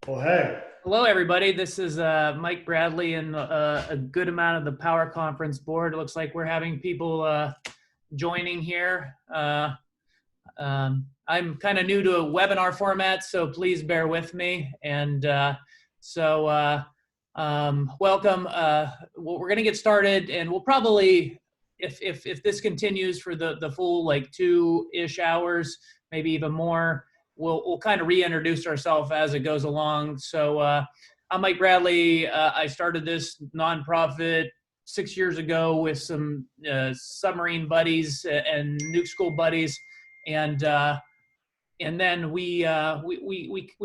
Well, hey, Hello, everybody. This is Mike Bradley and a good amount of the Power Conference board. It looks like we're having people joining here. I'm kind of new to a webinar format, so please bear with me. And welcome. We're going to get started, and we'll probably, if this continues for the full like 2-ish hours, maybe even more, we'll kind of reintroduce ourselves as it goes along. So I'm Mike Bradley. I started this nonprofit 6 years ago with some submarine buddies and nuke school buddies, and then we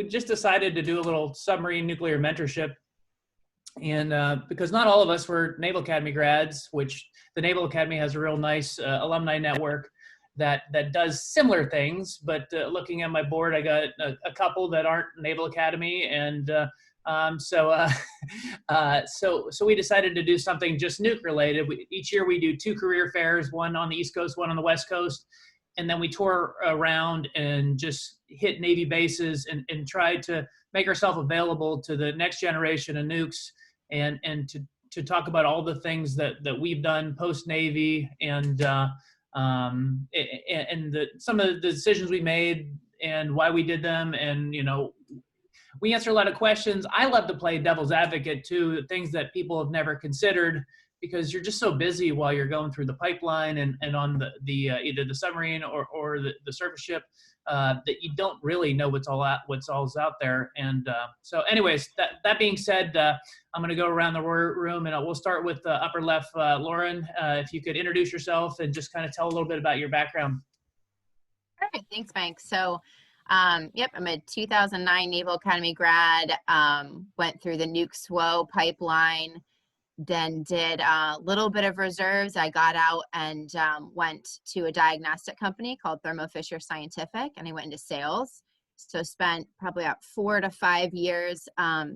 just decided to do a little submarine nuclear mentorship. And because not all of us were Naval Academy grads, which the Naval Academy has a real nice alumni network that does similar things. But looking at my board, I got a couple that aren't Naval Academy, and so we decided to do something just nuke related. Each year we do 2 career fairs, one on the East Coast, one on the West Coast, and then we tour around and just hit Navy bases and try to make ourselves available to the next generation of nukes, and to talk about all the things that we've done post Navy, and some of the decisions we made and why we did them. And we answer a lot of questions. I love to play devil's advocate too, things that people have never considered, because you're just so busy while you're going through the pipeline and on the either the submarine or the surface ship, that you don't really know what's all out there. And so anyways, that being said, I'm going to go around the room, and we'll start with the upper left. Lauren, if you could introduce yourself and just kind of tell a little bit about your background. All right, thanks, Mike. So, yep, I'm a 2009 Naval Academy grad, went through the nuke SWO pipeline, then did a little bit of reserves. I got out and went to a diagnostic company called Thermo Fisher Scientific, and I went into sales. So spent probably about 4 to 5 years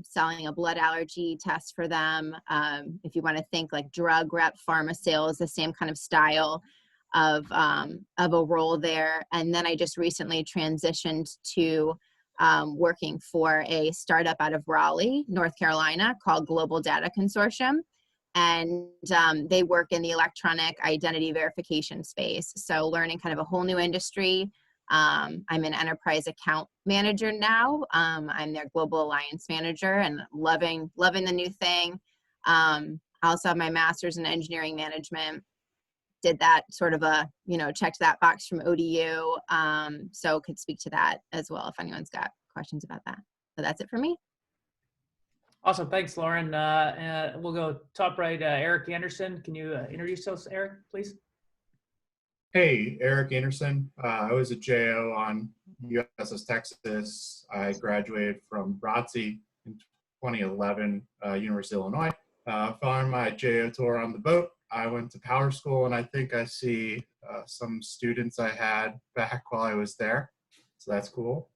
selling a blood allergy test for them. If you want to think like drug rep, pharma sales, the same kind of style of a role there. And then I just recently transitioned to working for a startup out of Raleigh, North Carolina, called Global Data Consortium. And they work in the electronic identity verification space. So learning kind of a whole new industry. I'm an enterprise account manager now. I'm their global alliance manager, and loving the new thing. I also have my master's in engineering management. Did that sort of checked that box from ODU. So could speak to that as well if anyone's got questions about that. So that's it for me. Awesome. Thanks, Lauren. We'll go top right. Eric Anderson. Can you introduce yourself, Eric, please? Hey, Eric Anderson. I was a JO on USS Texas. I graduated from ROTC in 2011, University of Illinois. Following my JO tour on the boat, I went to Power School, and I think I see some students I had back while I was there. So that's cool.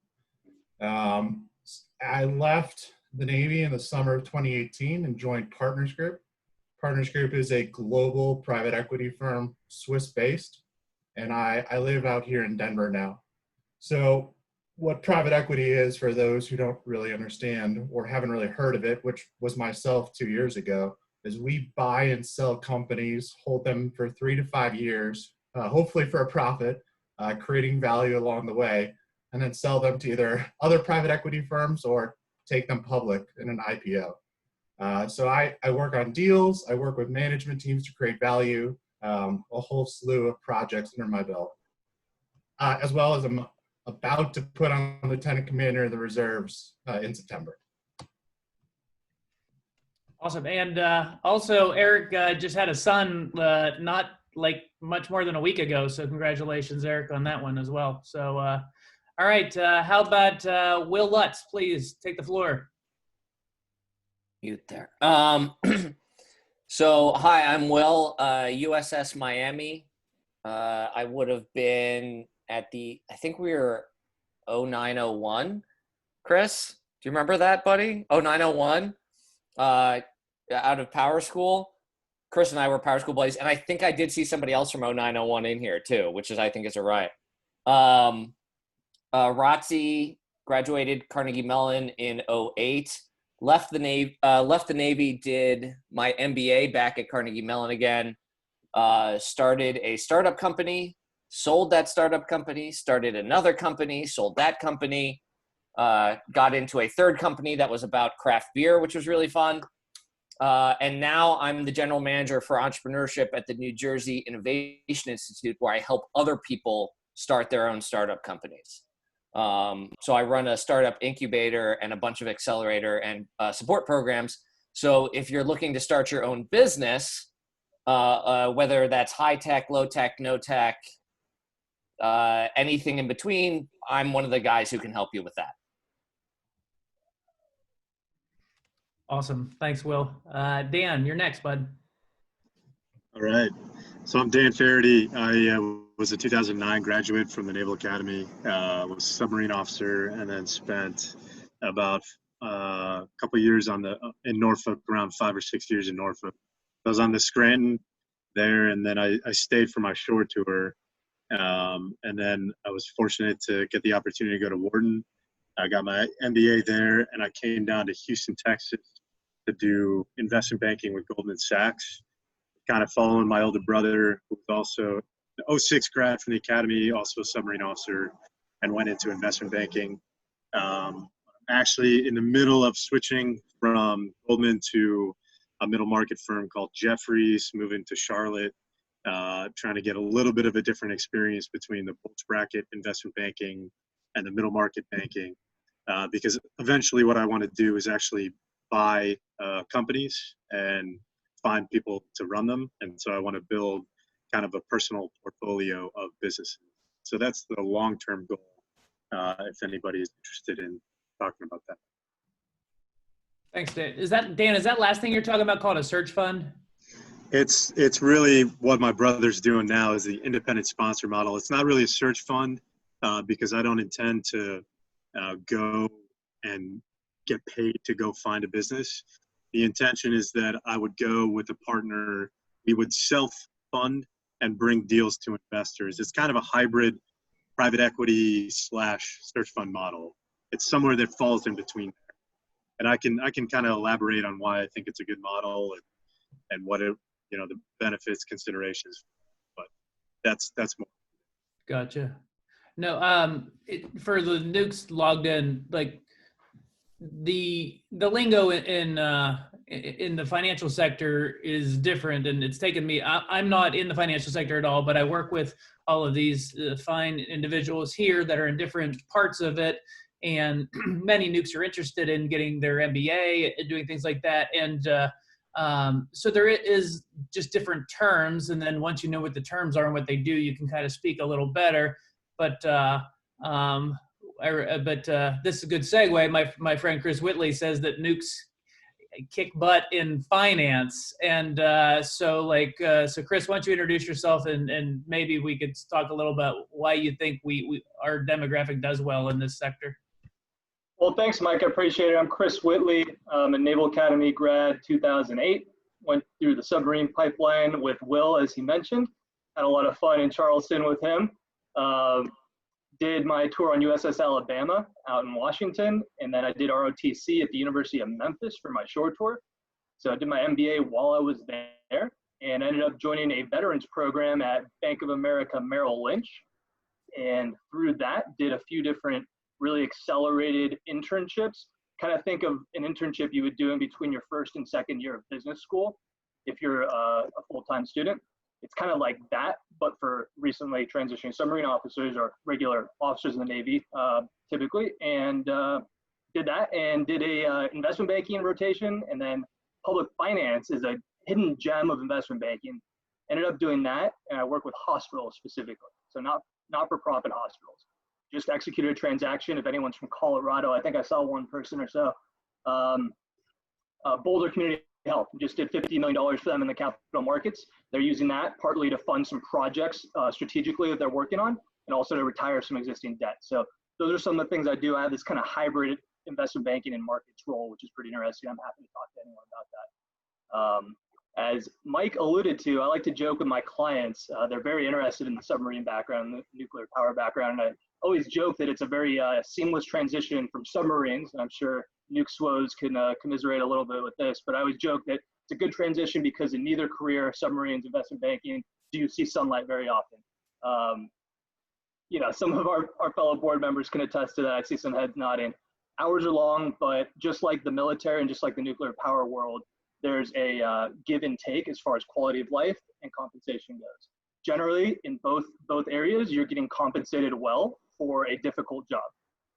I left the Navy in the summer of 2018 and joined Partners Group. Partners Group is a global private equity firm, Swiss-based, and I live out here in Denver now. So what private equity is, for those who don't really understand or haven't really heard of it, which was myself 2 years ago, is we buy and sell companies, hold them for 3 to 5 years, hopefully for a profit, creating value along the way, and then sell them to either other private equity firms or take them public in an IPO. So I work on deals, I work with management teams to create value, a whole slew of projects under my belt, as well as I'm about to put on Lieutenant Commander of the Reserves in September. Awesome. And also, Eric just had a son not like much more than a week ago. So congratulations, Eric, on that one as well. So, all right. How about Will Lutz? Please take the floor. Mute there. So, hi, I'm Will, USS Miami. I would have been at I think we were 0901. Chris, do you remember that, buddy? 0901. Out of Power School. Chris and I were Power School buddies, and I think I did see somebody else from 0901 in here too, which is, I think, is a riot. ROTC graduated Carnegie Mellon in '08. Left the Navy, did my MBA back at Carnegie Mellon again. Started a startup company, sold that startup company, started another company, sold that company, got into a third company that was about craft beer, which was really fun. And now I'm the general manager for entrepreneurship at the New Jersey Innovation Institute, where I help other people start their own startup companies. So I run a startup incubator and a bunch of accelerator and support programs. So if you're looking to start your own business, whether that's high tech, low tech, no tech, anything in between, I'm one of the guys who can help you with that. Awesome. Thanks, Will. Dan, you're next, bud. All right. So I'm Dan Faraday. I was a 2009 graduate from the Naval Academy, was a submarine officer, and then spent about a couple of years in Norfolk, around 5 or 6 years in Norfolk. I was on the Scranton there, and then I stayed for my shore tour. And then I was fortunate to get the opportunity to go to Wharton. I got my MBA there, and I came down to Houston, Texas to do investment banking with Goldman Sachs, kind of following my older brother, who was also an '06 grad from the academy, also a submarine officer, and went into investment banking. Actually in the middle of switching from Goldman to a middle market firm called Jefferies, moving to Charlotte, trying to get a little bit of a different experience between the bulge bracket investment banking and the middle market banking, because eventually what I want to do is actually buy companies and find people to run them. And so I want to build kind of a personal portfolio of businesses. So that's the long-term goal, if anybody is interested in talking about that. Thanks, Dan. Is that last thing you're talking about called a search fund? It's really what my brother's doing now is the independent sponsor model. It's not really a search fund because I don't intend to go and get paid to go find a business. The intention is that I would go with a partner. We would self-fund and bring deals to investors. It's kind of a hybrid private equity / search fund model. It's somewhere that falls in between there. And I can kind of elaborate on why I think it's a good model and what it, the benefits, considerations. But that's more. Gotcha. No, for the nukes logged in, like the lingo in the financial sector is different, and it's taken me. I'm not in the financial sector at all, but I work with all of these fine individuals here that are in different parts of it, and many nukes are interested in getting their MBA and doing things like that, and so there is just different terms, and then once you know what the terms are and what they do, you can kind of speak a little better. But this is a good segue. My friend Chris Whitley says that nukes kick butt in finance, and so Chris, why don't you introduce yourself and maybe we could talk a little about why you think our demographic does well in this sector. Well, thanks, Mike. I appreciate it. I'm Chris Whitley. I'm a Naval Academy grad, 2008. Went through the submarine pipeline with Will, as he mentioned. Had a lot of fun in Charleston with him. Did my tour on USS Alabama out in Washington, and then I did ROTC at the University of Memphis for my shore tour. So I did my MBA while I was there, and ended up joining a veterans program at Bank of America Merrill Lynch. And through that, did a few different really accelerated internships. Kind of think of an internship you would do in between your first and second year of business school if you're a full-time student. It's kind of like that, but for recently transitioning submarine officers or regular officers in the Navy, typically, and did that and did a investment banking rotation, and then public finance is a hidden gem of investment banking. Ended up doing that, and I work with hospitals specifically, so not for profit hospitals. Just executed a transaction. If anyone's from Colorado, I think I saw one person or so. Boulder Community Health, just did $50 million for them in the capital markets. They're using that partly to fund some projects strategically that they're working on, and also to retire some existing debt. So those are some of the things I do. I have this kind of hybrid investment banking and markets role, which is pretty interesting. I'm happy to talk to anyone about that. As Mike alluded to, I like to joke with my clients. They're very interested in the submarine background, the nuclear power background. And always joke that it's a very seamless transition from submarines. And I'm sure nuke SWOs can commiserate a little bit with this, but I always joke that it's a good transition because in neither career, submarines, investment banking, do you see sunlight very often. Some of our fellow board members can attest to that. I see some heads nodding. Hours are long, but just like the military and just like the nuclear power world, there's a give and take as far as quality of life and compensation goes. Generally, in both areas, you're getting compensated well for a difficult job.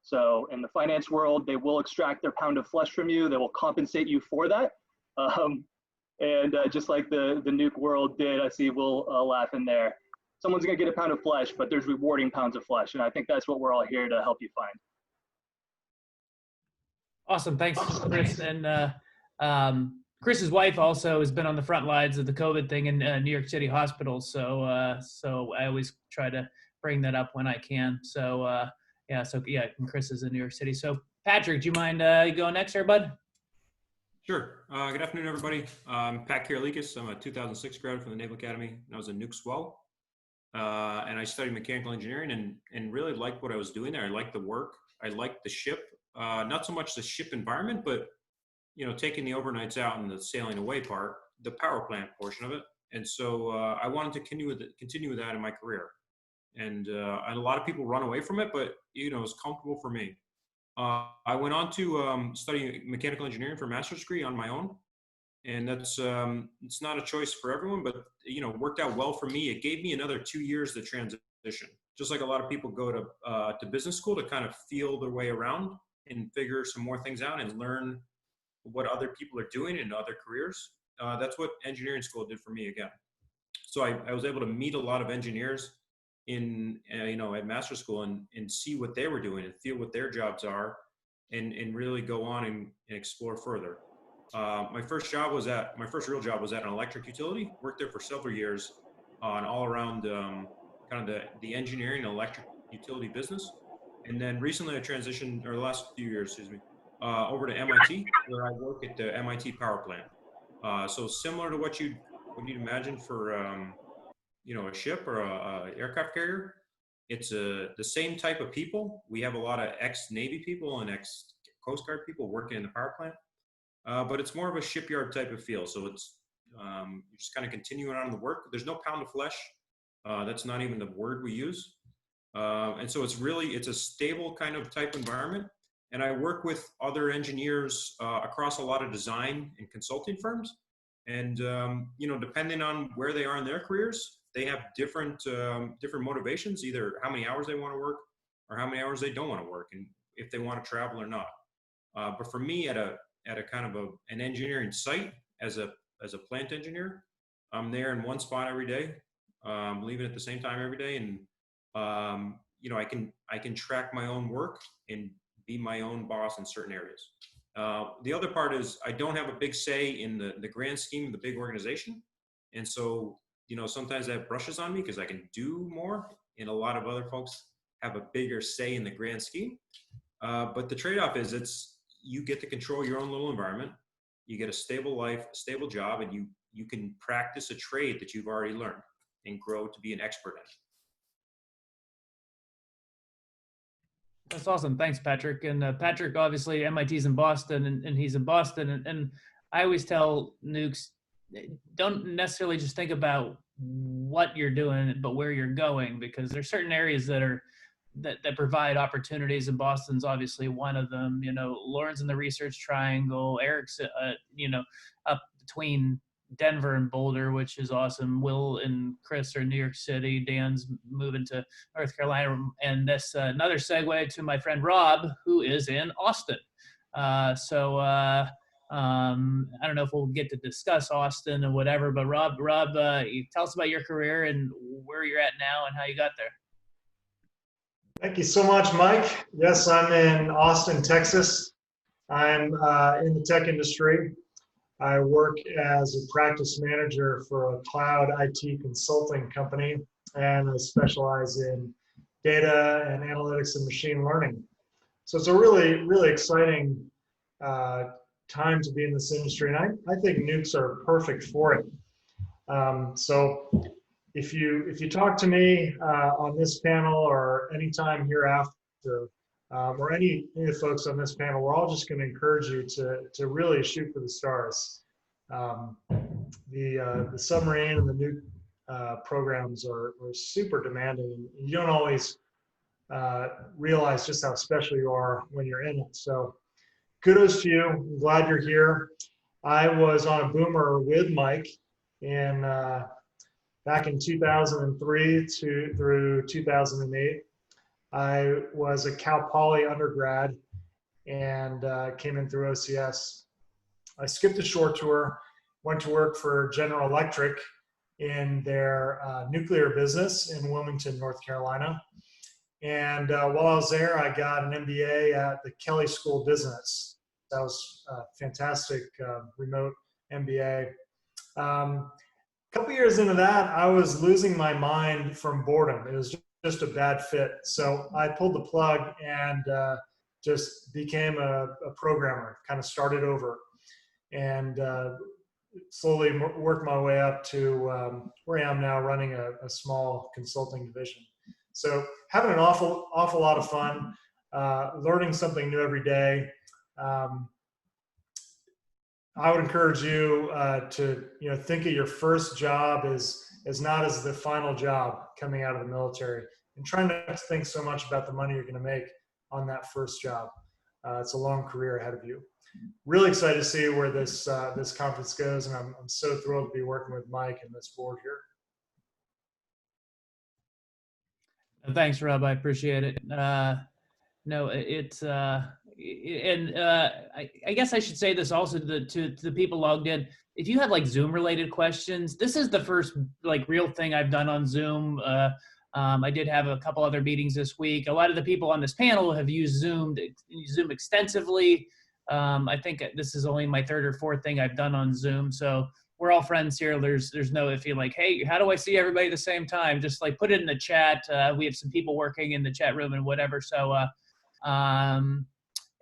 So in the finance world, they will extract their pound of flesh from you. They will compensate you for that. And just like the nuke world did, I see Will laughing there. Someone's gonna get a pound of flesh, but there's rewarding pounds of flesh. And I think that's what we're all here to help you find. Awesome. Thanks, Chris. And Chris's wife also has been on the front lines of the COVID thing in New York City hospitals. So I always try to bring that up when I can. So and Chris is in New York City. So Patrick, do you mind going next here, bud? Sure. Good afternoon, everybody. I'm Pat Kirilikis. I'm a 2006 grad from the Naval Academy, and I was a nuke SWO. And I studied mechanical engineering and really liked what I was doing there. I liked the work. I liked the ship. Not so much the ship environment, but taking the overnights out and the sailing away part, the power plant portion of it. And so I wanted to continue with that in my career. And a lot of people run away from it, but it was comfortable for me. I went on to study mechanical engineering for a master's degree on my own. And that's it's not a choice for everyone, but worked out well for me. It gave me another 2 years to transition. Just like a lot of people go to business school to kind of feel their way around and figure some more things out and learn what other people are doing in other careers. That's what engineering school did for me again. So I was able to meet a lot of engineers in at master's school and see what they were doing and feel what their jobs are and really go on and explore further. My first real job was at an electric utility. Worked there for several years on all around kind of the engineering and electric utility business. And then recently I transitioned, or the last few years, over to MIT, where I work at the MIT power plant. So similar to what you'd imagine for a ship or a aircraft carrier. It's the same type of people. We have a lot of ex-Navy people and ex-Coast Guard people working in the power plant. But it's more of a shipyard type of feel. So it's you're just kind of continuing on the work. There's no pound of flesh. That's not even the word we use. And so it's a stable kind of type environment. And I work with other engineers across a lot of design and consulting firms. And depending on where they are in their careers, they have different motivations, either how many hours they want to work or how many hours they don't want to work, and if they want to travel or not. But for me, at a kind of an engineering site as a plant engineer, I'm there in one spot every day, leaving at the same time every day, and I can track my own work and be my own boss in certain areas. The other part is I don't have a big say in the grand scheme of the big organization, and so sometimes that brushes on me because I can do more, and a lot of other folks have a bigger say in the grand scheme. But the trade-off is you get to control your own little environment. You get a stable life, a stable job, and you can practice a trade that you've already learned and grow to be an expert in it. That's awesome. Thanks, Patrick. And Patrick, obviously, MIT's in Boston, and he's in Boston. And I always tell nukes, don't necessarily just think about what you're doing, but where you're going, because there's certain areas that provide opportunities, and Boston's obviously one of them. Lauren's in the Research Triangle. Eric's, up between Denver and Boulder, which is awesome. Will and Chris are in New York City. Dan's moving to North Carolina. And that's another segue to my friend Rob, who is in Austin. I don't know if we'll get to discuss Austin or whatever, but Rob, tell us about your career and where you're at now and how you got there. Thank you so much, Mike. Yes, I'm in Austin, Texas. I'm in the tech industry. I work as a practice manager for a cloud IT consulting company, and I specialize in data and analytics and machine learning. So it's a really, really exciting time to be in this industry, and I think nukes are perfect for it. So if you talk to me on this panel or anytime hereafter, or any of the folks on this panel, we're all just going to encourage you to really shoot for the stars. The submarine and the nuke programs are super demanding, and you don't always realize just how special you are when you're in it. So kudos to you. I'm glad you're here. I was on a boomer with Mike in back in 2003 through 2008. I was a Cal Poly undergrad and came in through OCS. I skipped a short tour, went to work for General Electric in their nuclear business in Wilmington, North Carolina. And while I was there, I got an MBA at the Kelley School of Business. That was a fantastic remote MBA. A couple years into that, I was losing my mind from boredom. It was just a bad fit. So I pulled the plug and just became a programmer, kind of started over, and slowly worked my way up to where I am now, running a small consulting division. So having an awful lot of fun, learning something new every day. I would encourage you to think of your first job as not as the final job coming out of the military, and trying not to think so much about the money you're going to make on that first job. It's a long career ahead of you. Really excited to see where this conference goes, and I'm so thrilled to be working with Mike and this board here. Thanks, Rob. I appreciate it. No, it's I guess I should say this also to the people logged in. If you have like Zoom related questions, this is the first like real thing I've done on Zoom. I did have a couple other meetings this week. A lot of the people on this panel have used Zoom extensively. I think this is only my third or fourth thing I've done on Zoom. So we're all friends here. There's no iffy like, hey, how do I see everybody at the same time? Just like put it in the chat. We have some people working in the chat room and whatever. So,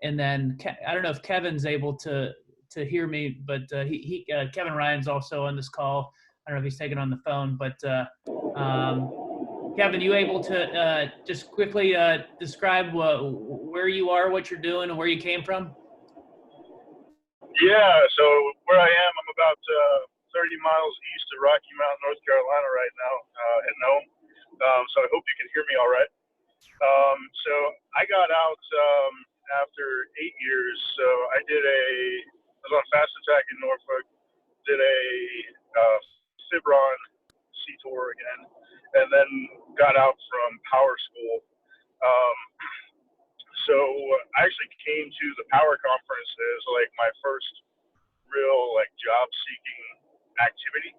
and then I don't know if Kevin's able to hear me, but Kevin Ryan's also on this call. I don't know if he's taken on the phone, but Kevin, you able to just quickly describe where you are, what you're doing, and where you came from? Yeah, so where I am, I'm about 30 miles east of Rocky Mount, North Carolina right now, heading home. So I hope you can hear me all right. So I got out after 8 years. So I was on fast attack in Norfolk, did a Fibron Sea Tour again, and then got out from Power School. So I actually came to the Power Conference as like my first real like job seeking activity,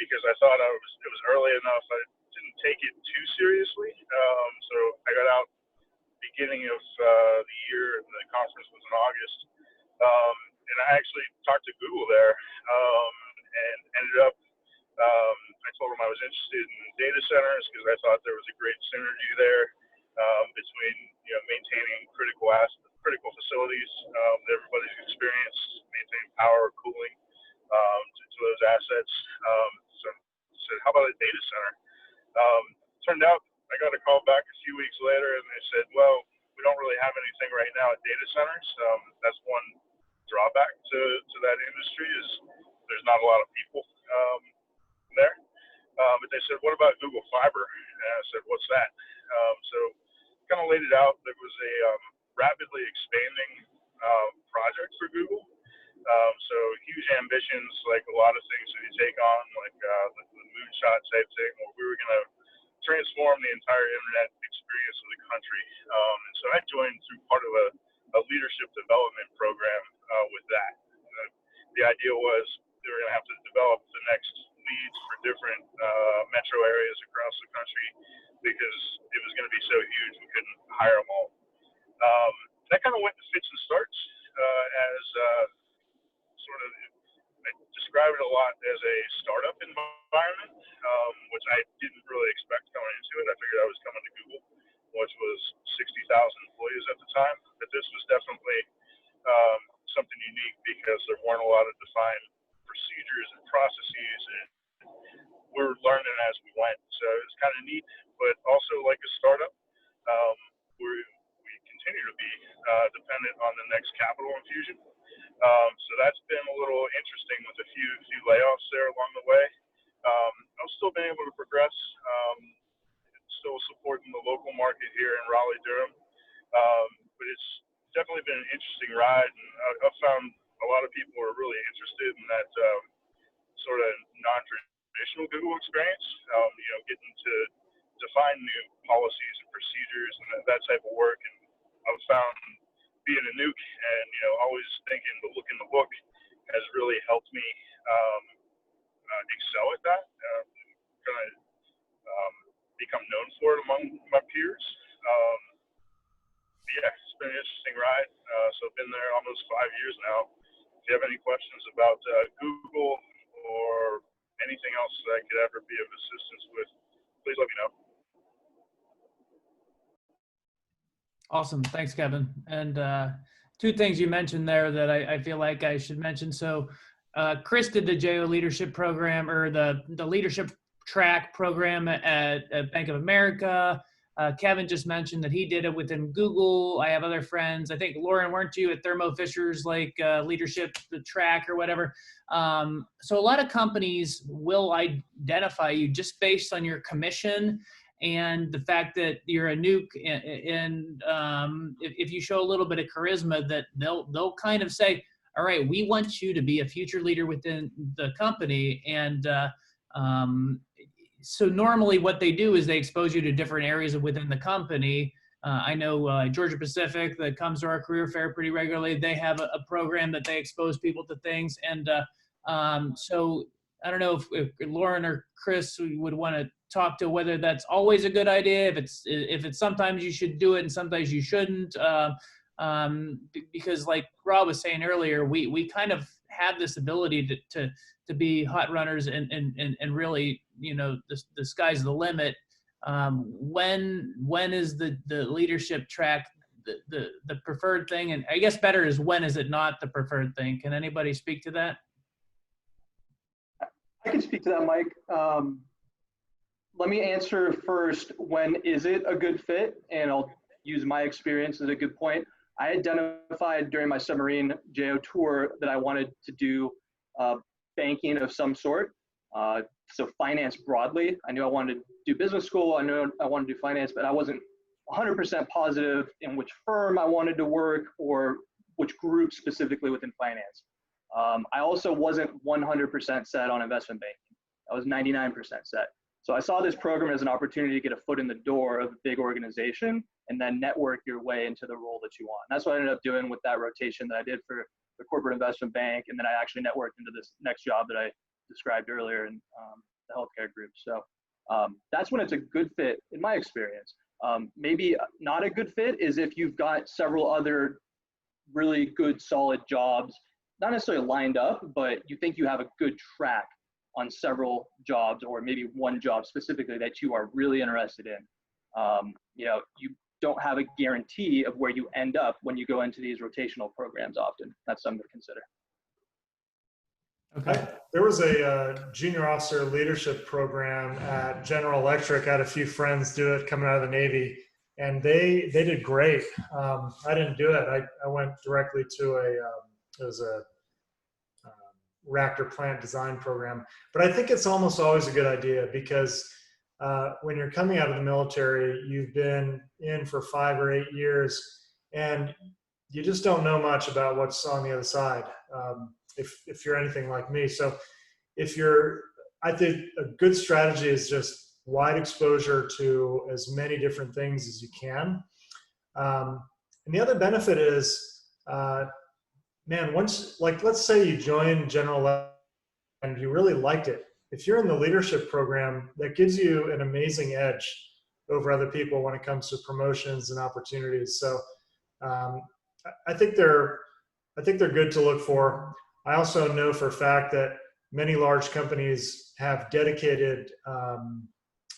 because I thought it was early enough. I didn't take it too seriously. So I got out beginning of the year, and the conference was in August. And I actually talked to Google there, and ended up, I told them I was interested in data centers because I thought there was a great synergy there between maintaining critical facilities that everybody's experienced, maintaining power, cooling to those assets. So I said, how about a data center? Turned out I got a call back a few weeks later, and they said, well, we don't really have anything right now at data centers. That's one drawback to that industry is there's not a lot of people there. But they said, what about Google Fiber? And I said, what's that? So kind of laid it out. There was a rapidly expanding project for Google. So huge ambitions, like a lot of things that you take on, like the moonshot type thing, where we were going to transform the entire internet experience of the country. And so I joined through part of a leadership development program with that. The idea was they were going to have to develop the next leads for different metro areas across the country because it was going to be so huge we couldn't hire them all. That kind of went to fits and starts as sort of, I describe it a lot as a startup environment, which I didn't really expect coming into it. I figured I was coming to Google, which was 60,000 employees at the time, but this was definitely something unique because there weren't a lot of defined procedures and processes and we're learning as we went. So it's kind of neat, but also like a startup, we continue to be dependent on the next capital infusion. So that's been a little interesting with a few layoffs there along the way. I've still been able to progress, still supporting the local market here in Raleigh-Durham. But it's definitely been an interesting ride, and I've found a lot of people are really interested in that sort of non-traditional Google experience, getting to define new policies and procedures and that type of work. And I've found being a nuke and, always thinking to look in the book has really helped me excel at that, kind of become known for it among my peers. Yeah, it's been an interesting ride. So I've been there almost 5 years now. If you have any questions about Google or anything else that I could ever be of assistance with, please let me know. Awesome. Thanks, Kevin. And two things you mentioned there that I feel like I should mention. So Chris did the JO leadership program, or the leadership track program at Bank of America. Kevin just mentioned that he did it within Google. I have other friends. I think, Lauren, weren't you at Thermo Fisher's leadership track or whatever? So a lot of companies will identify you just based on your commission and the fact that you're a nuke. And if you show a little bit of charisma, that they'll kind of say, all right, we want you to be a future leader within the company. And so normally what they do is they expose you to different areas within the company. I know Georgia Pacific, that comes to our career fair pretty regularly, they have a program that they expose people to things. And so I don't know if Lauren or Chris would want to talk to whether that's always a good idea, if it's sometimes you should do it and sometimes you shouldn't. Because like Rob was saying earlier, we kind of have this ability to be hot runners and really, the sky's the limit. When is the leadership track the preferred thing? And I guess better is, when is it not the preferred thing? Can anybody speak to that? I can speak to that, Mike. Let me answer first, when is it a good fit? And I'll use my experience as a good point. I identified during my submarine JO tour that I wanted to do banking of some sort. So finance broadly. I knew I wanted to do business school. I knew I wanted to do finance, but I wasn't 100% positive in which firm I wanted to work or which group specifically within finance. I also wasn't 100% set on investment banking. I was 99% set. So I saw this program as an opportunity to get a foot in the door of a big organization and then network your way into the role that you want. And that's what I ended up doing with that rotation that I did for the corporate investment bank. And then I actually networked into this next job that I described earlier in the healthcare group. So that's when it's a good fit in my experience. Maybe not a good fit is if you've got several other really good, solid jobs, not necessarily lined up, but you think you have a good track on several jobs, or maybe one job specifically that you are really interested in. You don't have a guarantee of where you end up when you go into these rotational programs often. That's something to consider. Okay. There was a junior officer leadership program at General Electric. I had a few friends do it coming out of the Navy, and they did great. I didn't do it. I went directly to it was a reactor plant design program. But I think it's almost always a good idea, because when you're coming out of the military, you've been in for 5 or 8 years, and you just don't know much about what's on the other side, if you're anything like me. So I think a good strategy is just wide exposure to as many different things as you can. And the other benefit is, once, let's say you join General Electric and you really liked it. If you're in the leadership program, that gives you an amazing edge over other people when it comes to promotions and opportunities. So I think they're good to look for. I also know for a fact that many large companies have dedicated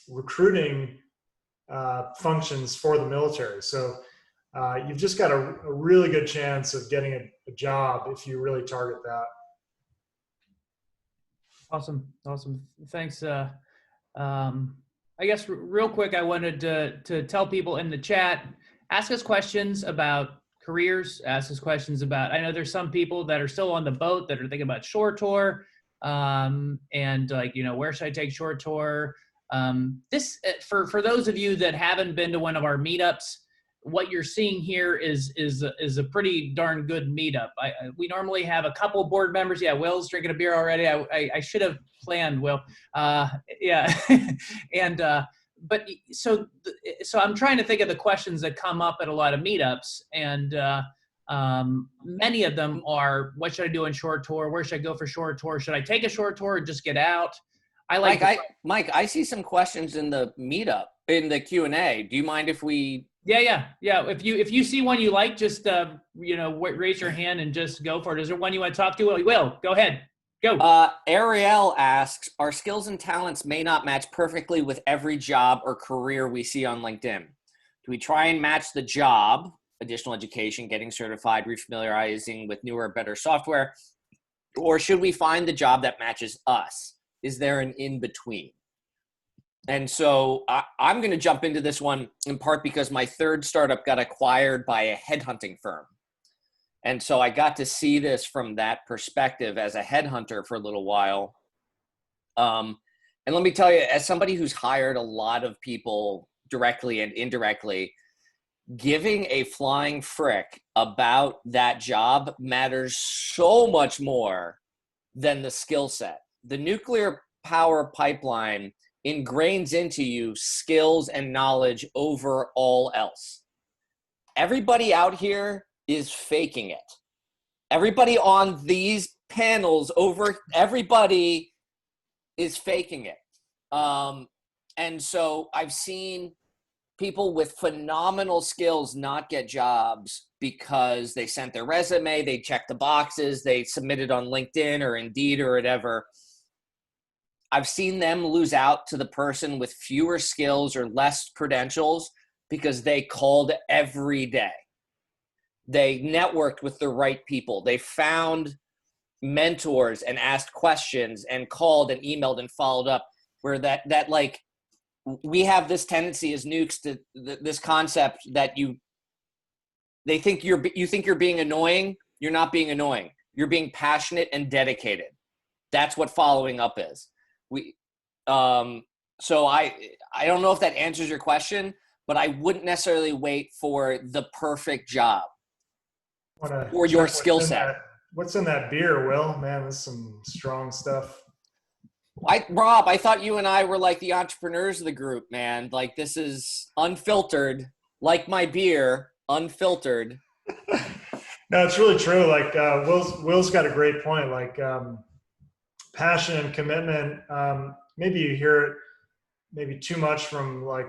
recruiting functions for the military. So you've just got a really good chance of getting a job if you really target that. Awesome. Thanks. I guess real quick, I wanted to tell people in the chat, ask us questions about careers, ask us questions about, I know there's some people that are still on the boat that are thinking about shore tour, and like, where should I take shore tour? This, for those of you that haven't been to one of our meetups, what you're seeing here is a pretty darn good meetup. We normally have a couple board members. Yeah, Will's drinking a beer already. I should have planned, Will. Yeah, and but so I'm trying to think of the questions that come up at a lot of meetups, and many of them are, what should I do on short tour? Where should I go for short tour? Should I take a short tour or just get out? Mike, I see some questions in the meetup, in the Q&A. Do you mind if we? Yeah. If you see one you like, just raise your hand and just go for it. Is there one you want to talk to? Will, go ahead. Go. Ariel asks, our skills and talents may not match perfectly with every job or career we see on LinkedIn. Do we try and match the job, additional education, getting certified, refamiliarizing with newer, better software, or should we find the job that matches us? Is there an in-between? And so I'm going to jump into this one in part because my third startup got acquired by a headhunting firm. And so I got to see this from that perspective as a headhunter for a little while. And let me tell you, as somebody who's hired a lot of people directly and indirectly, giving a flying frick about that job matters so much more than the skill set. The nuclear power pipeline ingrains into you skills and knowledge over all else. Everybody out here is faking it. Everybody on these panels everybody is faking it. And so I've seen people with phenomenal skills not get jobs because they sent their resume, they checked the boxes, they submitted on LinkedIn or Indeed or whatever. I've seen them lose out to the person with fewer skills or less credentials because they called every day. They networked with the right people. They found mentors and asked questions and called and emailed and followed up, where that like, we have this tendency as nukes to this concept that you think you're being annoying. You're not being annoying. You're being passionate and dedicated. That's what following up is. So I don't know if that answers your question, but I wouldn't necessarily wait for the perfect job or your skill set. What's in that beer, Will? Man, that's some strong stuff. Rob, I thought you and I were like the entrepreneurs of the group, man. Like, this is unfiltered, like my beer, unfiltered. No, it's really true. Like Will's got a great point. Like passion and commitment. Maybe you hear it maybe too much from like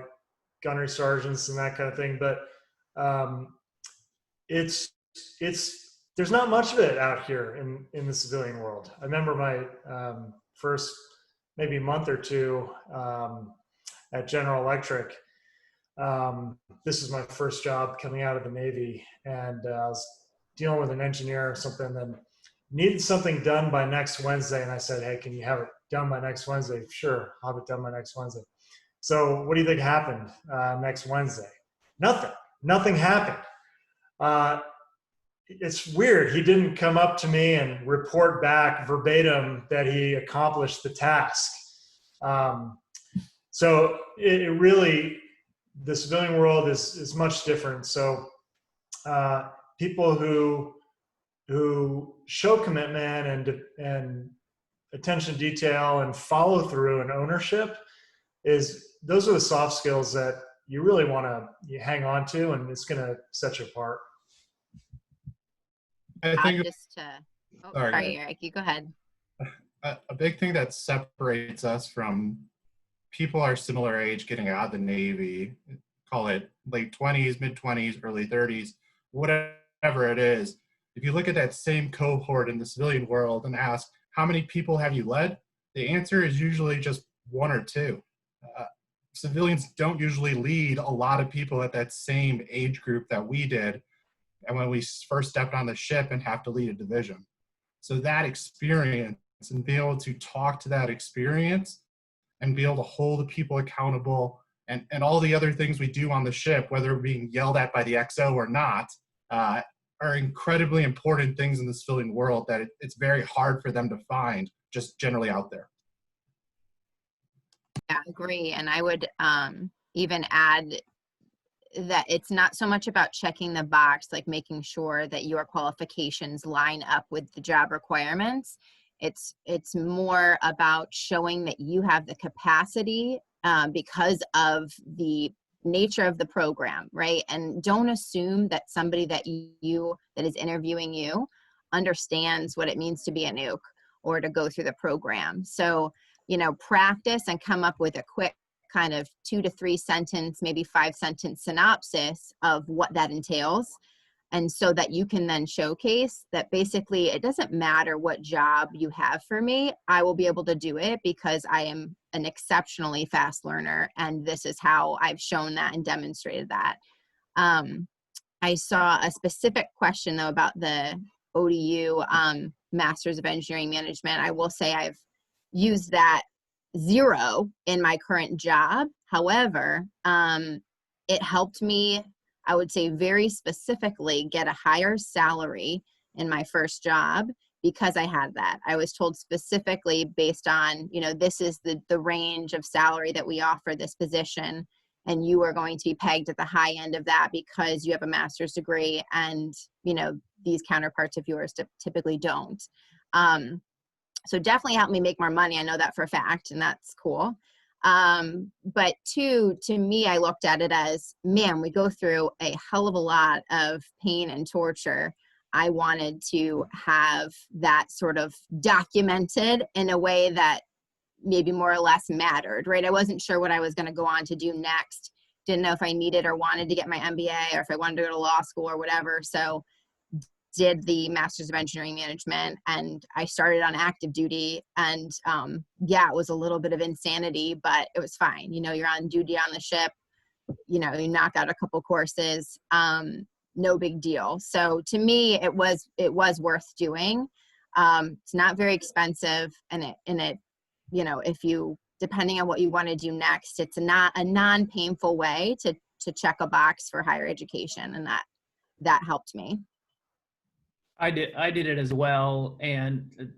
gunnery sergeants and that kind of thing, but there's not much of it out here in the civilian world. I remember my first maybe month or two at General Electric. This is my first job coming out of the Navy, and I was dealing with an engineer or something that needed something done by next Wednesday. And I said, hey, can you have it done by next Wednesday? Sure, I'll have it done by next Wednesday. So what do you think happened next Wednesday? Nothing happened. It's weird. He didn't come up to me and report back verbatim that he accomplished the task. So it really, the civilian world is much different. So people who show commitment and attention to detail and follow through and ownership, those are the soft skills that you really want to hang on to, and it's going to set you apart. I think sorry, Eric, you go ahead. A big thing that separates us from people our similar age getting out of the Navy, call it late 20s, mid 20s, early 30s, whatever it is. If you look at that same cohort in the civilian world and ask, how many people have you led? The answer is usually just one or two. Civilians don't usually lead a lot of people at that same age group that we did, and when we first stepped on the ship and have to lead a division. So that experience and be able to talk to that experience and be able to hold the people accountable and all the other things we do on the ship, whether being yelled at by the XO or not, are incredibly important things in the civilian world that it's very hard for them to find just generally out there. Yeah, I agree. And I would even add that it's not so much about checking the box, like making sure that your qualifications line up with the job requirements. It's more about showing that you have the capacity because of the nature of the program, right? And don't assume that somebody that is interviewing you understands what it means to be a nuke or to go through the program. So, practice and come up with a quick kind of 2 to 3 sentence, maybe 5 sentence synopsis of what that entails. And so that you can then showcase that basically it doesn't matter what job you have for me, I will be able to do it because I am an exceptionally fast learner. And this is how I've shown that and demonstrated that. I saw a specific question though about the ODU Masters of Engineering Management. I will say I've used that 0 in my current job. However, it helped me, I would say very specifically, get a higher salary in my first job because I had that. I was told specifically based on, this is the range of salary that we offer this position, and you are going to be pegged at the high end of that because you have a master's degree and, these counterparts of yours typically don't. So definitely helped me make more money. I know that for a fact, and that's cool. But 2, to me, I looked at it as, man, we go through a hell of a lot of pain and torture. I wanted to have that sort of documented in a way that maybe more or less mattered, right? I wasn't sure what I was going to go on to do next. Didn't know if I needed or wanted to get my MBA or if I wanted to go to law school or whatever. So did the Masters of Engineering Management, and I started on active duty, and yeah, it was a little bit of insanity, but it was fine. You're on duty on the ship, you knock out a couple courses, no big deal. So to me, it was worth doing. It's not very expensive, and it if you, depending on what you want to do next, it's not a non-painful way to check a box for higher education, and that helped me. I did it as well, and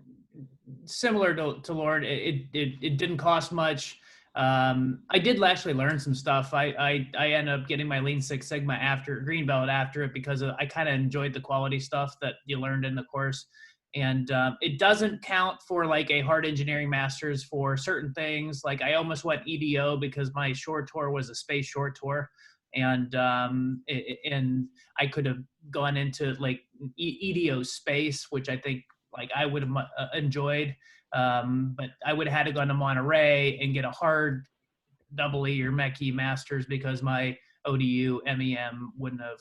similar to Lauren, it didn't cost much. I did actually learn some stuff. I ended up getting my Lean Six Sigma green belt after it because I kind of enjoyed the quality stuff that you learned in the course. And it doesn't count for like a hard engineering master's for certain things. Like I almost went EDO because my short tour was a space short tour. And I could have gone into like EDO space, which I think like I would have enjoyed, but I would have had to go to Monterey and get a hard EE or MECE master's because my ODU MEM wouldn't have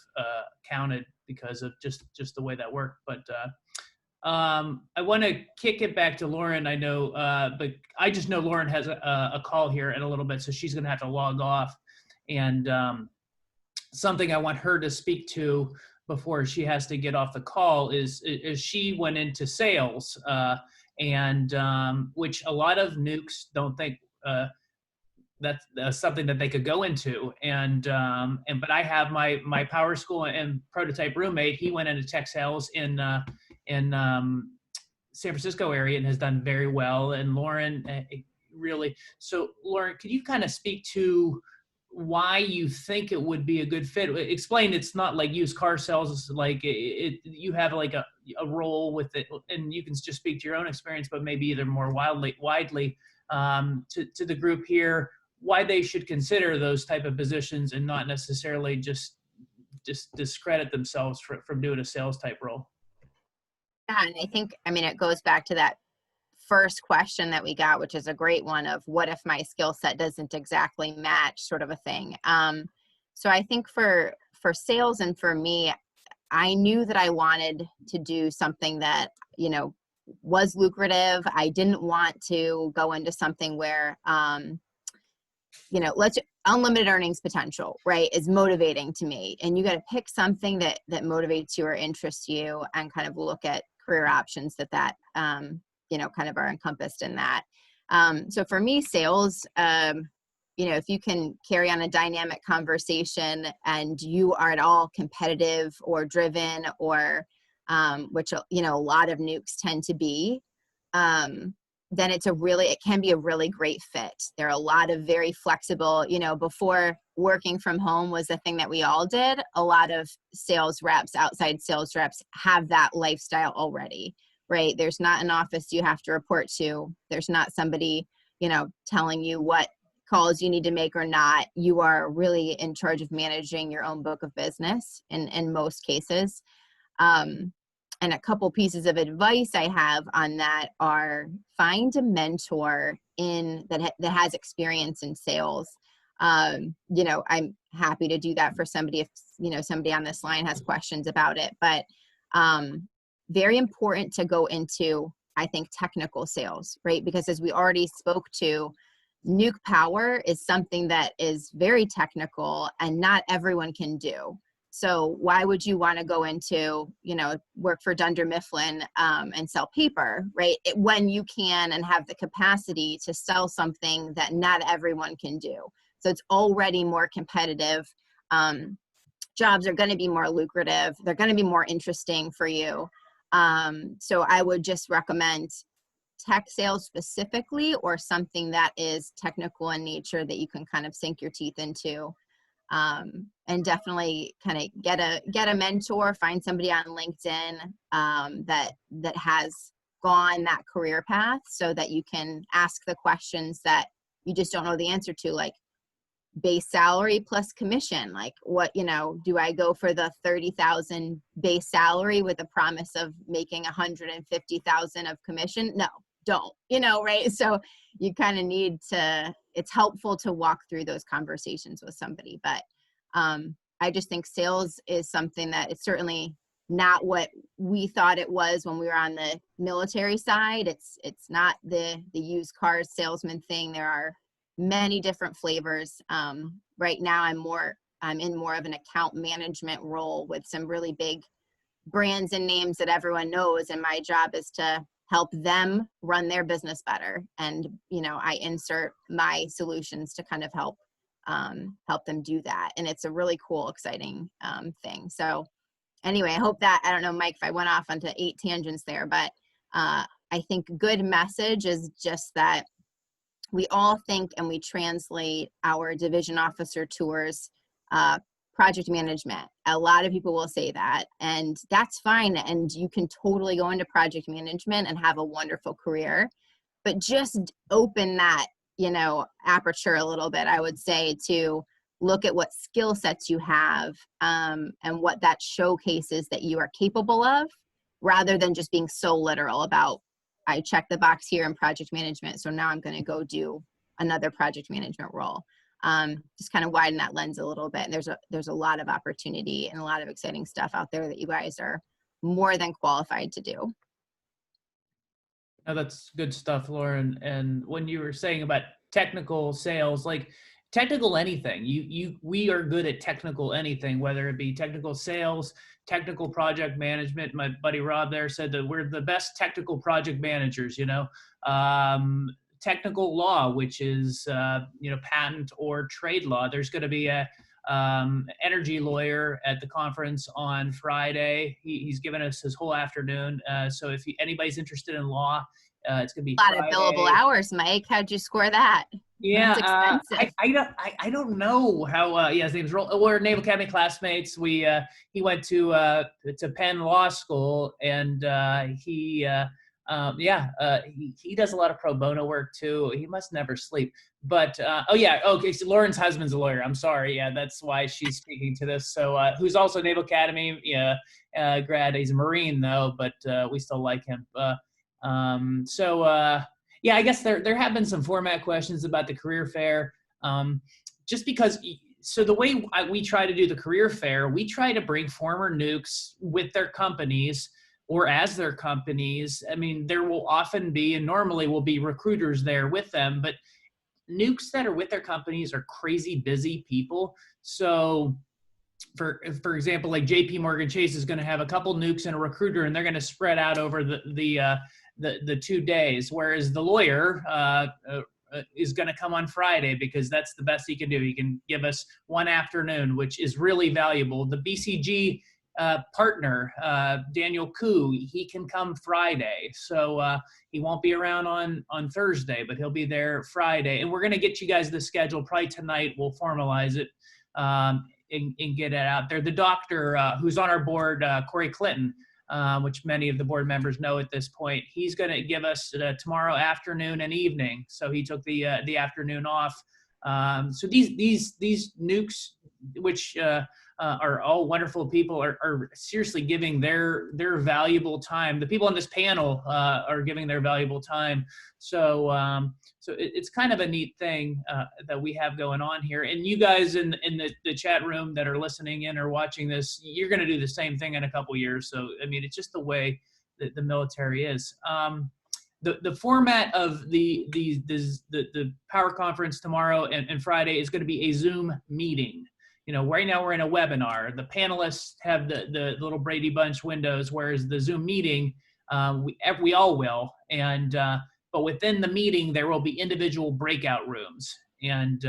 counted because of just the way that worked. But I want to kick it back to Lauren. I know, but I just know Lauren has a call here in a little bit, so she's going to have to log off. And something I want her to speak to before she has to get off the call is she went into sales, and which a lot of nukes don't think that's something that they could go into. But I have my power school and prototype roommate. He went into tech sales in San Francisco area and has done very well. And Lauren, really. So Lauren, could you kind of speak to why you think it would be a good fit? Explain, it's not like used car sales, it's like you have like a role with it, and you can just speak to your own experience, but maybe either more widely to the group here, why they should consider those type of positions and not necessarily just discredit themselves from doing a sales type role. Yeah, and I think, it goes back to that first question that we got, which is a great one, of what if my skill set doesn't exactly match, sort of a thing. So I think for sales and for me, I knew that I wanted to do something that, was lucrative. I didn't want to go into something where, unlimited earnings potential, right, is motivating to me. And you got to pick something that motivates you or interests you and kind of look at career options that kind of are encompassed in that. So for me, sales, if you can carry on a dynamic conversation and you are at all competitive or driven or, which, a lot of nukes tend to be, then it can be a really great fit. There are a lot of very flexible, before working from home was the thing that we all did. A lot of sales reps, outside sales reps have that lifestyle already, right? There's not an office you have to report to. There's not somebody, telling you what calls you need to make or not. You are really in charge of managing your own book of business in most cases. And a couple pieces of advice I have on that are find a mentor that has experience in sales. I'm happy to do that for somebody if, somebody on this line has questions about it, but very important to go into, I think, technical sales, right? Because as we already spoke to, nuke power is something that is very technical and not everyone can do. So why would you want to go into, work for Dunder Mifflin and sell paper, right? When you can and have the capacity to sell something that not everyone can do. So it's already more competitive. Jobs are going to be more lucrative. They're going to be more interesting for you. So I would just recommend tech sales specifically, or something that is technical in nature that you can kind of sink your teeth into. And definitely kind of get a mentor, find somebody on LinkedIn that has gone that career path, so that you can ask the questions that you just don't know the answer to, like base salary plus commission. Like what, do I go for the 30,000 base salary with a promise of making 150,000 of commission? No, don't, right? So you kind of need to, it's helpful to walk through those conversations with somebody. But I just think sales is something that it's certainly not what we thought it was when we were on the military side. It's not the used car salesman thing. There are many different flavors. Right now I'm in more of an account management role with some really big brands and names that everyone knows. And my job is to help them run their business better. And, I insert my solutions to kind of help them do that. And it's a really cool, exciting thing. So anyway, I hope that, I don't know, Mike, if I went off onto 8 tangents there, but I think good message is just that we all think and we translate our division officer tours, project management. A lot of people will say that, and that's fine. And you can totally go into project management and have a wonderful career, but just open that, aperture a little bit, I would say, to look at what skill sets you have, and what that showcases that you are capable of, rather than just being so literal about, I check the box here in project management, so now I'm going to go do another project management role. Just kind of widen that lens a little bit. And there's a lot of opportunity and a lot of exciting stuff out there that you guys are more than qualified to do. No, that's good stuff, Lauren. And when you were saying about technical sales, like technical anything, we are good at technical anything, whether it be technical sales, technical project management. My buddy Rob there said that we're the best technical project managers, technical law, which is, patent or trade law. There's going to be a energy lawyer at the conference on Friday. He's given us his whole afternoon. So if anybody's interested in law, it's going to be a lot Friday. Of billable hours, Mike. How'd you score that? Yeah, I don't know how. His name's we're Naval Academy classmates. He went to Penn Law School, and he does a lot of pro bono work too. He must never sleep. But okay. So Lauren's husband's a lawyer. I'm sorry. Yeah, that's why she's speaking to this. So who's also Naval Academy grad. He's a Marine though, but we still like him. I guess there have been some format questions about the career fair. Just because, so the way we try to do the career fair, we try to bring former nukes with their companies or as their companies. I mean, there will often be, and normally will be, recruiters there with them, but nukes that are with their companies are crazy busy people. So for example, like JP Morgan Chase is going to have a couple nukes and a recruiter, and they're going to spread out over the the 2 days, whereas the lawyer is going to come on Friday because that's the best he can do. He can give us one afternoon, which is really valuable. The BCG partner, Daniel Koo, he can come Friday. So he won't be around on Thursday, but he'll be there Friday. And we're going to get you guys the schedule probably tonight. We'll formalize it and get it out there. The doctor who's on our board, Corey Clinton, which many of the board members know at this point, he's going to give us tomorrow afternoon and evening. So he took the afternoon off. So these nukes, which are all wonderful people, are seriously giving their valuable time. The people on this panel are giving their valuable time. So it's kind of a neat thing that we have going on here. And you guys in the chat room that are listening in or watching this, you're going to do the same thing in a couple years. So I mean, it's just the way that the military is. The format of the power conference tomorrow and Friday is going to be a Zoom meeting. You know, right now we're in a webinar. The panelists have the little Brady Bunch windows, whereas the Zoom meeting, we all will. And but within the meeting, there will be individual breakout rooms. And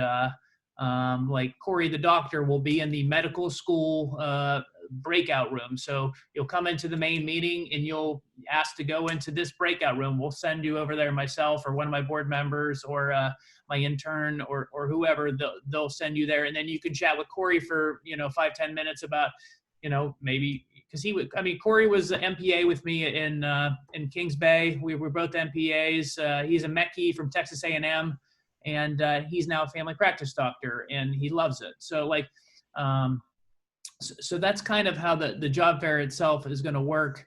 like Corey, the doctor, will be in the medical school breakout room. So you'll come into the main meeting and you'll ask to go into this breakout room. We'll send you over there, myself or one of my board members or my intern or whoever. They'll send you there, and then you can chat with Corey for 5-10 minutes about maybe, because Corey was an MPA with me in Kings Bay. We were both MPAs. He's a Mechie from Texas A&M, and he's now a family practice doctor, and he loves it. So so that's kind of how the job fair itself is going to work.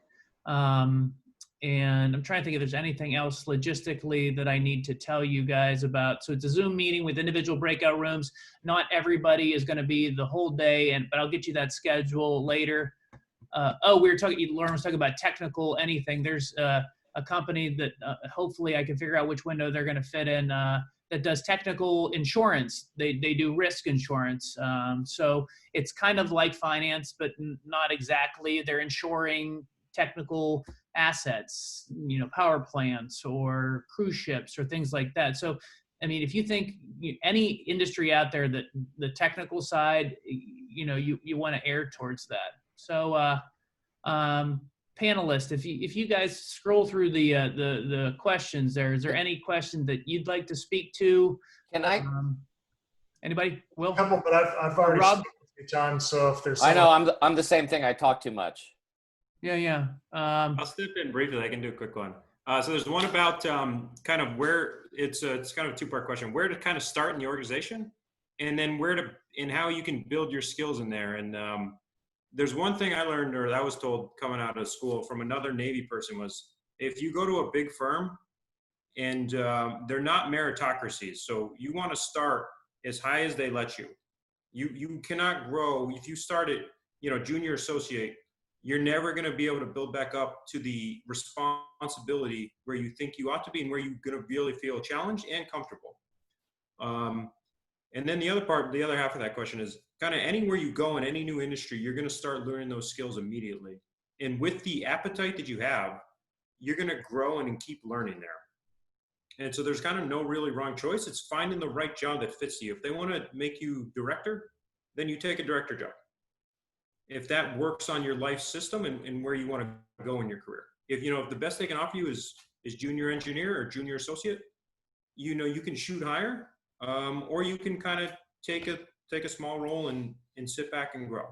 And I'm trying to think if there's anything else logistically that I need to tell you guys about. So it's a Zoom meeting with individual breakout rooms. Not everybody is going to be the whole day, but I'll get you that schedule later. Lauren was talking about technical anything. There's a company that hopefully I can figure out which window they're going to fit in that does technical insurance. They do risk insurance. So it's kind of like finance, but not exactly. They're insuring technical assets, power plants or cruise ships or things like that. So, I mean, if you think any industry out there that the technical side, you want to err towards that. So, panelists, if you guys scroll through the questions there, is there any question that you'd like to speak to? Can I? Anybody? Will? A couple, but I've already Rob? spoken a few times, so if there's I know I'm the same thing. I talk too much. Yeah. I'll step in briefly. I can do a quick one. So there's one about kind of where it's kind of a two-part question: where to kind of start in the organization, and then and how you can build your skills in there. And there's one thing I learned, or I was told coming out of school from another Navy person, was if you go to a big firm and they're not meritocracies, so you want to start as high as they let you. You cannot grow if you start at junior associate. You're never going to be able to build back up to the responsibility where you think you ought to be and where you're going to really feel challenged and comfortable. And then the other half of that question is kind of anywhere you go in any new industry, you're going to start learning those skills immediately. And with the appetite that you have, you're going to grow and keep learning there. And so there's kind of no really wrong choice. It's finding the right job that fits you. If they want to make you director, then you take a director job. If that works on your life system and where you want to go in your career. If the best they can offer you is junior engineer or junior associate, you can shoot higher, or you can kind of take a small role and sit back and grow.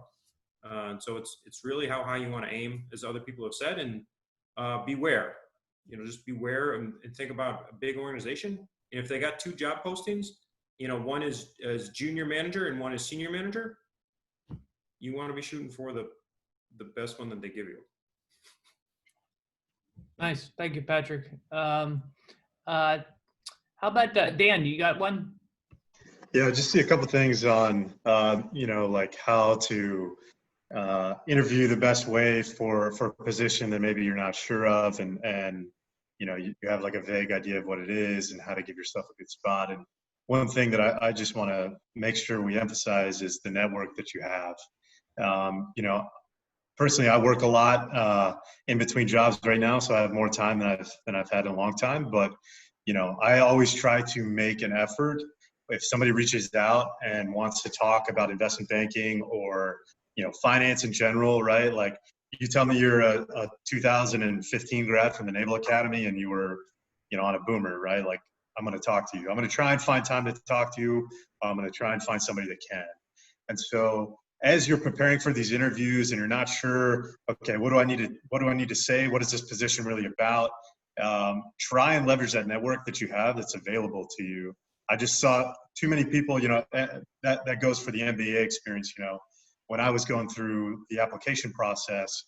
So it's really how high you want to aim, as other people have said, and beware. Just beware and think about a big organization. And if they got two job postings, one is as junior manager and one is senior manager, you want to be shooting for the best one that they give you. Nice. Thank you, Patrick. How about Dan? You got one? Yeah, just see a couple things on, like how to interview the best way for a position that maybe you're not sure of, and you have like a vague idea of what it is and how to give yourself a good spot. And one thing that I just want to make sure we emphasize is the network that you have. personally, I work a lot in between jobs right now, so I have more time than I've had in a long time. But I always try to make an effort. If somebody reaches out and wants to talk about investment banking or finance in general, right? Like, you tell me you're a 2015 grad from the Naval Academy and you were, on a boomer, right? Like, I'm going to talk to you. I'm going to try and find time to talk to you. I'm going to try and find somebody that can. And so, as you're preparing for these interviews and you're not sure, okay, what do I need to say? What is this position really about? Try and leverage that network that you have that's available to you. I just saw too many people, that goes for the MBA experience. When I was going through the application process,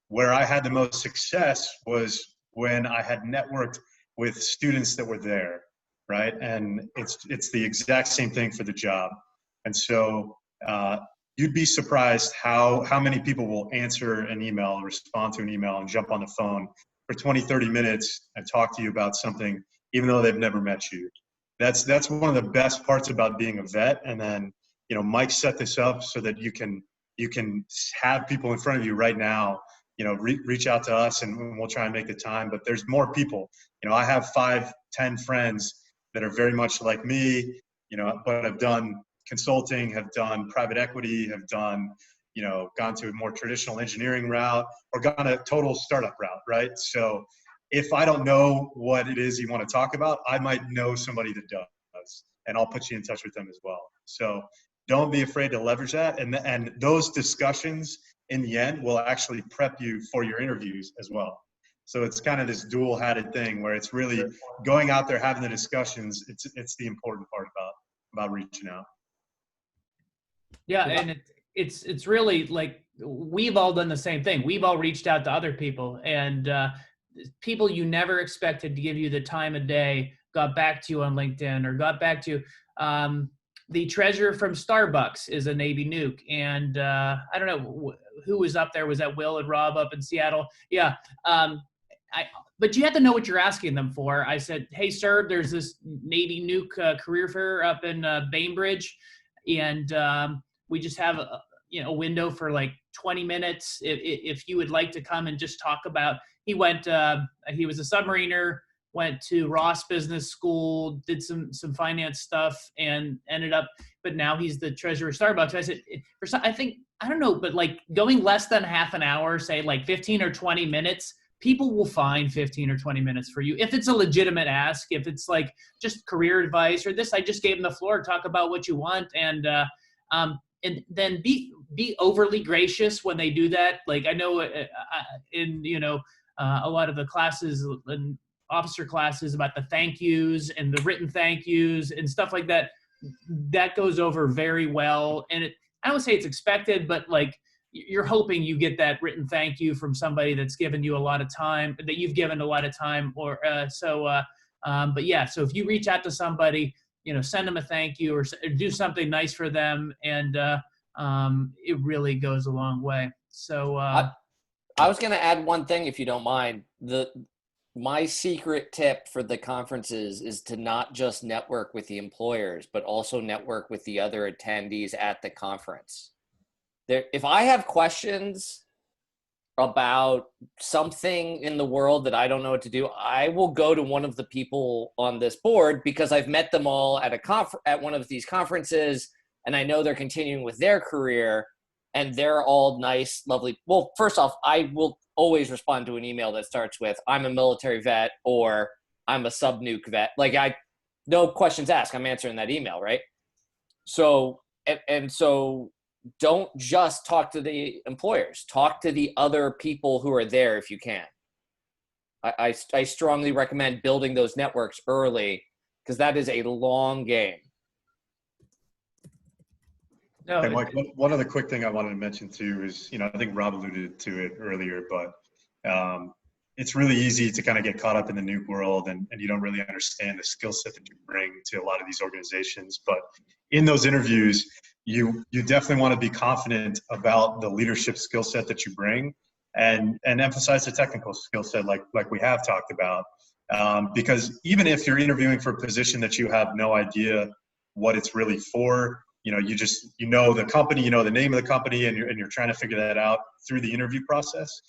where I had the most success was when I had networked with students that were there, right? And it's the exact same thing for the job. And so you'd be surprised how many people will answer an email, respond to an email, and jump on the phone for 20, 30 minutes and talk to you about something, even though they've never met you. That's one of the best parts about being a vet. And then, Mike set this up so that you can have people in front of you right now, reach out to us and we'll try and make the time. But there's more people. I have 5, 10 friends that are very much like me, but have done consulting, have done private equity, have done, gone to a more traditional engineering route or gone a total startup route, right? So if I don't know what it is you want to talk about, I might know somebody that does, and I'll put you in touch with them as well. So don't be afraid to leverage that. And those discussions in the end will actually prep you for your interviews as well. So it's kind of this dual-hatted thing where it's really going out there, having the discussions. It's the important part about reaching out. Yeah, and it's really like we've all done the same thing. We've all reached out to other people, and people you never expected to give you the time of day got back to you on LinkedIn or got back to you. The treasurer from Starbucks is a Navy nuke, and I don't know who was up there. Was that Will and Rob up in Seattle? Yeah. But you have to know what you're asking them for. I said, hey, sir, there's this Navy nuke career fair up in Bainbridge, and we just have a window for like 20 minutes if you would like to come and just talk about. He was a submariner, went to Ross Business School, did some finance stuff, and ended up, but now he's the treasurer of Starbucks. I said, I don't know, but like going less than half an hour, say like 15 or 20 minutes, people will find 15 or 20 minutes for you. If it's a legitimate ask, if it's like just career advice or this, I just gave them the floor, talk about what you want. And then be overly gracious when they do that. Like I know in, a lot of the classes and officer classes about the thank yous and the written thank yous and stuff like that, that goes over very well. And I don't say it's expected, but like you're hoping you get that written thank you from somebody that's given you a lot of time, that you've given a lot of time but yeah, so if you reach out to somebody, send them a thank you or do something nice for them. And it really goes a long way. So I was going to add one thing, if you don't mind. My secret tip for the conferences is to not just network with the employers, but also network with the other attendees at the conference. If I have questions about something in the world that I don't know what to do, I will go to one of the people on this board because I've met them all at one of these conferences, and I know they're continuing with their career, and they're all nice, lovely. Well, first off, I will always respond to an email that starts with, I'm a military vet or I'm a sub-nuke vet. Like no questions asked, I'm answering that email, right? So, and so don't just talk to the employers, talk to the other people who are there if you can. I strongly recommend building those networks early because that is a long game. No, hey, Mike, one other quick thing I wanted to mention too is, I think Rob alluded to it earlier, but it's really easy to kind of get caught up in the nuke world and you don't really understand the skill set that you bring to a lot of these organizations. But in those interviews, you definitely want to be confident about the leadership skill set that you bring and emphasize the technical skill set like we have talked about. Because even if you're interviewing for a position that you have no idea what it's really for, you know the company, you know the name of the company, and you're trying to figure that out through the interview process,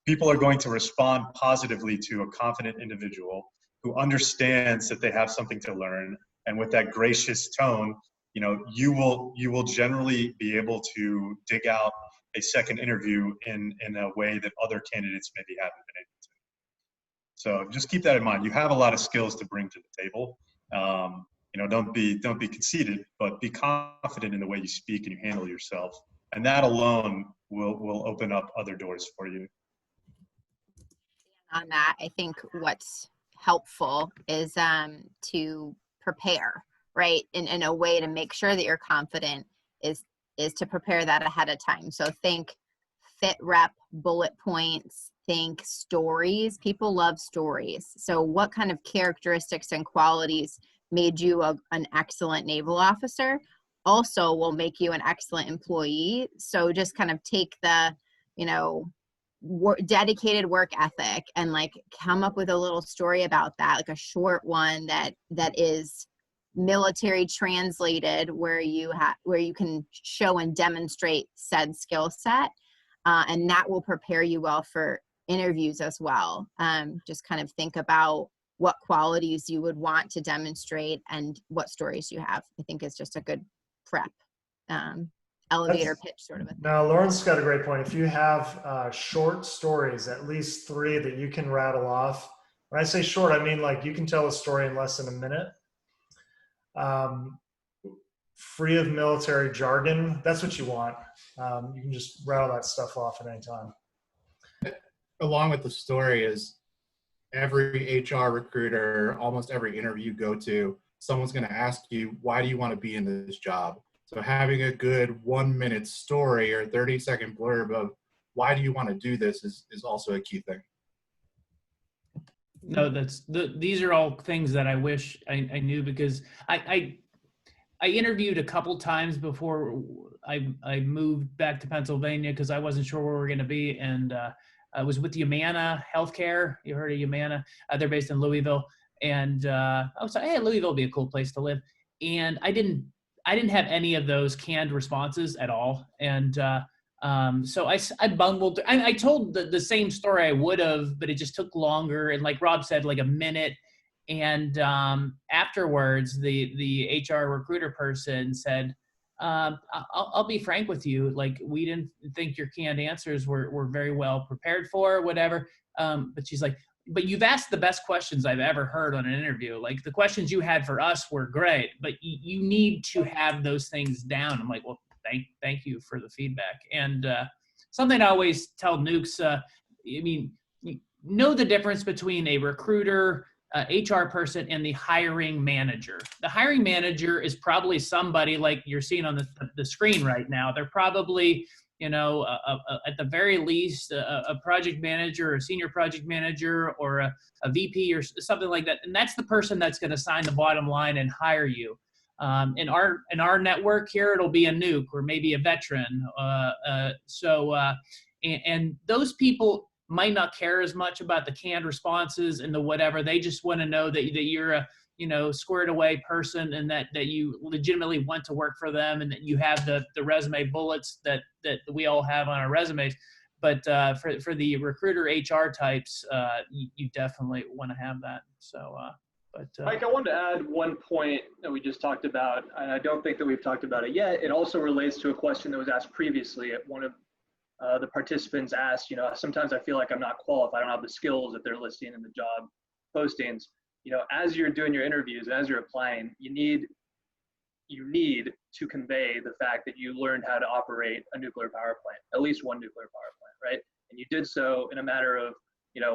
people are going to respond positively to a confident individual who understands that they have something to learn. And with that gracious tone, you will generally be able to dig out a second interview in a way that other candidates maybe haven't been able to. So just keep that in mind. You have a lot of skills to bring to the table. Don't be conceited, but be confident in the way you speak and you handle yourself. And that alone will open up other doors for you. On that, I think what's helpful is to prepare, right? In a way to make sure that you're confident is to prepare that ahead of time. So think fit rep, bullet points, think stories. People love stories. So what kind of characteristics and qualities made you an excellent naval officer also will make you an excellent employee. So just kind of take the, dedicated work ethic and like come up with a little story about that, like a short one that is military translated, where you can show and demonstrate said skill set, and that will prepare you well for interviews as well. Just kind of think about what qualities you would want to demonstrate and what stories you have. I think is just a good prep. Elevator pitch sort of a thing. No, Lauren's got a great point. If you have short stories, at least 3 that you can rattle off. When I say short, I mean like you can tell a story in less than a minute. Free of military jargon, that's what you want. You can just rattle that stuff off at any time. Along with the story is every HR recruiter, almost every interview you go to, someone's going to ask you, why do you want to be in this job? So having a good 1-minute story or 30-second blurb of why do you want to do this is also a key thing. No, these are all things that I wish I knew, because I interviewed a couple times before I moved back to Pennsylvania because I wasn't sure where we were going to be. And I was with Humana Healthcare. You heard of Humana? They're based in Louisville. And I was like, hey, Louisville would be a cool place to live. And I didn't have any of those canned responses at all. And so I bungled. I told the same story I would have, but it just took longer. And like Rob said, like a minute. And afterwards, the HR recruiter person said, I'll be frank with you. Like, we didn't think your canned answers were very well prepared for, whatever. But she's like, but you've asked the best questions I've ever heard on an interview. Like, the questions you had for us were great, but you need to have those things down. I'm like, well, thank you for the feedback. And something I always tell nukes, you know the difference between a recruiter, HR person, and the hiring manager. The hiring manager is probably somebody like you're seeing on the screen right now. They're probably, at the very least, a project manager or a senior project manager or a VP or something like that. And that's the person that's going to sign the bottom line and hire you. In our network here, it'll be a nuke or maybe a veteran. And those people might not care as much about the canned responses and the whatever. They just want to know that you're a squared away person, and that you legitimately want to work for them, and that you have the resume bullets that we all have on our resumes. But for the recruiter HR types, you definitely want to have that. So, Mike, I wanted to add one point that we just talked about, and I don't think that we've talked about it yet. It also relates to a question that was asked previously. One of the participants asked, sometimes I feel like I'm not qualified. I don't have the skills that they're listing in the job postings. As you're doing your interviews and as you're applying, you need to convey the fact that you learned how to operate a nuclear power plant, at least one nuclear power plant, right? And you did so in a matter of,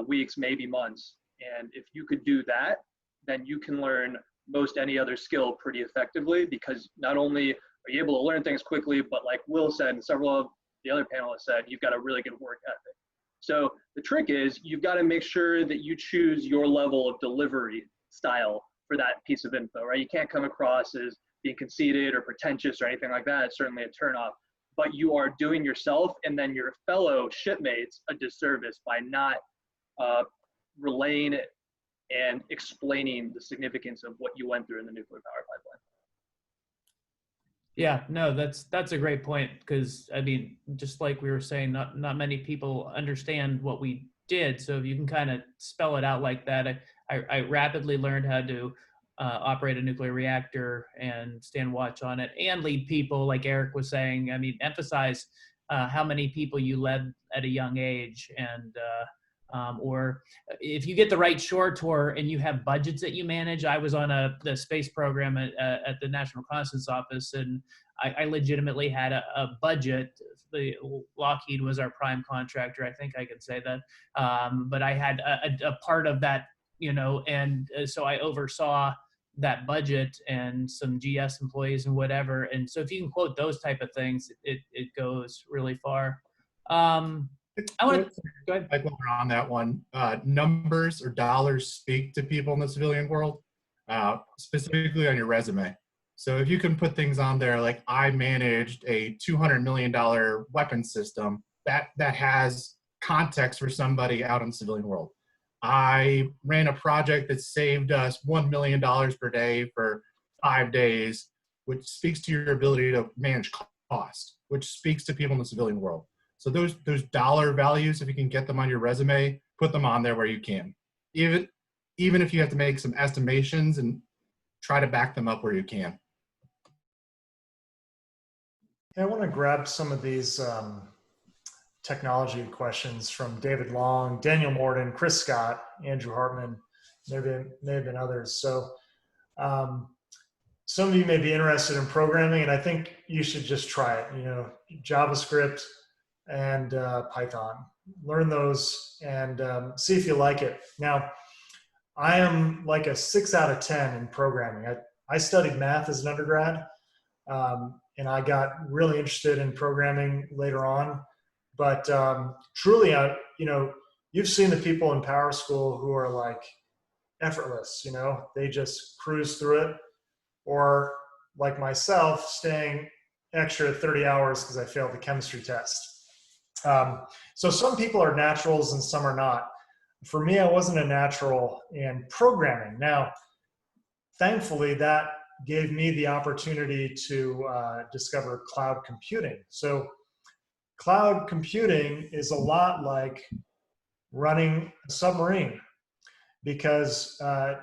weeks, maybe months. And if you could do that, then you can learn most any other skill pretty effectively, because not only are you able to learn things quickly, but like Will said and several of the other panelists said, you've got a really good work ethic. So the trick is you've got to make sure that you choose your level of delivery style for that piece of info, right? You can't come across as being conceited or pretentious or anything like that. It's certainly a turnoff, but you are doing yourself and then your fellow shipmates a disservice by not relaying it and explaining the significance of what you went through in the nuclear power pipeline. Yeah, no, that's a great point, because I mean, just like we were saying, not many people understand what we did. So if you can kind of spell it out like that, I rapidly learned how to operate a nuclear reactor and stand watch on it and lead people, like Eric was saying. I mean, emphasize how many people you led at a young age, and or if you get the right shore tour and you have budgets that you manage. I was on the space program at the National Reconnaissance Office, and I legitimately had a budget. The Lockheed was our prime contractor. I think I can say that. But I had a part of that, and so I oversaw that budget and some GS employees and whatever. And so if you can quote those type of things, it goes really far. I want to go ahead. Like on that one, numbers or dollars speak to people in the civilian world, specifically on your resume. So if you can put things on there like I managed a $200 million weapon system, that has context for somebody out in the civilian world. I ran a project that saved us $1 million per day for 5 days, which speaks to your ability to manage cost, which speaks to people in the civilian world. So those dollar values, if you can get them on your resume, put them on there where you can. Even if you have to make some estimations, and try to back them up where you can. I want to grab some of these technology questions from David Long, Daniel Morden, Chris Scott, Andrew Hartman, may have been others. So some of you may be interested in programming, and I think you should just try it. JavaScript and Python. Learn those and see if you like it. Now, I am like a 6 out of 10 in programming. I studied math as an undergrad, and I got really interested in programming later on. But truly, you've seen the people in Power School who are like effortless. They just cruise through it, or like myself, staying extra 30 hours because I failed the chemistry test. So some people are naturals and some are not. For me, I wasn't a natural in programming. Now, thankfully, that gave me the opportunity to discover cloud computing. So cloud computing is a lot like running a submarine, because I'll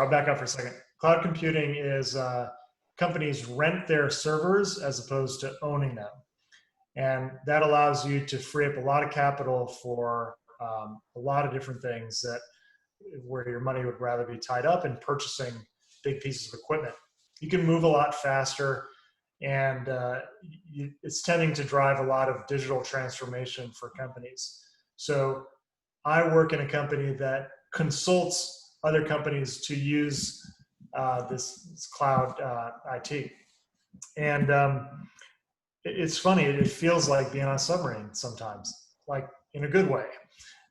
back up for a second. Cloud computing is companies rent their servers as opposed to owning them. And that allows you to free up a lot of capital for a lot of different things where your money would rather be tied up in purchasing big pieces of equipment. You can move a lot faster, and it's tending to drive a lot of digital transformation for companies. So I work in a company that consults other companies to use this cloud IT. And it's funny, it feels like being on a submarine sometimes, like in a good way,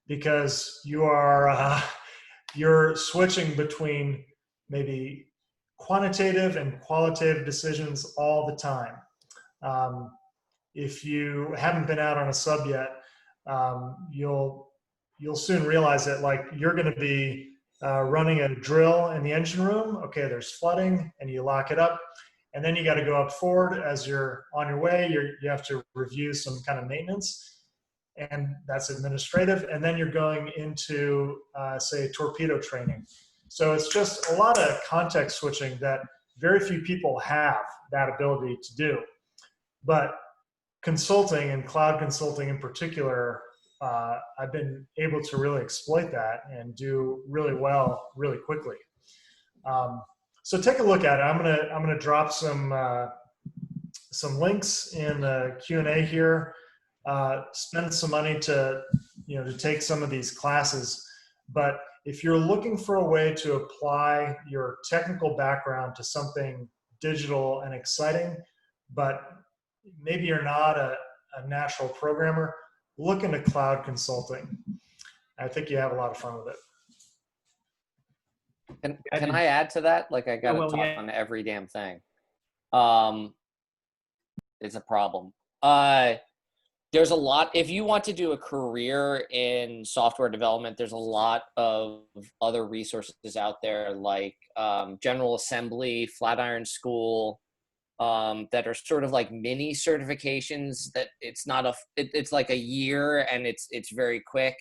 because you're switching between maybe quantitative and qualitative decisions all the time. If you haven't been out on a sub yet, you'll soon realize that, like, you're going to be running a drill in the engine room. Okay, there's flooding, and you lock it up. And then you got to go up forward as you're on your way. You have to review some kind of maintenance, and that's administrative. And then you're going into, say, torpedo training. So it's just a lot of context switching that very few people have that ability to do. But consulting, and cloud consulting in particular, I've been able to really exploit that and do really well, really quickly. So take a look at it. I'm gonna drop some links in the Q&A here. Spend some money to take some of these classes. But if you're looking for a way to apply your technical background to something digital and exciting, but maybe you're not a natural programmer, look into cloud consulting. I think you have a lot of fun with it. Can I add to that? Like, I got to talk on every damn thing. It's a problem. there's a lot, if you want to do a career in software development, there's a lot of other resources out there like General Assembly, Flatiron School, that are sort of like mini certifications that it's not it's like a year and it's very quick.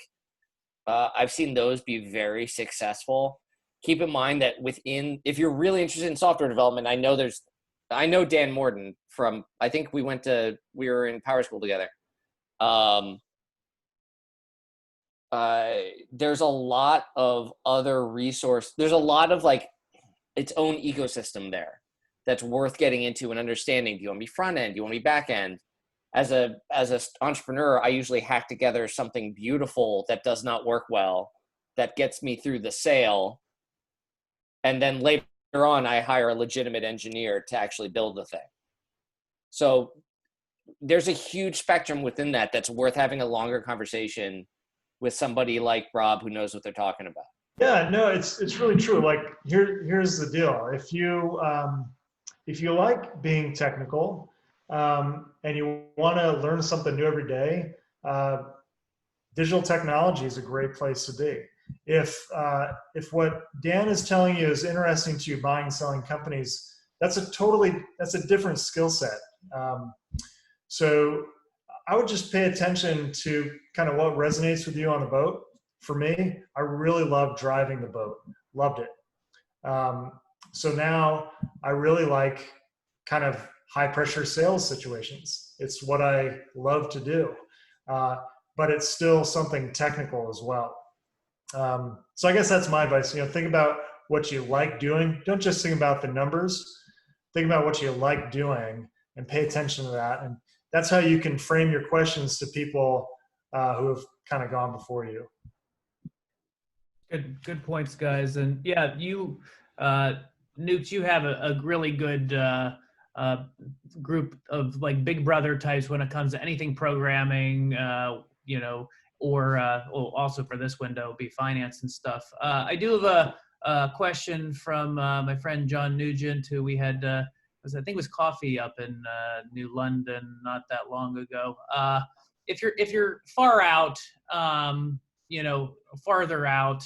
I've seen those be very successful. Keep in mind that if you're really interested in software development, I know Dan Morton from, I think we were in Power School together. There's a lot of other there's a lot of like its own ecosystem there that's worth getting into and understanding. Do you want to be front end? Do you want to be back end? As a entrepreneur, I usually hack together something beautiful that does not work well, that gets me through the sale. And then later on, I hire a legitimate engineer to actually build the thing. So there's a huge spectrum within that that's worth having a longer conversation with somebody like Rob who knows what they're talking about. Yeah, no, it's really true. Like here's the deal. If you like being technical, and you want to learn something new every day, digital technology is a great place to be. If what Dan is telling you is interesting to you, buying and selling companies, that's a different skill set. So I would just pay attention to kind of what resonates with you on the boat. For me, I really love driving the boat. Loved it. So now I really like kind of high pressure sales situations. It's what I love to do, but it's still something technical as well. So I guess that's my advice. Think about what you like doing. Don't just think about the numbers. Think about what you like doing and pay attention to that. And that's how you can frame your questions to people who have kind of gone before you. Good points, guys. And yeah, you, Nukes, you have a really good group of like big brother types when it comes to anything programming, or also for this window, be finance and stuff. I do have a question from my friend John Nugent, who we had, I think it was coffee up in New London not that long ago. If you're far out, farther out,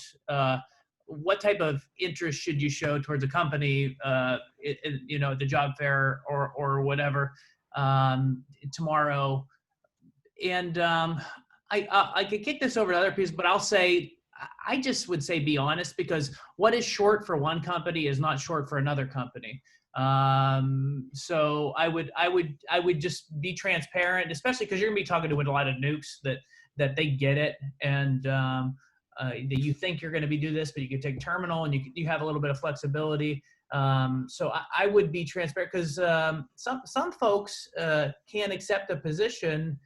what type of interest should you show towards a company, the job fair or whatever, tomorrow? And I could kick this over to other people, but I just would say be honest, because what is short for one company is not short for another company. So I would just be transparent, especially because you're gonna be talking to a lot of nukes that they get it, and that you think you're going to be do this, but you can take terminal and you have a little bit of flexibility. So I would be transparent, because some folks can accept a position,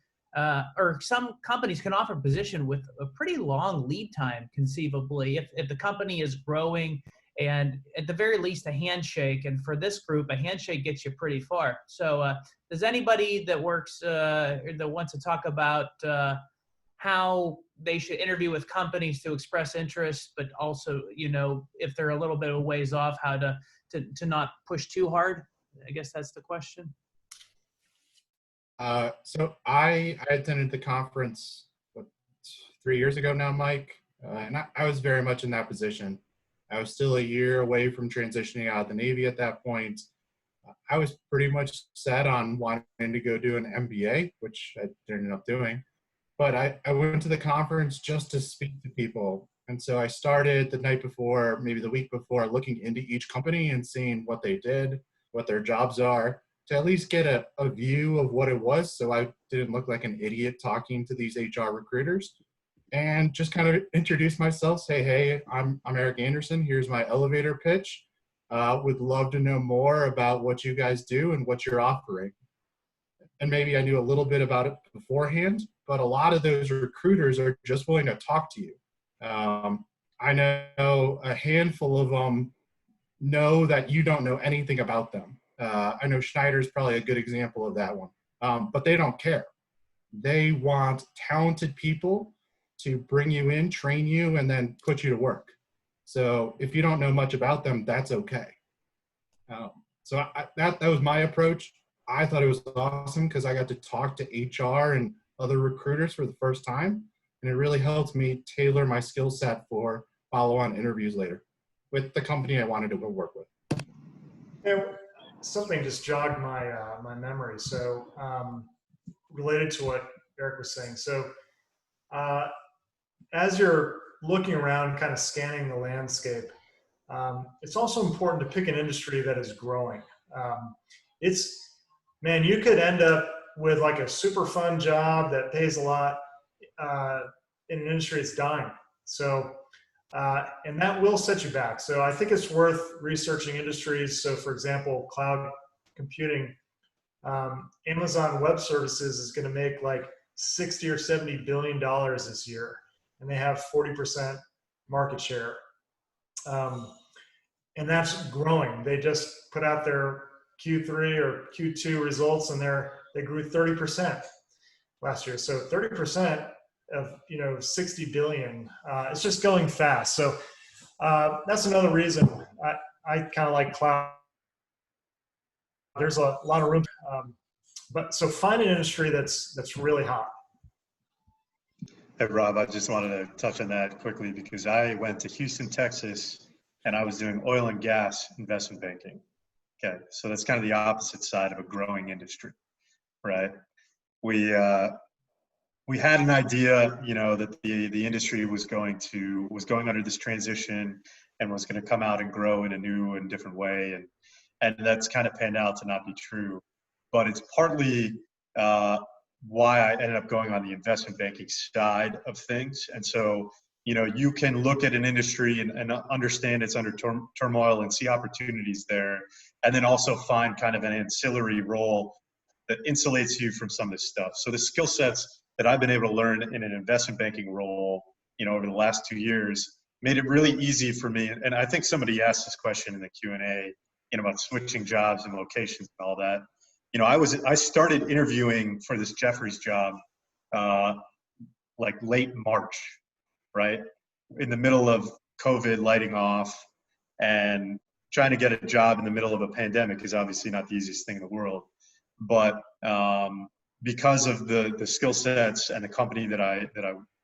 or some companies can offer a position with a pretty long lead time, conceivably, if the company is growing, and at the very least a handshake. And for this group, a handshake gets you pretty far. So does anybody that works that wants to talk about how they should interview with companies to express interest, but also, if they're a little bit of ways off, how to not push too hard? I guess that's the question. So I attended the conference 3 years ago now, Mike, and I was very much in that position. I was still a year away from transitioning out of the Navy at that point. I was pretty much set on wanting to go do an MBA, which I ended up doing. But I went to the conference just to speak to people. And so I started the night before, maybe the week before, looking into each company and seeing what they did, what their jobs are, to at least get a view of what it was, so I didn't look like an idiot talking to these HR recruiters. And just kind of introduce myself, say, hey, I'm Eric Anderson. Here's my elevator pitch. Would love to know more about what you guys do and what you're offering. And maybe I knew a little bit about it beforehand, but a lot of those recruiters are just willing to talk to you. I know a handful of them know that you don't know anything about them. I know Schneider's probably a good example of that one, but they don't care. They want talented people to bring you in, train you, and then put you to work. So if you don't know much about them, that's okay. So that was my approach. I thought it was awesome because I got to talk to HR and other recruiters for the first time, and it really helped me tailor my skill set for follow-on interviews later with the company I wanted to go work with. Yeah, something just jogged my my memory. So related to what Eric was saying. So as you're looking around, kind of scanning the landscape, it's also important to pick an industry that is growing. Man, you could end up with like a super fun job that pays a lot in an industry that's dying. So, and that will set you back. So I think it's worth researching industries. So for example, cloud computing, Amazon Web Services is going to make like 60 or 70 billion dollars this year, and they have 40% market share. And that's growing. They just put out their Q3 or Q2 results, and they grew 30% last year. So 30% of 60 billion. It's just going fast. So that's another reason I kind of like cloud. There's a lot of room, but so find an industry that's really hot. Hey, Rob, I just wanted to touch on that quickly because I went to Houston, Texas, and I was doing oil and gas investment banking. Okay, so that's kind of the opposite side of a growing industry, right? We had an idea, that the industry was going under this transition and was going to come out and grow in a new and different way, and that's kind of panned out to not be true. But it's partly why I ended up going on the investment banking side of things. And so, you can look at an industry and understand it's under turmoil and see opportunities there, and then also find kind of an ancillary role that insulates you from some of this stuff. So the skill sets that I've been able to learn in an investment banking role, over the last 2 years, made it really easy for me. And I think somebody asked this question in the Q&A, about switching jobs and locations and all that. I started interviewing for this Jeffries job like late March, right? In the middle of COVID lighting off, and trying to get a job in the middle of a pandemic is obviously not the easiest thing in the world. But because of the skill sets and the company that I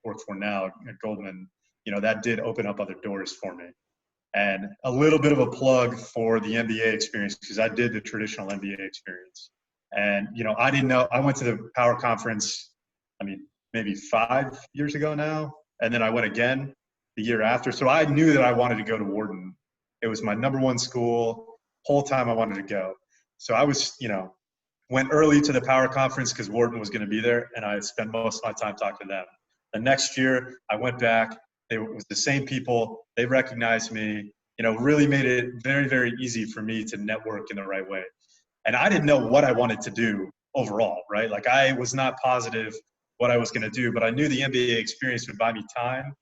work for now at Goldman, that did open up other doors for me. And a little bit of a plug for the MBA experience, because I did the traditional MBA experience. And, I didn't know, I went to the Power Conference, maybe 5 years ago now. And then I went again the year after. So I knew that I wanted to go to Wharton. It was my #1 school, whole time I wanted to go. So I was, went early to the Power Conference because Wharton was going to be there. And I spent most of my time talking to them. The next year I went back. It was the same people. They recognized me, really made it very, very easy for me to network in the right way. And I didn't know what I wanted to do overall, right? Like I was not positive what I was going to do, but I knew the MBA experience would buy me time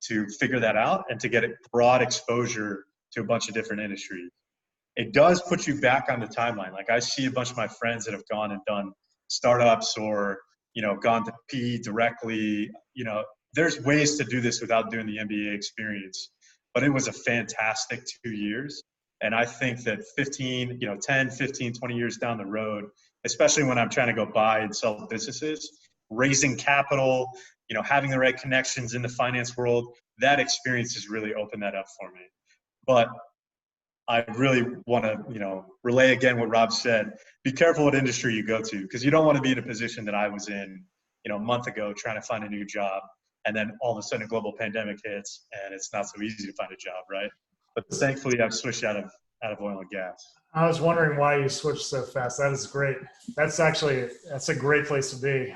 to figure that out and to get a broad exposure to a bunch of different industries. It does put you back on the timeline. Like I see a bunch of my friends that have gone and done startups or, gone to PE directly, there's ways to do this without doing the MBA experience, but it was a fantastic 2 years. And I think that 10, 15, 20 years down the road, especially when I'm trying to go buy and sell businesses, raising capital, having the right connections in the finance world, that experience has really opened that up for me. But I really want to, relay again what Rob said. Be careful what industry you go to, because you don't want to be in a position that I was in, a month ago trying to find a new job. And then all of a sudden a global pandemic hits and it's not so easy to find a job, right? But thankfully I've switched out of oil and gas. I was wondering why you switched so fast. That is great. That's a great place to be.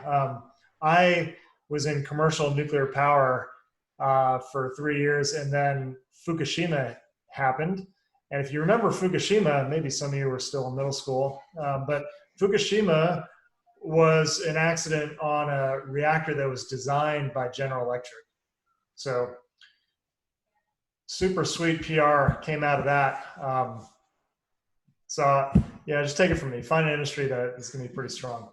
I was in commercial nuclear power for 3 years, and then Fukushima happened. And if you remember Fukushima, maybe some of you were still in middle school, but Fukushima was an accident on a reactor that was designed by General Electric. So super sweet PR came out of that. So yeah, just take it from me. Find an industry that is going to be pretty strong.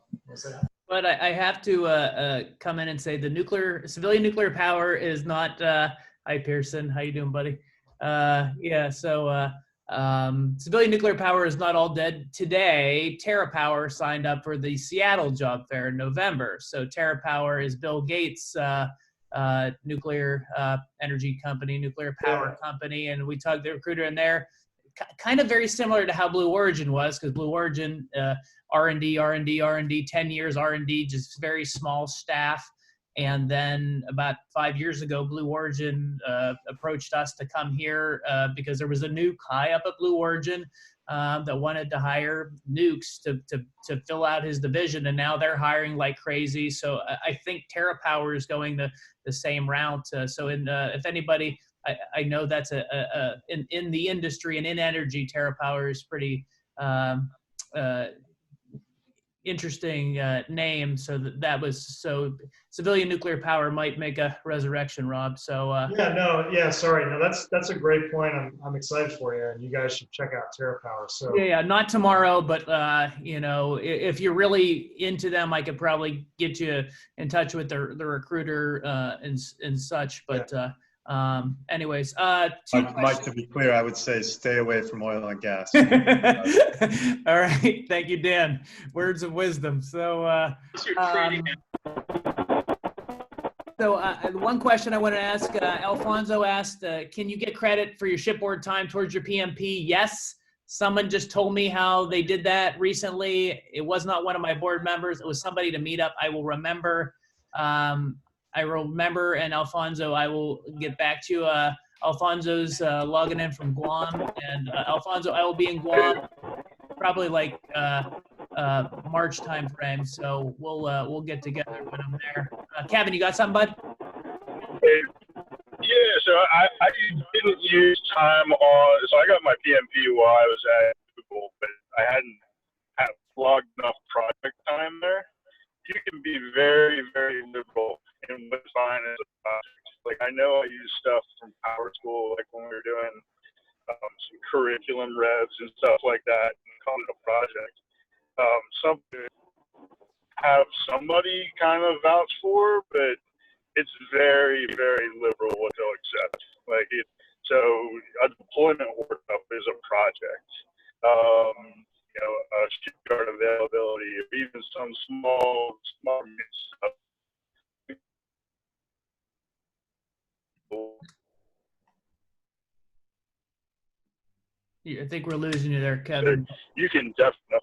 But I have to come in and say the civilian nuclear power is not. Hi Pearson, how you doing, buddy? Yeah, so Civilian nuclear power is not all dead today. TerraPower signed up for the Seattle Job Fair in November. So TerraPower is Bill Gates' nuclear energy company, nuclear power company, and we tugged the recruiter in there. Kind of very similar to how Blue Origin was, because Blue Origin, R&D, 10 years R&D, just very small staff. And then about 5 years ago, Blue Origin approached us to come here because there was a nuke high up at Blue Origin that wanted to hire nukes to fill out his division, and now they're hiring like crazy. So I think TerraPower is going the same route. So if anybody, I know that's in the industry and in energy, TerraPower is pretty interesting name. So that was, so civilian nuclear power might make a resurrection, Rob. So sorry, no, that's a great point. I'm excited for you, and you guys should check out TerraPower. So yeah, not tomorrow, but you know, if you're really into them, I could probably get you in touch with the recruiter and such. But anyways, Mike, to be clear, I would say stay away from oil and gas. All right, thank you, Dan. Words of wisdom. So one question I want to ask, Alfonso asked, can you get credit for your shipboard time towards your PMP? Yes. Someone just told me how they did that recently. It was not one of my board members. It was somebody to meet up. I will remember. I will remember, and Alfonso, I will get back to you. Alfonso's logging in from Guam, and Alfonso, I will be in Guam probably like March time frame. So we'll get together when I'm there. Kevin, you got something, bud? Yeah, so I didn't use time on, so I got my PMP while I was at Google, but I hadn't logged enough project time there. You can be very, very liberal in what's fine as a project. Like, I know I use stuff from Power School, like when we were doing some curriculum revs and stuff like that, and call it a project. Something to have somebody kind of vouch for, but it's very, very liberal what they'll accept. Like so a deployment workup is a project. You know, shipyard availability, or even some small stuff. I think we're losing you there, Kevin. You can definitely.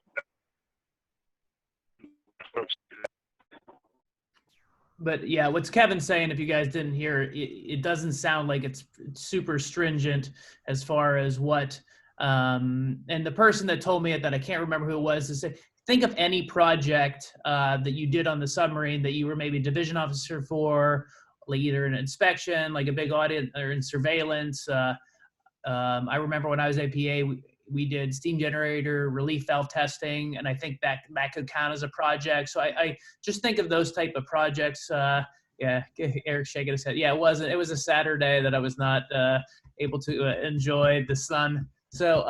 But yeah, what's Kevin saying, if you guys didn't hear, it doesn't sound like it's super stringent as far as what, and the person that told me it, that I can't remember who it was, to say, think of any project that you did on the submarine that you were maybe division officer for, like either an inspection, like a big audit, or in surveillance. I remember when I was APA, we did steam generator relief valve testing, and I think that could count as a project. So I just think of those type of projects. Yeah, Eric's shaking his head. Yeah, it wasn't. It was a Saturday that I was not able to enjoy the sun. So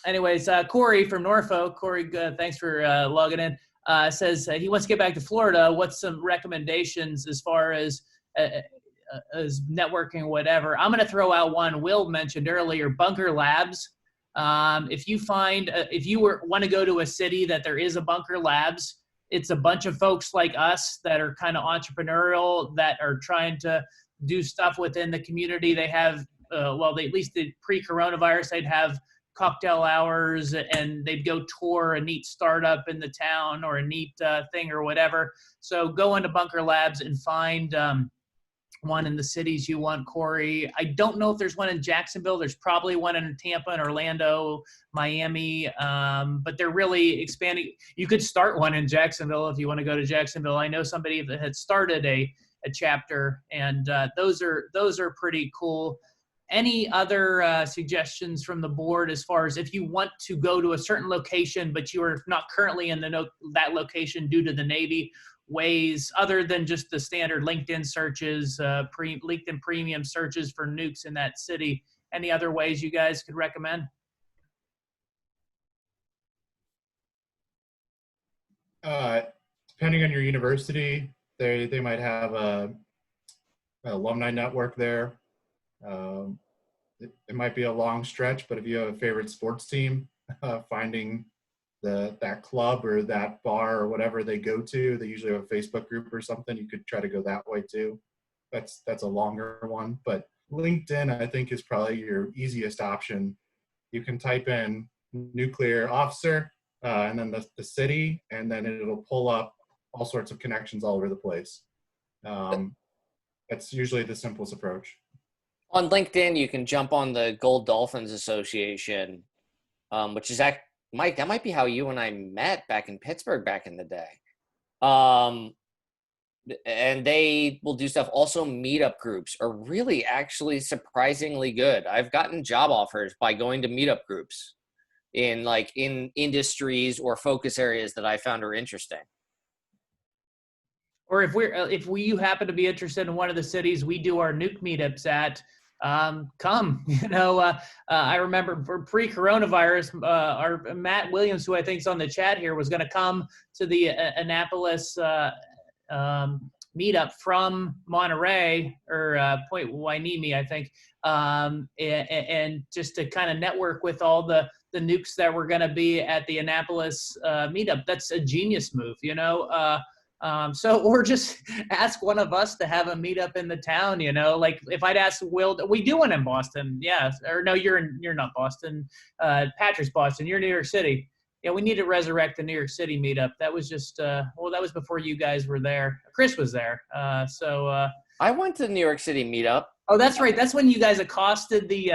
anyways, Corey from Norfolk. Corey, thanks for logging in. Says he wants to get back to Florida. What's some recommendations as far as networking, whatever? I'm going to throw out one Will mentioned earlier, Bunker Labs. If you find, if you want to go to a city that there is a Bunker Labs, it's a bunch of folks like us that are kind of entrepreneurial, that are trying to do stuff within the community. They have, at least the pre-coronavirus, they'd have cocktail hours, and they'd go tour a neat startup in the town or a neat thing or whatever. So go into Bunker Labs and find one in the cities you want, Corey. I don't know if there's one in Jacksonville. There's probably one in Tampa and Orlando, Miami, but they're really expanding. You could start one in Jacksonville if you want to go to Jacksonville. I know somebody that had started a chapter, and those are pretty cool. Any other suggestions from the board as far as if you want to go to a certain location, but you are not currently in that location due to the Navy, ways other than just the standard LinkedIn searches, LinkedIn premium searches for nukes in that city? Any other ways you guys could recommend? Depending on your university, they might have an alumni network there. it might be a long stretch, but if you have a favorite sports team, finding that club or that bar or whatever they go to, they usually have a Facebook group or something. You could try to go that way too. That's a longer one, but LinkedIn I think is probably your easiest option. You can type in nuclear officer and then the city, and then it'll pull up all sorts of connections all over the place. That's usually the simplest approach. On LinkedIn, you can jump on the Gold Dolphins Association, which is Mike, that might be how you and I met back in Pittsburgh back in the day. And they will do stuff. Also, meetup groups are really actually surprisingly good. I've gotten job offers by going to meetup groups in industries or focus areas that I found are interesting. Or if you happen to be interested in one of the cities we do our nuke meetups at, come. I remember for pre-coronavirus, our Matt Williams, who I think is on the chat here, was going to come to the Annapolis meetup from Monterey or Point Hueneme, I think, and just to kind of network with all the nukes that were going to be at the Annapolis meetup. That's a genius move, or just ask one of us to have a meetup in the town, like if I'd ask Will, we do one in Boston. Yeah. Or no, you're not Boston. Patrick's Boston. You're New York City. Yeah. We need to resurrect the New York City meetup. That was just, that was before you guys were there. Chris was there. I went to the New York City meetup. Oh, that's right. That's when you guys accosted the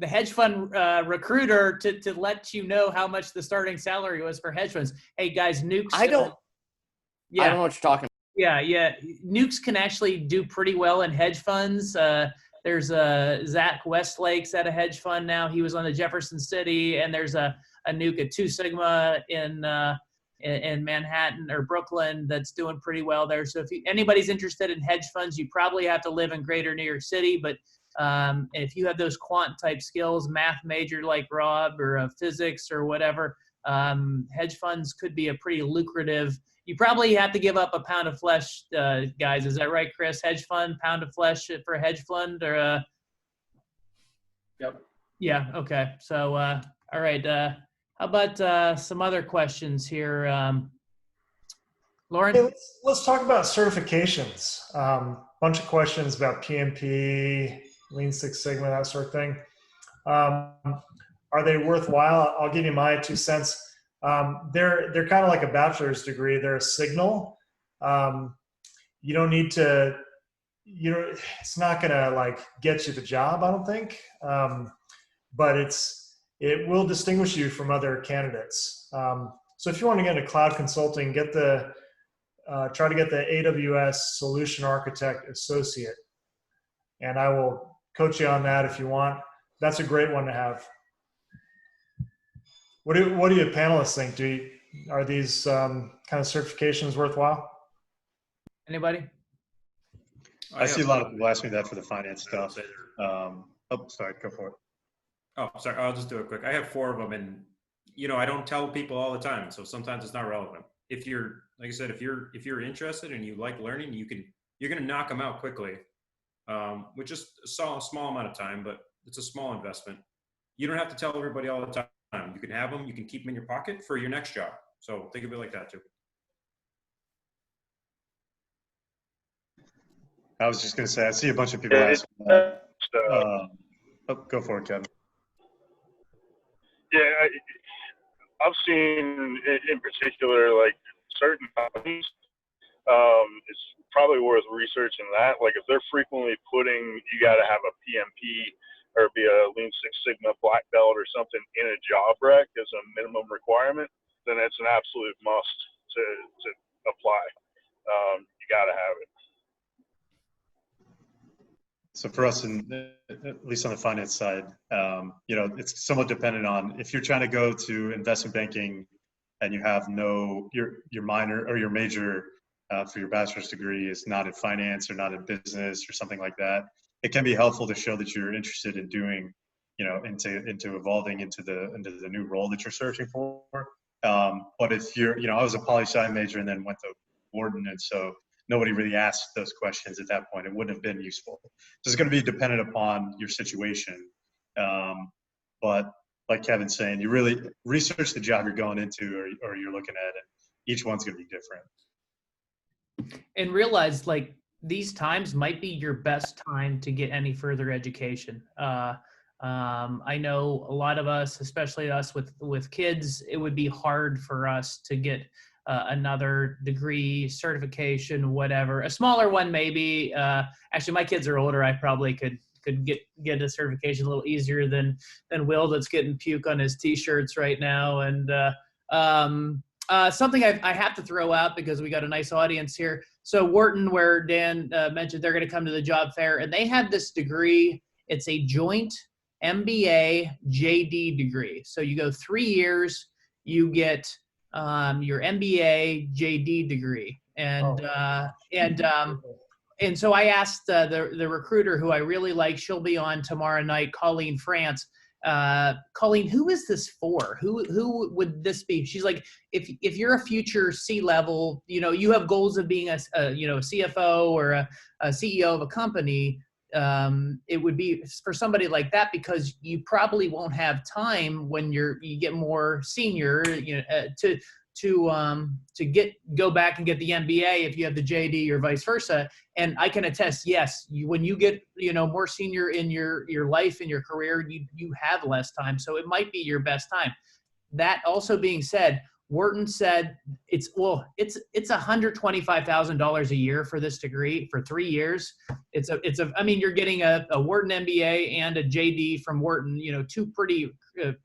hedge fund recruiter to let you know how much the starting salary was for hedge funds. Hey guys, nukes. I don't know what you're talking about. Yeah. Nukes can actually do pretty well in hedge funds. There's Zach Westlake's at a hedge fund now. He was on the Jefferson City, and there's a nuke at 2 Sigma in Manhattan or Brooklyn that's doing pretty well there. So if anybody's interested in hedge funds, you probably have to live in greater New York City. But if you have those quant type skills, math major like Rob or physics or whatever, hedge funds could be a pretty lucrative. You probably have to give up a pound of flesh, guys. Is that right, Chris? Hedge fund, pound of flesh for a hedge fund, or? Yep. Yeah. Okay. So, all right. How about some other questions here, Lauren? Hey, let's talk about certifications. Bunch of questions about PMP, Lean Six Sigma, that sort of thing. Are they worthwhile? I'll give you my 2 cents. They're kind of like a bachelor's degree. They're a signal. You don't need to, it's not going to like get you the job, I don't think. But it will distinguish you from other candidates. So if you want to get into cloud consulting, try to get the AWS Solution Architect Associate. And I will coach you on that if you want. That's a great one to have. What do you panelists think? Are these kind of certifications worthwhile? Anybody? I see a lot of people ask me that for the finance stuff. Sorry, go for it. Oh, sorry. I'll just do it quick. I have 4 of them, and I don't tell people all the time, so sometimes it's not relevant. If you're, like I said, if you're interested and you like learning, you're going to knock them out quickly, with just a small amount of time, but it's a small investment. You don't have to tell everybody all the time. You can have them. You can keep them in your pocket for your next job. So think of it like that too. I was just going to say, I see a bunch of people ask. Go for it, Kevin. Yeah, I've seen in particular, like certain companies, it's probably worth researching that. Like if they're frequently putting, you got to have a PMP or be a Lean Six Sigma black belt or something in a job rec as a minimum requirement, then it's an absolute must to apply. You got to have it. So for us, at least on the finance side, it's somewhat dependent on if you're trying to go to investment banking and you have your minor or your major for your bachelor's degree is not in finance or not in business or something like that. It can be helpful to show that you're interested in doing, into evolving into the new role that you're searching for. But if you're, I was a poli-sci major and then went to Wharton, and so nobody really asked those questions at that point. It wouldn't have been useful. So it's going to be dependent upon your situation. But like Kevin's saying, you really research the job you're going into or you're looking at, and each one's going to be different. And realize like these times might be your best time to get any further education. I know a lot of us, especially us with kids, it would be hard for us to get another degree, certification, whatever. A smaller one, maybe. Actually, my kids are older. I probably could get a certification a little easier than Will, that's getting puke on his t-shirts right now. And something I have to throw out because we got a nice audience here. So Wharton, where Dan mentioned, they're going to come to the job fair, and they have this degree. It's a joint MBA JD degree. So you go 3 years, you get your MBA JD degree, and so I asked the recruiter, who I really like, she'll be on tomorrow night, Colleen France. Colleen, who is this for? Who would this be? She's like, if you're a future C-level, you have goals of being a CFO or a CEO of a company, it would be for somebody like that, because you probably won't have time when you get more senior, to go back and get the MBA if you have the JD or vice versa. And I can attest, yes, when you get more senior in your life, in your career, you have less time. So it might be your best time. That also being said, Wharton said it's $125,000 a year for this degree for 3 years. I mean, you're getting a Wharton MBA and a JD from Wharton, two pretty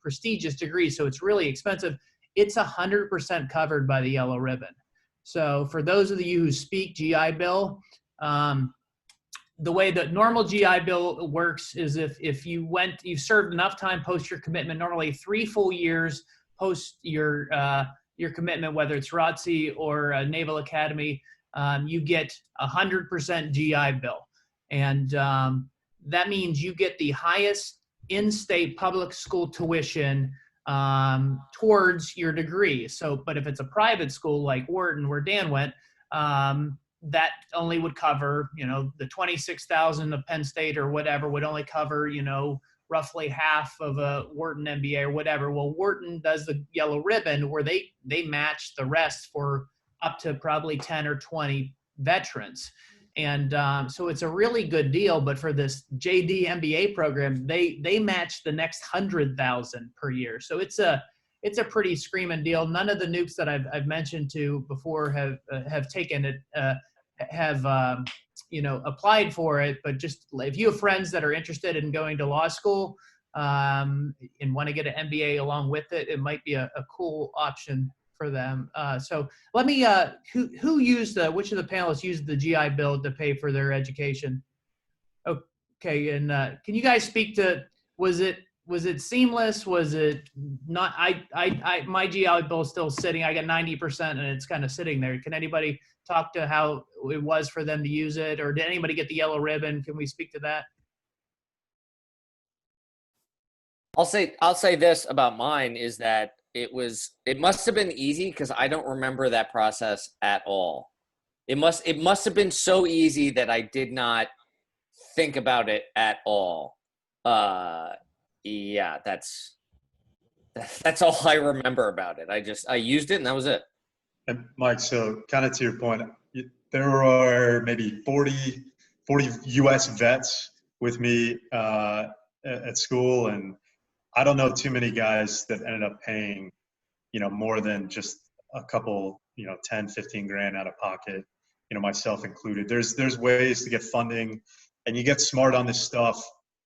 prestigious degrees. So it's really expensive. It's 100% covered by the yellow ribbon. So for those of you who speak GI Bill, the way that normal GI Bill works is if you served enough time post your commitment, normally 3 full years post your commitment, whether it's ROTC or Naval Academy, you get 100% GI Bill. And that means you get the highest in-state public school tuition towards your degree. So, but if it's a private school like Wharton, where Dan went, that only would cover, the 26,000 of Penn State or whatever would only cover, roughly half of a Wharton MBA or whatever. Well, Wharton does the yellow ribbon where they match the rest for up to probably 10 or 20 veterans. And so it's a really good deal. But for this JD MBA program, they match the next 100,000 per year. So it's a pretty screaming deal. None of the nukes that I've mentioned to before have taken it, applied for it. But just if you have friends that are interested in going to law school and want to get an MBA along with it, it might be a cool option for them. So let me, which of the panelists used the GI Bill to pay for their education? Okay, and can you guys speak to, was it seamless? Was it not? My GI Bill is still sitting. I got 90% and it's kind of sitting there. Can anybody talk to how it was for them to use it, or did anybody get the yellow ribbon? Can we speak to that? I'll say this about mine is that it must have been easy because I don't remember that process at all. It must have been so easy that I did not think about it at all. Yeah, that's all I remember about it. I used it and that was it. And Mike, so kind of to your point, there are maybe 40 U.S. vets with me at school, and I don't know too many guys that ended up paying, more than just a couple, 10, 15 grand out of pocket, myself included. There's ways to get funding, and you get smart on this stuff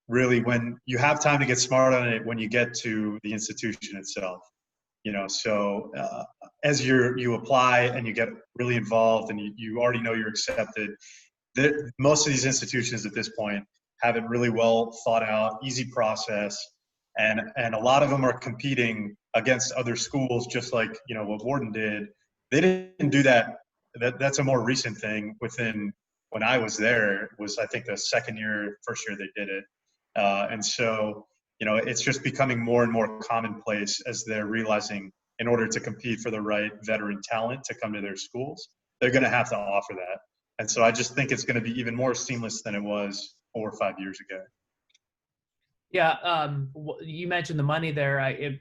really when you have time to get smart on it when you get to the institution itself. So as you apply and you get really involved and you already know you're accepted, most of these institutions at this point have it really well thought out, easy process, and a lot of them are competing against other schools, just like what Wharton did. They didn't do that. That's a more recent thing. Within when I was there, was I think the first year they did it, and so. It's just becoming more and more commonplace as they're realizing in order to compete for the right veteran talent to come to their schools, they're going to have to offer that. And so I just think it's going to be even more seamless than it was 4 or 5 years ago. Yeah, you mentioned the money there. It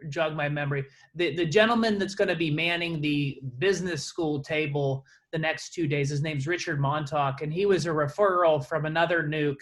jogged my memory. The gentleman that's going to be manning the business school table the next 2 days, his name's Richard Montauk, and he was a referral from another nuke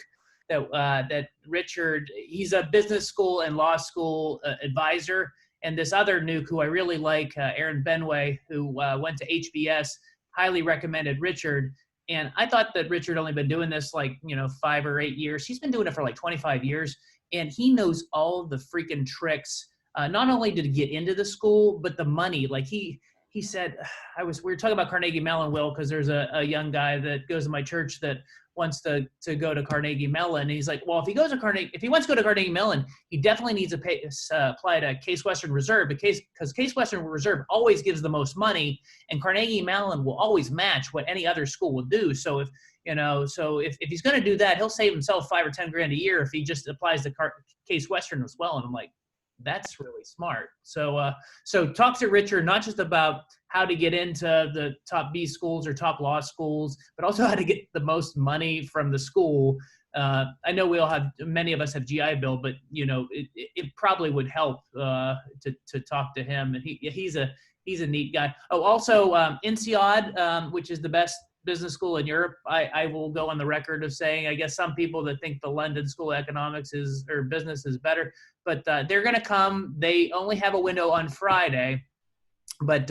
that Richard. He's a business school and law school advisor, and this other nuke who I really like, Aaron Benway, who went to HBS, highly recommended Richard. And I thought that Richard only been doing this 5 or 8 years. He's been doing it for like 25 years, and he knows all the freaking tricks. Not only to get into the school, but the money. Like he said, we were talking about Carnegie Mellon, Will, because there's a young guy that goes to my church that wants to go to Carnegie Mellon. And he's like, well, if he wants to go to Carnegie Mellon, he definitely needs to apply to Case Western Reserve, because Case Western Reserve always gives the most money, and Carnegie Mellon will always match what any other school will do. So if he's going to do that, he'll save himself $5 or $10 grand a year if he just applies to Case Western as well. And I'm like, that's really smart. So talk to Richard, not just about how to get into the top B schools or top law schools, but also how to get the most money from the school. I know many of us have GI Bill, but it probably would help to talk to him. And he's a neat guy. Oh, also INSEAD, which is the best business school in Europe. I will go on the record of saying, I guess some people that think the London School of Economics or business is better, but they're going to come. They only have a window on Friday, but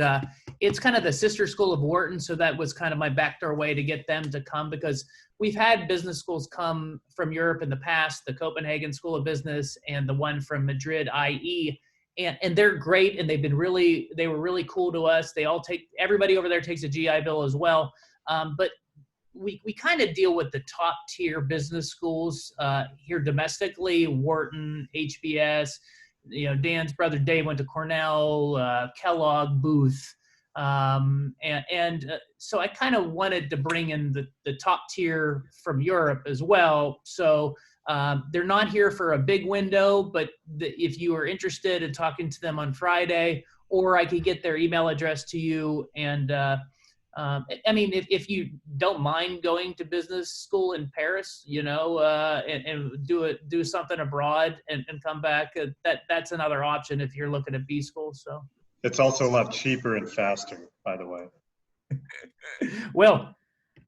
it's kind of the sister school of Wharton. So that was kind of my backdoor way to get them to come, because we've had business schools come from Europe in the past, the Copenhagen School of Business and the one from Madrid, IE. And they're great. And they were really cool to us. Everybody over there takes a GI Bill as well. But we kind of deal with the top tier business schools here domestically, Wharton, HBS, Dan's brother Dave went to Cornell, Kellogg, Booth. So I kind of wanted to bring in the top tier from Europe as well. So they're not here for a big window, but if you are interested in talking to them on Friday, or I could get their email address to you. And if you don't mind going to business school in Paris, and do something abroad and come back, that's another option if you're looking at B school. So it's also a lot cheaper and faster, by the way. Will.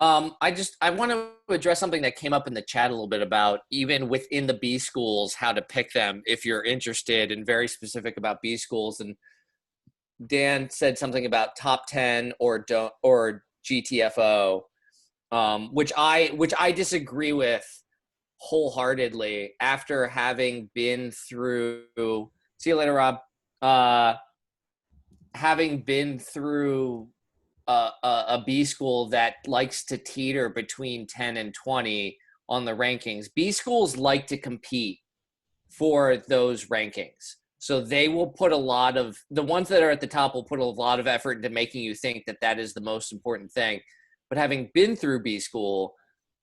I want to address something that came up in the chat a little bit about, even within the B schools, how to pick them if you're interested and very specific about B schools. And Dan said something about top 10 or GTFO, which I disagree with wholeheartedly after having been through, see you later, Rob, having been through a B school that likes to teeter between 10 and 20 on the rankings. B schools like to compete for those rankings. So they will put the ones that are at the top will put a lot of effort into making you think that is the most important thing. But having been through B school,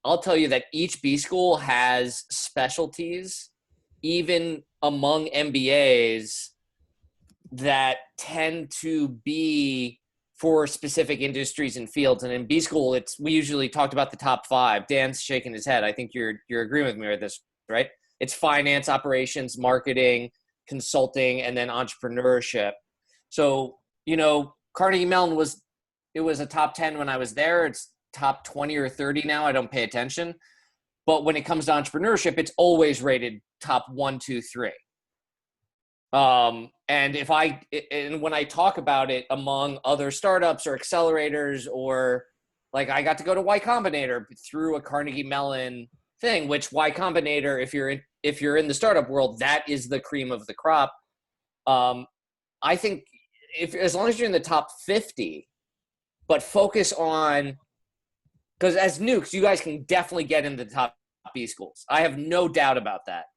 I'll tell you that each B school has specialties, even among MBAs, that tend to be for specific industries and fields. And in B school, we usually talked about the top 5. Dan's shaking his head. I think you're agreeing with me with this, right? It's finance, operations, marketing, consulting, and then entrepreneurship. So, Carnegie Mellon was a top 10 when I was there. It's top 20 or 30 now. I don't pay attention. But when it comes to entrepreneurship, it's always rated top 1, 2, 3. And when I talk about it among other startups or accelerators, or like I got to go to Y Combinator through a Carnegie Mellon thing, which Y Combinator, if you're in the startup world, that is the cream of the crop. I think as long as you're in the top 50, but focus on, because as nukes, you guys can definitely get into the top B schools. I have no doubt about that.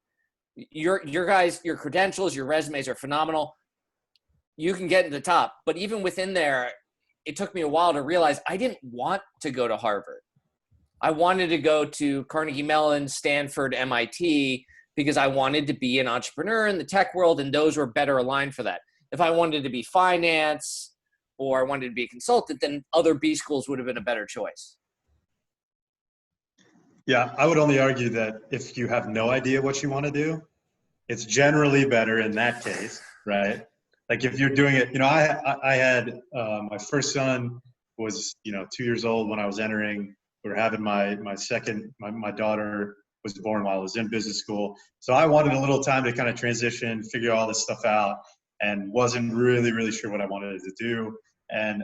Your guys, your credentials, your resumes are phenomenal. You can get in the top, but even within there, it took me a while to realize I didn't want to go to Harvard. I wanted to go to Carnegie Mellon, Stanford, MIT, because I wanted to be an entrepreneur in the tech world, and those were better aligned for that. If I wanted to be finance or I wanted to be a consultant, then other B schools would have been a better choice. Yeah, I would only argue that if you have no idea what you want to do, it's generally better in that case, right? Like if you're doing it, I had my first son was 2 years old when I was entering. We were having my daughter was born while I was in business school, so I wanted a little time to kind of transition, figure all this stuff out, and wasn't really sure what I wanted to do. And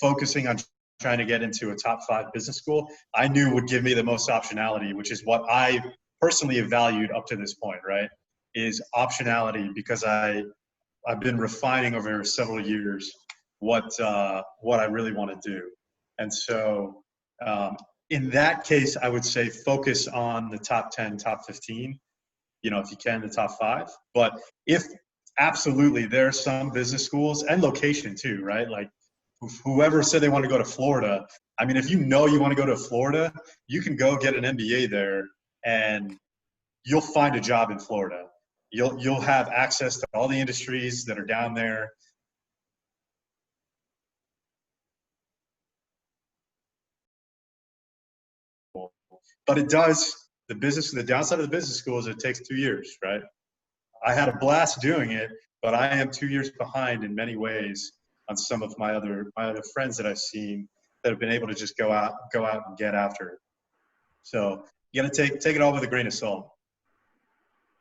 focusing on trying to get into a top 5 business school, I knew would give me the most optionality, which is what I personally have valued up to this point, right? Is optionality, because I've been refining over several years what I really want to do. And so in that case, I would say focus on the top 10, top 15, if you can, the top 5. But if absolutely, there are some business schools and location too, right? Like whoever said they want to go to Florida, I mean, if you want to go to Florida, you can go get an MBA there and you'll find a job in Florida. You'll have access to all the industries that are down there. But the downside of the business school is it takes 2 years, right? I had a blast doing it, but I am 2 years behind in many ways on some of my other friends that I've seen that have been able to just go out and get after it. So you got to take it all with a grain of salt.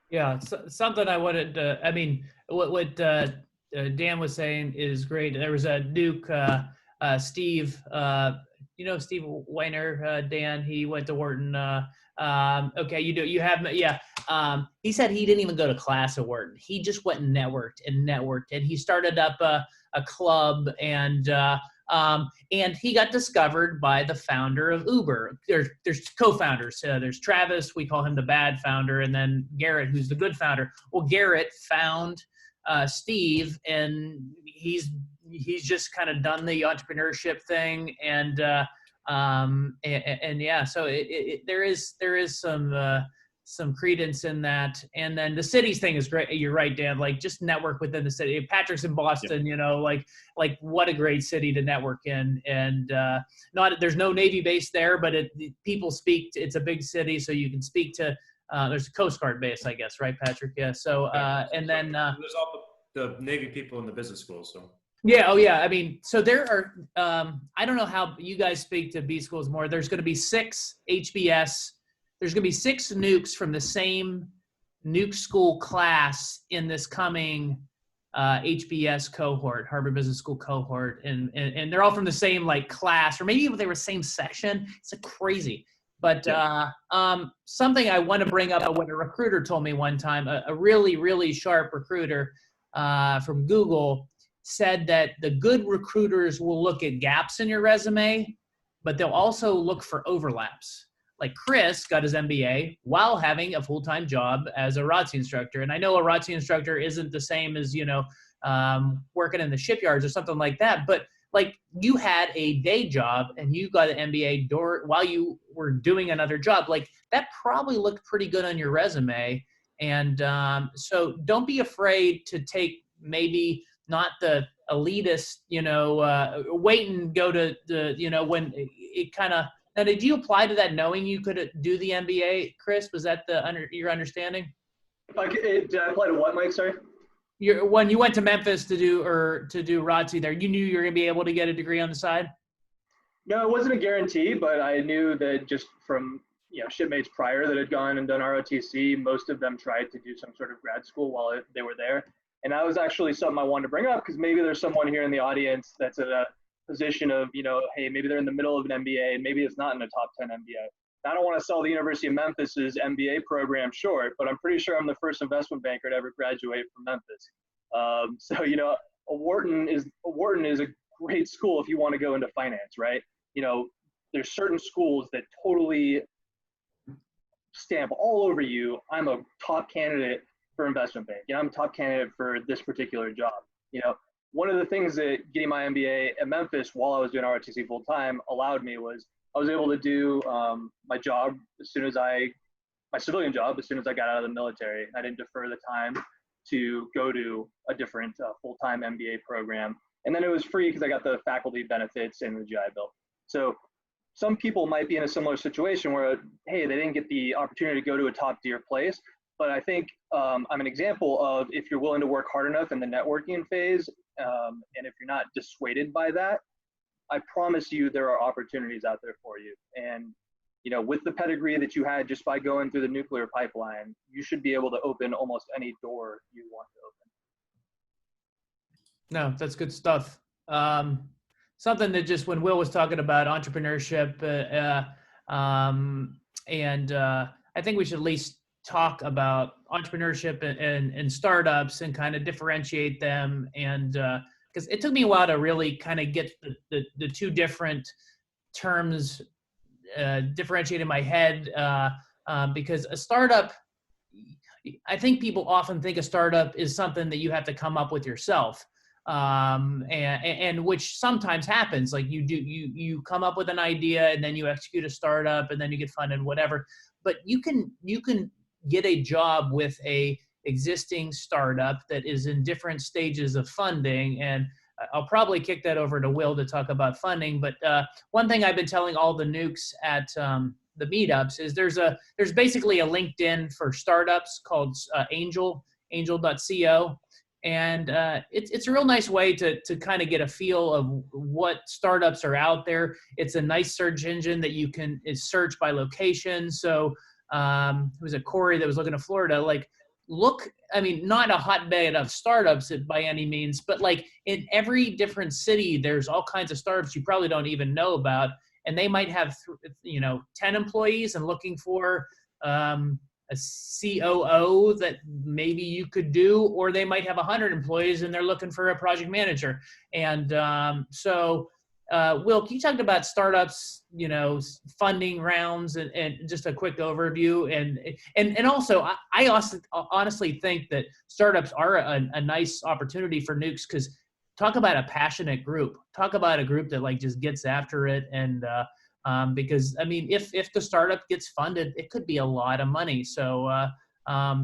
Yeah, something I wanted to, I mean, what Dan was saying is great. There was a Duke, Steve, Steve Weiner, Dan, he went to Wharton. Okay, you have, yeah. He said he didn't even go to class at Wharton. He just went and networked, and he started up a club, and he got discovered by the founder of Uber. There's co-founders. There's Travis, we call him the bad founder, and then Garrett, who's the good founder. Well, Garrett found Steve, and he's just kind of done the entrepreneurship thing, and yeah, so there is some credence in that. And then the cities thing is great. You're right, Dan. Like just network within the city. Patrick's in Boston, like what a great city to network in. And there's no Navy base there, but people speak. It's a big city, so you can speak to. There's a Coast Guard base, I guess, right, Patrick? Yeah. So and then there's all the Navy people in the business school. So. Yeah. Oh, yeah. I mean, so there are. I don't know how you guys speak to B schools more. There's going to be 6 HBS. There's going to be 6 nukes from the same nuke school class in this coming HBS cohort, Harvard Business School cohort, and they're all from the same like class, or maybe they were same section. It's crazy. But something I want to bring up, what a recruiter told me one time, a really, really sharp recruiter from Google said that the good recruiters will look at gaps in your resume, but they'll also look for overlaps. Like Chris got his MBA while having a full-time job as a ROTC instructor. And I know a ROTC instructor isn't the same as, working in the shipyards or something like that. But like you had a day job and you got an MBA while you were doing another job, like that probably looked pretty good on your resume. And so don't be afraid to take maybe not the elitist, wait and go to the, when it kind of. Now, did you apply to that knowing you could do the MBA, Chris? Was that your understanding? Did I apply to what, Mike? Sorry. When you went to Memphis to do ROTC there, you knew you were going to be able to get a degree on the side? No, it wasn't a guarantee, but I knew that just from shipmates prior that had gone and done ROTC, most of them tried to do some sort of grad school while they were there. And that was actually something I wanted to bring up because maybe there's someone here in the audience that's at a position of, hey, maybe they're in the middle of an MBA and maybe it's not in a top 10 MBA. I don't want to sell the University of Memphis's MBA program short, but I'm pretty sure I'm the first investment banker to ever graduate from Memphis. So, Wharton is a great school if you want to go into finance, right? There's certain schools that totally stamp all over you. I'm a top candidate for investment bank. I'm a top candidate for this particular job. One of the things that getting my MBA at Memphis while I was doing ROTC full time allowed me was I was able to do my job my civilian job as soon as I got out of the military. I didn't defer the time to go to a different full-time MBA program. And then it was free because I got the faculty benefits and the GI Bill. So some people might be in a similar situation where, hey, they didn't get the opportunity to go to a top tier place. But I think I'm an example of, if you're willing to work hard enough in the networking phase, and if you're not dissuaded by that, I promise you there are opportunities out there for you. And with the pedigree that you had just by going through the nuclear pipeline, you should be able to open almost any door you want to open. No, that's good stuff. Something that just when Will was talking about entrepreneurship, and I think we should at least talk about entrepreneurship and startups and kind of differentiate them. And because it took me a while to really kind of get the two different terms differentiate in my head, because a startup, I think people often think a startup is something that you have to come up with yourself, and which sometimes happens. Like you come up with an idea and then you execute a startup and then you get funded, whatever. But you can get a job with a existing startup that is in different stages of funding. And I'll probably kick that over to Will to talk about funding. But one thing I've been telling all the nukes at the meetups is there's basically a LinkedIn for startups called angel.co. And it's a real nice way to kind of get a feel of what startups are out there. It's a nice search engine that you can search by location. So it was a Corey that was looking at Florida, not a hotbed of startups by any means, but like in every different city, there's all kinds of startups you probably don't even know about. And they might have, 10 employees and looking for a COO that maybe you could do, or they might have 100 employees and they're looking for a project manager. And Will, can you talk about startups, funding rounds and just a quick overview? And also, I also honestly think that startups are a nice opportunity for nukes, because talk about a passionate group. Talk about a group that just gets after it. And because if the startup gets funded, it could be a lot of money. So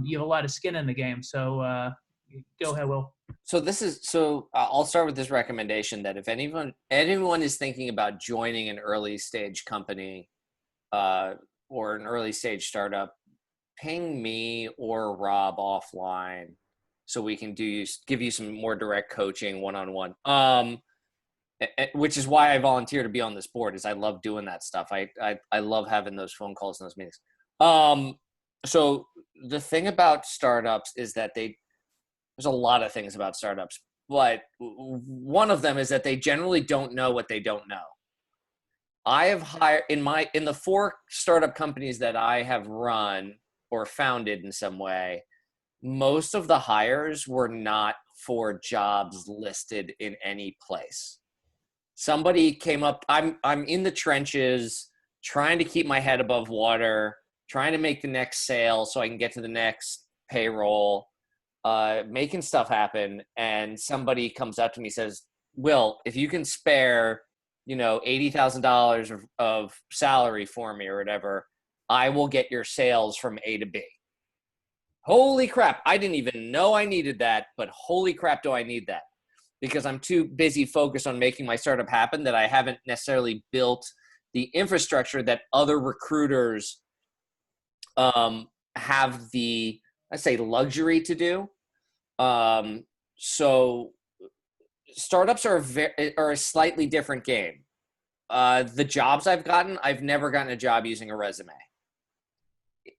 you have a lot of skin in the game. So go ahead, Will. So I'll start with this recommendation that if anyone is thinking about joining an early stage company or an early stage startup, ping me or Rob offline so we can give you some more direct coaching one-on-one. Which is why I volunteer to be on this board, is I love doing that stuff. I love having those phone calls and those meetings. So the thing about startups is that there's a lot of things about startups, but one of them is that they generally don't know what they don't know. I have hired in the 4 startup companies that I have run or founded in some way, most of the hires were not for jobs listed in any place. Somebody came up, I'm in the trenches trying to keep my head above water, trying to make the next sale so I can get to the next payroll, making stuff happen. And somebody comes up to me and says, Will, if you can spare, $80,000 of salary for me or whatever, I will get your sales from A to B. Holy crap. I didn't even know I needed that, but holy crap, do I need that? Because I'm too busy focused on making my startup happen that I haven't necessarily built the infrastructure that other recruiters have the, luxury to do. So startups are a slightly different game. The jobs I've gotten, I've never gotten a job using a resume.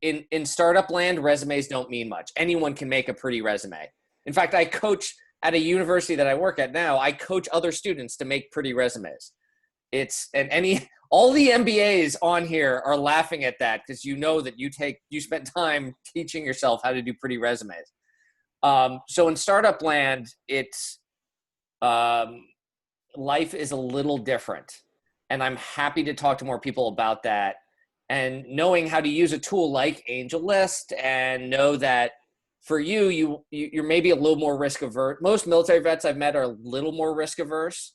In startup land, resumes don't mean much. Anyone can make a pretty resume. In fact, I coach at a university that I work at now. I coach other students to make pretty resumes. All the MBAs on here are laughing at that, because that you spent time teaching yourself how to do pretty resumes. So in startup land, it's life is a little different, and I'm happy to talk to more people about that. And knowing how to use a tool like AngelList, and know that for you're maybe a little more risk averse. Most military vets I've met are a little more risk averse.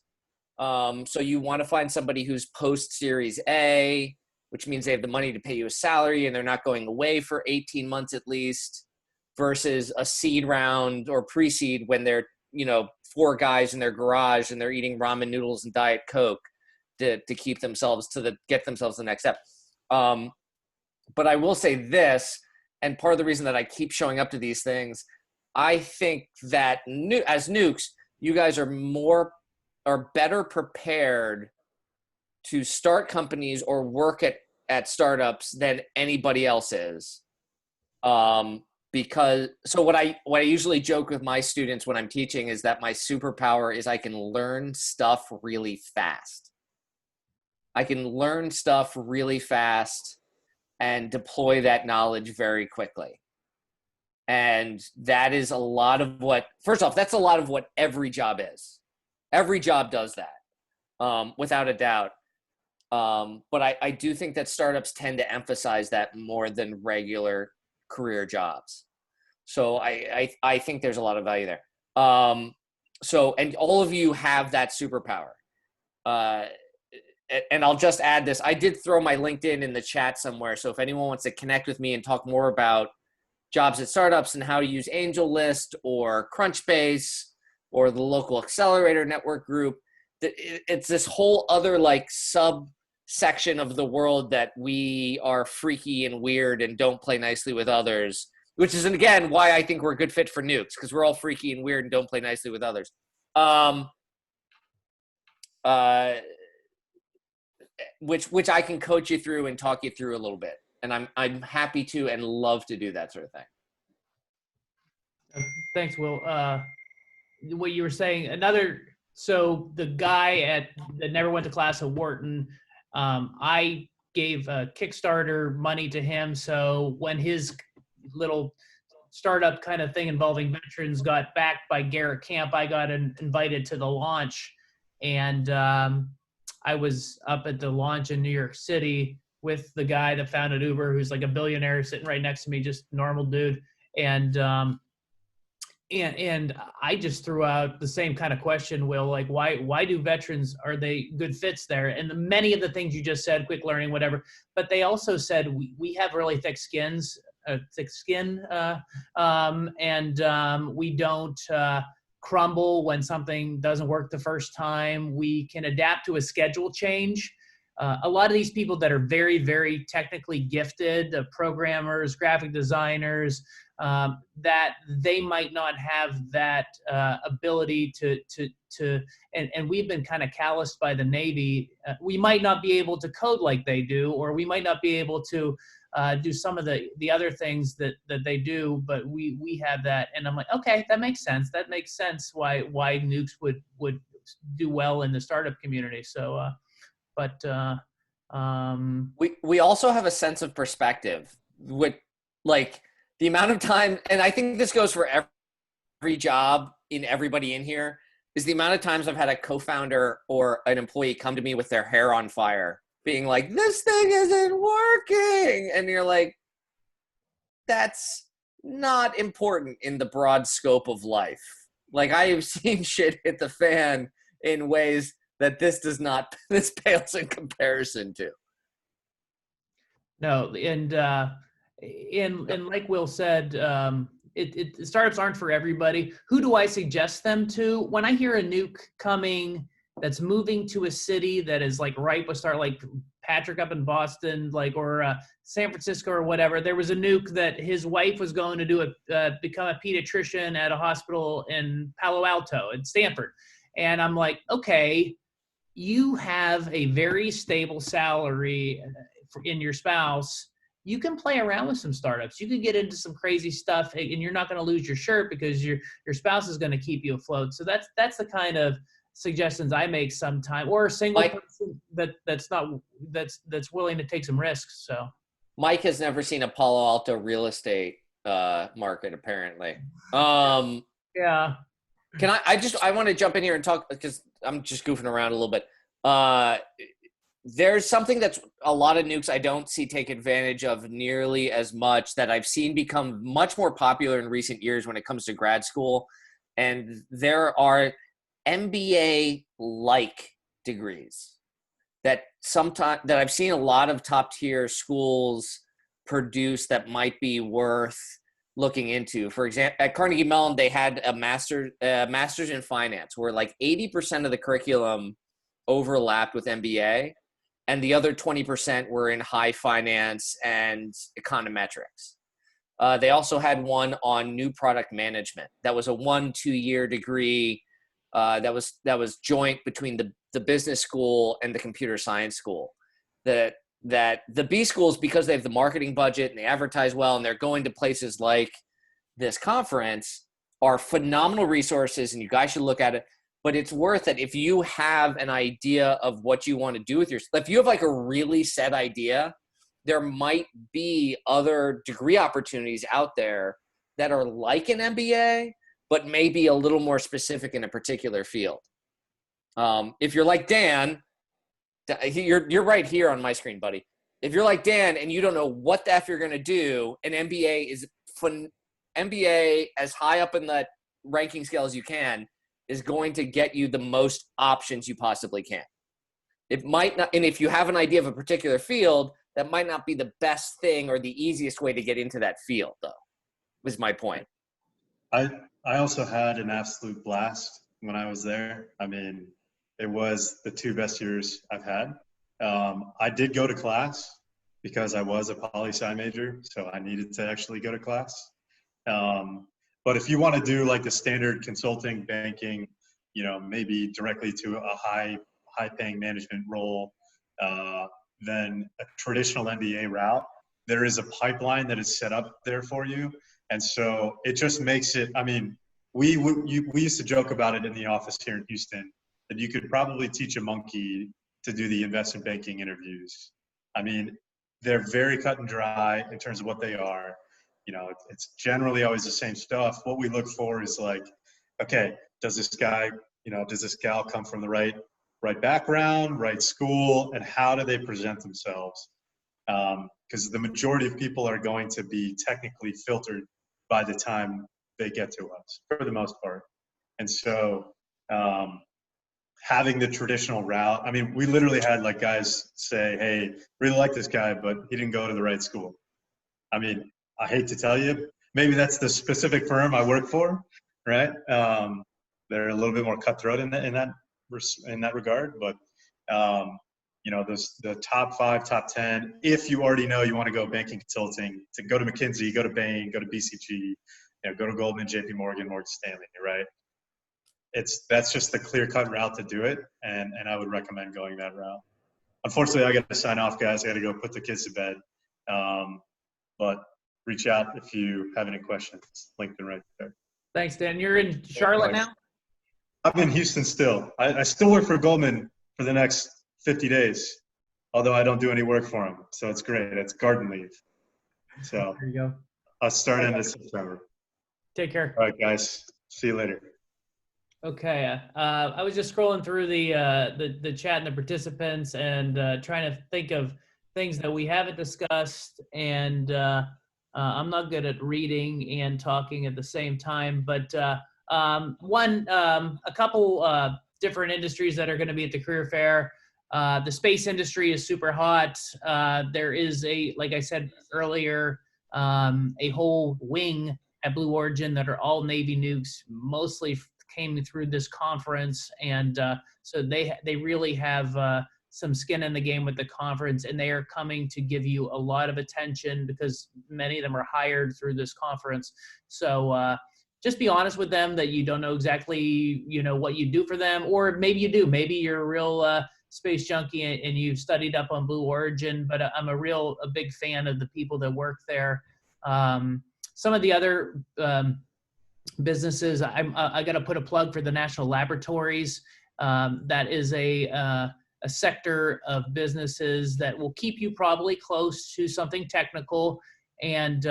So you want to find somebody who's post Series A, which means they have the money to pay you a salary and they're not going away for 18 months at least, versus a seed round or pre-seed when they're, 4 guys in their garage and they're eating ramen noodles and Diet Coke. to keep themselves get themselves the next step. But I will say this, and part of the reason that I keep showing up to these things, I think that as nukes, you guys are better prepared to start companies or work at startups than anybody else is. Because what I usually joke with my students when I'm teaching is that my superpower is I can learn stuff really fast. I can learn stuff really fast and deploy that knowledge very quickly. And that is a lot of what, first off, that's a lot of what every job is. Every job does that, without a doubt. But I do think that startups tend to emphasize that more than regular career jobs. So I think there's a lot of value there. And all of you have that superpower. And I'll just add this. I did throw my LinkedIn in the chat somewhere. So if anyone wants to connect with me and talk more about jobs at startups and how to use AngelList or Crunchbase or the local accelerator network group, it's this whole other like subsection of the world that we are freaky and weird and don't play nicely with others, which is, again, why I think we're a good fit for nukes, because we're all freaky and weird and don't play nicely with others. Which I can coach you through and talk you through a little bit. And I'm happy to and love to do that sort of thing. Thanks, Will. What you were saying, so the guy that never went to class at Wharton, I gave Kickstarter money to him. So when his little startup kind of thing involving veterans got backed by Garrett Camp, I got invited to the launch. And I was up at the launch in New York City with the guy that founded Uber, who's like a billionaire sitting right next to me, just normal dude. And I just threw out the same kind of question, Will, like why do veterans, are they good fits there? And many of the things you just said, quick learning, whatever, but they also said we have really thick skin, and we don't crumble when something doesn't work the first time. We can adapt to a schedule change. A lot of these people that are very, very technically gifted, programmers, graphic designers, that they might not have that ability and we've been kind of calloused by the Navy. We might not be able to code like they do, or we might not be able to do some of the other things that they do, but we have that. And I'm like, okay, that makes sense. That makes sense why nukes would do well in the startup community. So, we also have a sense of perspective with like the amount of time, and I think this goes for every job in everybody in here, is the amount of times I've had a co-founder or an employee come to me with their hair on fire being like, this thing isn't working. And you're like, that's not important in the broad scope of life. Like, I have seen shit hit the fan in ways that this pales in comparison to. No, and like Will said, startups aren't for everybody. Who do I suggest them to? When I hear a nuke coming that's moving to a city that is like ripe with start, like Patrick up in Boston, like, or San Francisco or whatever, there was a nuke that his wife was going to become a pediatrician at a hospital in Palo Alto at Stanford. And I'm like, okay, you have a very stable salary in your spouse. You can play around with some startups. You can get into some crazy stuff, and you're not going to lose your shirt because your spouse is going to keep you afloat. So that's the kind of suggestions I make sometime, or a single person that's willing to take some risks. So Mike has never seen a Palo Alto real estate market, apparently. Yeah. Can I want to jump in here and talk, because I'm just goofing around a little bit. There's something that's a lot of nukes I don't see take advantage of nearly as much, that I've seen become much more popular in recent years when it comes to grad school. And there are MBA-like degrees that I've seen a lot of top tier schools produce that might be worth looking into. For example, at Carnegie Mellon, they had a master's in finance, where like 80% of the curriculum overlapped with MBA, and the other 20% were in high finance and econometrics. They also had one on new product management. That was a 1-2 year degree that was joint between the business school and the computer science school. That the B schools, because they have the marketing budget and they advertise well and they're going to places like this conference, are phenomenal resources, and you guys should look at it. But it's worth it if you have an idea of what you want to do with your, if you have like a really set idea, there might be other degree opportunities out there that are like an MBA, but maybe a little more specific in a particular field. If you're like Dan, you're right here on my screen, buddy. If you're like Dan and you don't know what the F you're going to do, an MBA is fun. MBA, as high up in that ranking scale as you can, is going to get you the most options you possibly can. It might not, and if you have an idea of a particular field, that might not be the best thing or the easiest way to get into that field, though, is my point. I also had an absolute blast when I was there. I mean, it was the 2 best years I've had. I did go to class because I was a poli-sci major, so I needed to actually go to class. But if you want to do like the standard consulting, banking, maybe directly to a high paying management role, then a traditional MBA route, there is a pipeline that is set up there for you. And so it just makes it, I mean, we used to joke about it in the office here in Houston, that you could probably teach a monkey to do the investment banking interviews. I mean, they're very cut and dry in terms of what they are. It's generally always the same stuff. What we look for is like, okay, does this guy, does this gal come from the right background, right school, and how do they present themselves? Because the majority of people are going to be technically filtered by the time they get to us, for the most part. And so having the traditional route, I mean, we literally had like guys say, hey, really like this guy, but he didn't go to the right school. I mean, I hate to tell you, maybe that's the specific firm I work for, right? They're a little bit more cutthroat in that regard, but the top 5, top 10, if you already know you want to go banking consulting, to go to McKinsey, go to Bain, go to BCG, go to Goldman, JP Morgan, Morgan Stanley, right? That's just the clear-cut route to do it, and I would recommend going that route. Unfortunately, I got to sign off, guys. I got to go put the kids to bed. But reach out if you have any questions. LinkedIn right there. Thanks, Dan. You're in Charlotte now? I'm in Houston still. I still work for Goldman for the next 50 days, although I don't do any work for them. So it's great. It's garden leave. So there you go. I'll start in September. Take care. All right, guys. See you later. Okay. I was just scrolling through the chat and the participants and trying to think of things that we haven't discussed, and I'm not good at reading and talking at the same time, but a couple different industries that are going to be at the career fair. The space industry is super hot. There is like I said earlier, a whole wing at Blue Origin that are all Navy nukes, mostly came through this conference, and so they really have some skin in the game with the conference, and they are coming to give you a lot of attention because many of them are hired through this conference. So just be honest with them that you don't know exactly, what you do for them, or maybe you do. Maybe you're a real space junkie and you've studied up on Blue Origin, but I'm a big fan of the people that work there. Some of the other businesses, I got to put a plug for the National Laboratories. That is a sector of businesses that will keep you probably close to something technical, and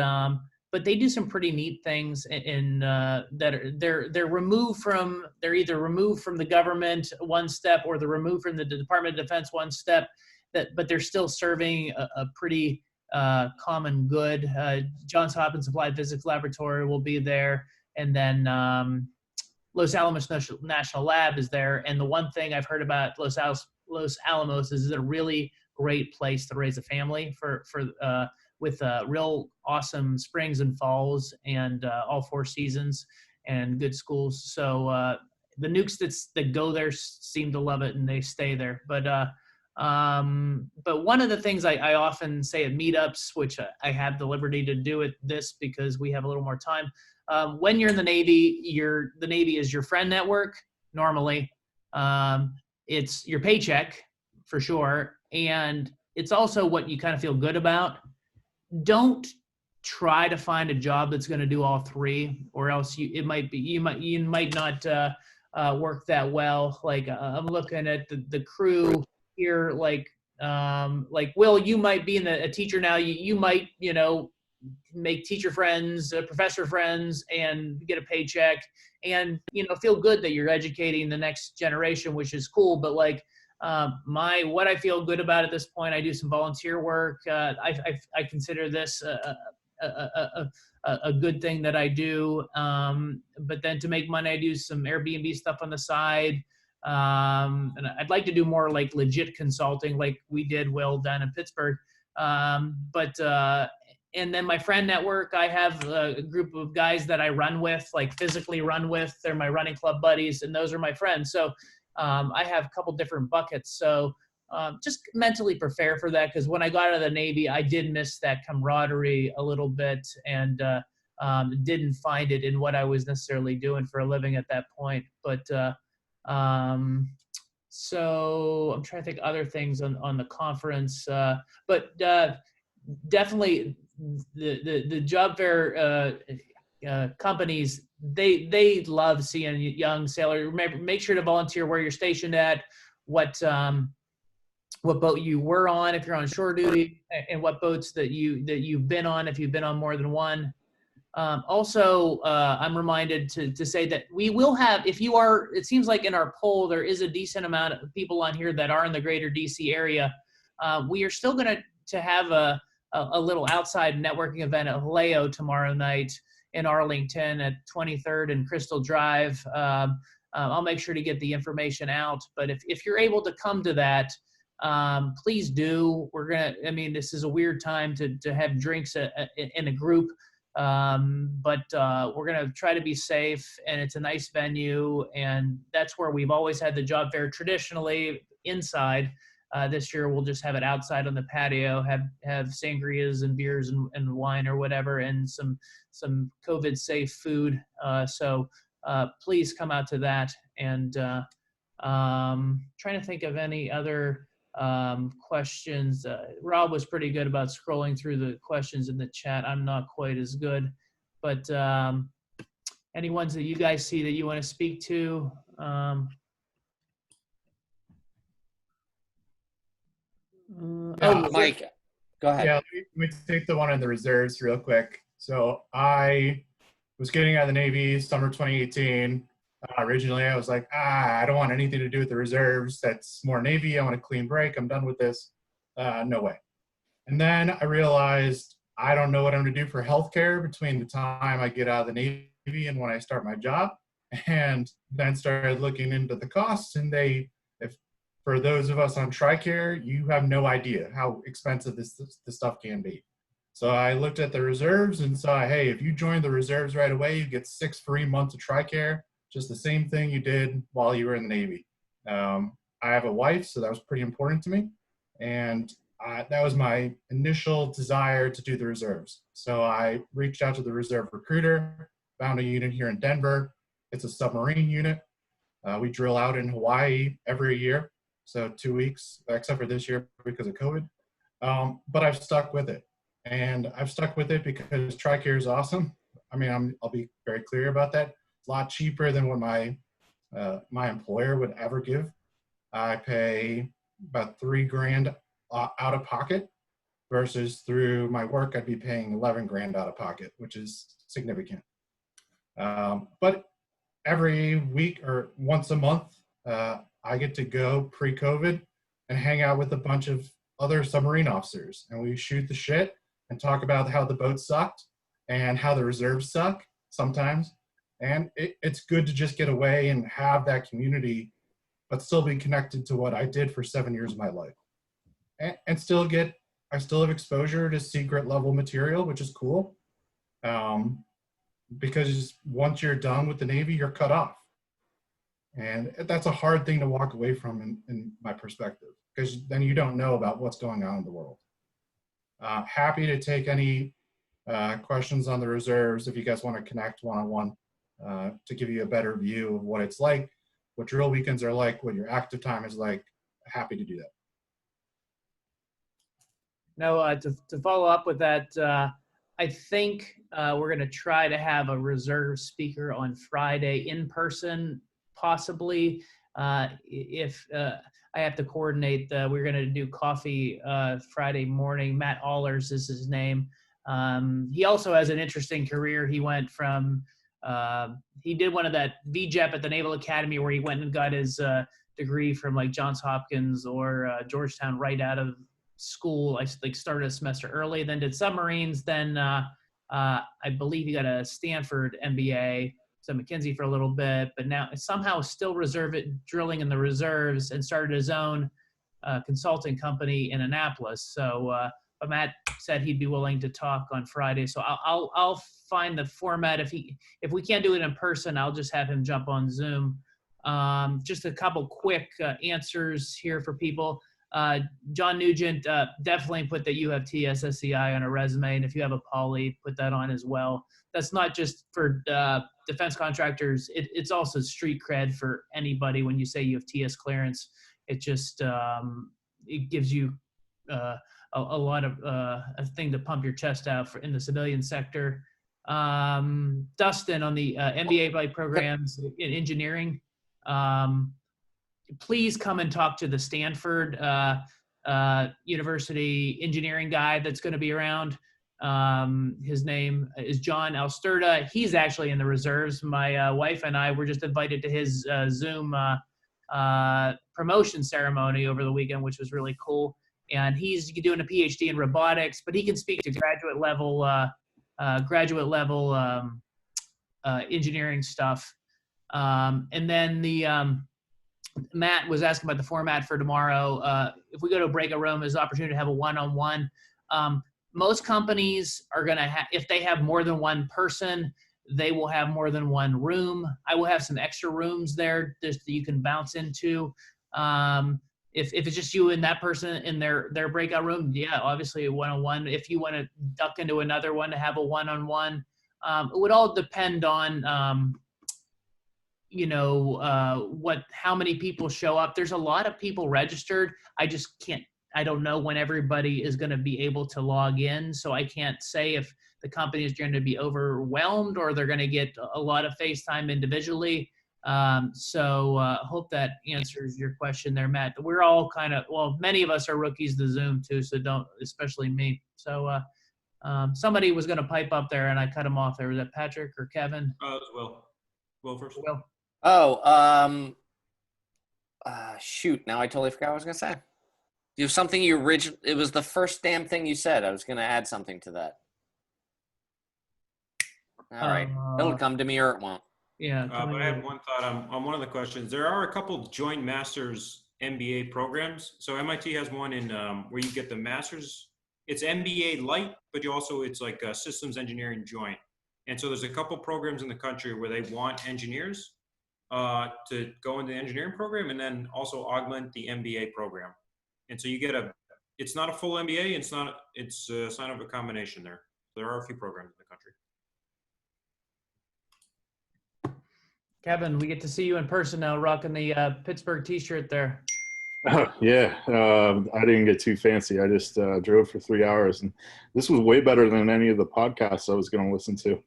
but they do some pretty neat things in that they're either removed from the government one step, or they're removed from the Department of Defense one step, but they're still serving a pretty common good. Johns Hopkins Applied Physics Laboratory will be there, and then Los Alamos National Lab is there. And the one thing I've heard about Los Alamos is it's a really great place to raise a family with real awesome springs and falls and all 4 seasons and good schools. So the nukes that go there seem to love it and they stay there. But one of the things I often say at meetups, which I have the liberty to do at this because we have a little more time. When you're in the Navy, the Navy is your friend network normally. It's your paycheck for sure, and it's also what you kind of feel good about. Don't try to find a job that's going to do all three, or else you might not work that well. Like I'm looking at the crew here, like Will, you might be a teacher now. You might make teacher friends, professor friends, and get a paycheck, and feel good that you're educating the next generation, which is cool. But like what I feel good about at this point, I do some volunteer work. I consider this a good thing that I do. But then to make money, I do some Airbnb stuff on the side. And I'd like to do more like legit consulting, like we did, Will, down in Pittsburgh. And then my friend network, I have a group of guys that I run with, like physically run with. They're my running club buddies, and those are my friends. So I have a couple different buckets. So just mentally prepare for that, because when I got out of the Navy, I did miss that camaraderie a little bit, and didn't find it in what I was necessarily doing for a living at that point. But so I'm trying to think other things on the conference, but definitely the job fair companies, they love seeing young sailors. Remember, make sure to volunteer where you're stationed at, what boat you were on if you're on shore duty, and what boats that you've been on if you've been on more than one. Also, I'm reminded to say that we will have, it seems like in our poll, there is a decent amount of people on here that are in the greater DC area. We are still going to have a little outside networking event at Haleo tomorrow night in Arlington at 23rd and Crystal Drive. I'll make sure to get the information out, but if you're able to come to that, please do. This is a weird time to have drinks in a group. But we're going to try to be safe, and it's a nice venue, and that's where we've always had the job fair traditionally inside. This year we'll just have it outside on the patio, have sangrias and beers and wine or whatever, and some COVID safe food. So please come out to that. And trying to think of any other questions. Rob was pretty good about scrolling through the questions in the chat. I'm not quite as good, but any ones that you guys see that you want to speak to? Mike, go ahead. Yeah, let me take the one in the reserves real quick. So I was getting out of the Navy summer 2018. Originally, I was like, I don't want anything to do with the reserves. That's more Navy. I want a clean break. I'm done with this. No way. And then I realized I don't know what I'm going to do for healthcare between the time I get out of the Navy and when I start my job. And then started looking into the costs. And for those of us on TRICARE, you have no idea how expensive this stuff can be. So I looked at the reserves and saw, hey, if you join the reserves right away, you get 6 free months of TRICARE. Just the same thing you did while you were in the Navy. I have a wife, so that was pretty important to me. And that was my initial desire to do the reserves. So I reached out to the reserve recruiter, found a unit here in Denver. It's a submarine unit. We drill out in Hawaii every year. So 2 weeks, except for this year because of COVID. But I've stuck with it. And I've stuck with it because TRICARE is awesome. I'll be very clear about that. It's a lot cheaper than what my employer would ever give. I pay about $3,000 out of pocket, versus through my work I'd be paying $11,000 out of pocket, which is significant. But every week or once a month, I get to go pre-COVID and hang out with a bunch of other submarine officers, and we shoot the shit and talk about how the boat sucked and how the reserves suck sometimes. And it's good to just get away and have that community, but still be connected to what I did for 7 years of my life. And I still have exposure to secret level material, which is cool. Because once you're done with the Navy, you're cut off. And that's a hard thing to walk away from in my perspective, because then you don't know about what's going on in the world. Happy to take any questions on the reserves if you guys want to connect one-on-one to give you a better view of what it's like, what drill weekends are like, what your active time is like. Happy to do that. No, to follow up with that, I think we're going to try to have a reserve speaker on Friday in person, possibly. If I have to coordinate, we're going to do coffee Friday morning. Matt Allers is his name. He also has an interesting career. He went from, he did one of that VJEP at the Naval Academy where he went and got his degree from like Johns Hopkins or Georgetown right out of school. I like started a semester early, then did submarines. Then I believe he got a Stanford MBA, so McKinsey for a little bit, but now somehow still drilling in the reserves and started his own consulting company in Annapolis. So, but Matt said he'd be willing to talk on Friday. So I'll find the format. If we can't do it in person, I'll just have him jump on Zoom. Just a couple quick answers here for people. John Nugent, definitely put that you have TSSCI on a resume, and if you have a poly, put that on as well. That's not just for defense contractors. It's also street cred for anybody when you say you have TS clearance. It just it gives you a lot of a thing to pump your chest out for in the civilian sector. Dustin on the MBA programs in engineering. Please come and talk to the Stanford University engineering guy that's going to be around. His name is John Alsterda. He's actually in the reserves. My wife and I were just invited to his Zoom promotion ceremony over the weekend, which was really cool. And he's doing a PhD in robotics, but he can speak to graduate level engineering stuff. And then the Matt was asking about the format for tomorrow. If we go to a breakout room, there's an opportunity to have a one-on-one. Most companies are going to have, if they have more than one person, they will have more than one room. I will have some extra rooms there just that you can bounce into. If it's just you and that person in their breakout room, yeah, obviously a one-on-one. If you want to duck into another one to have a one-on-one, it would all depend on how many people show up. There's a lot of people registered. I don't know when everybody is going to be able to log in. So I can't say if the company is going to be overwhelmed or they're going to get a lot of FaceTime individually. Hope that answers your question there, Matt. We're all many of us are rookies to Zoom too. So especially me. So somebody was going to pipe up there and I cut him off there. Was that Patrick or Kevin? It was Will first. Will. Oh, shoot. Now I totally forgot what I was going to say. You have something it was the first damn thing you said. I was going to add something to that. All right. It'll come to me or it won't. Yeah. But I have one thought on one of the questions. There are a couple joint master's MBA programs. So MIT has one in where you get the master's. It's MBA light, but it's like a systems engineering joint. And so there's a couple programs in the country where they want engineers to go into the engineering program and then also augment the MBA program. And so you get it's not a full MBA, it's a sign of a combination there. There are a few programs in the country. Kevin, we get to see you in person now, rocking the Pittsburgh t-shirt there. Yeah, I didn't get too fancy. I just drove for 3 hours, and this was way better than any of the podcasts I was going to listen to.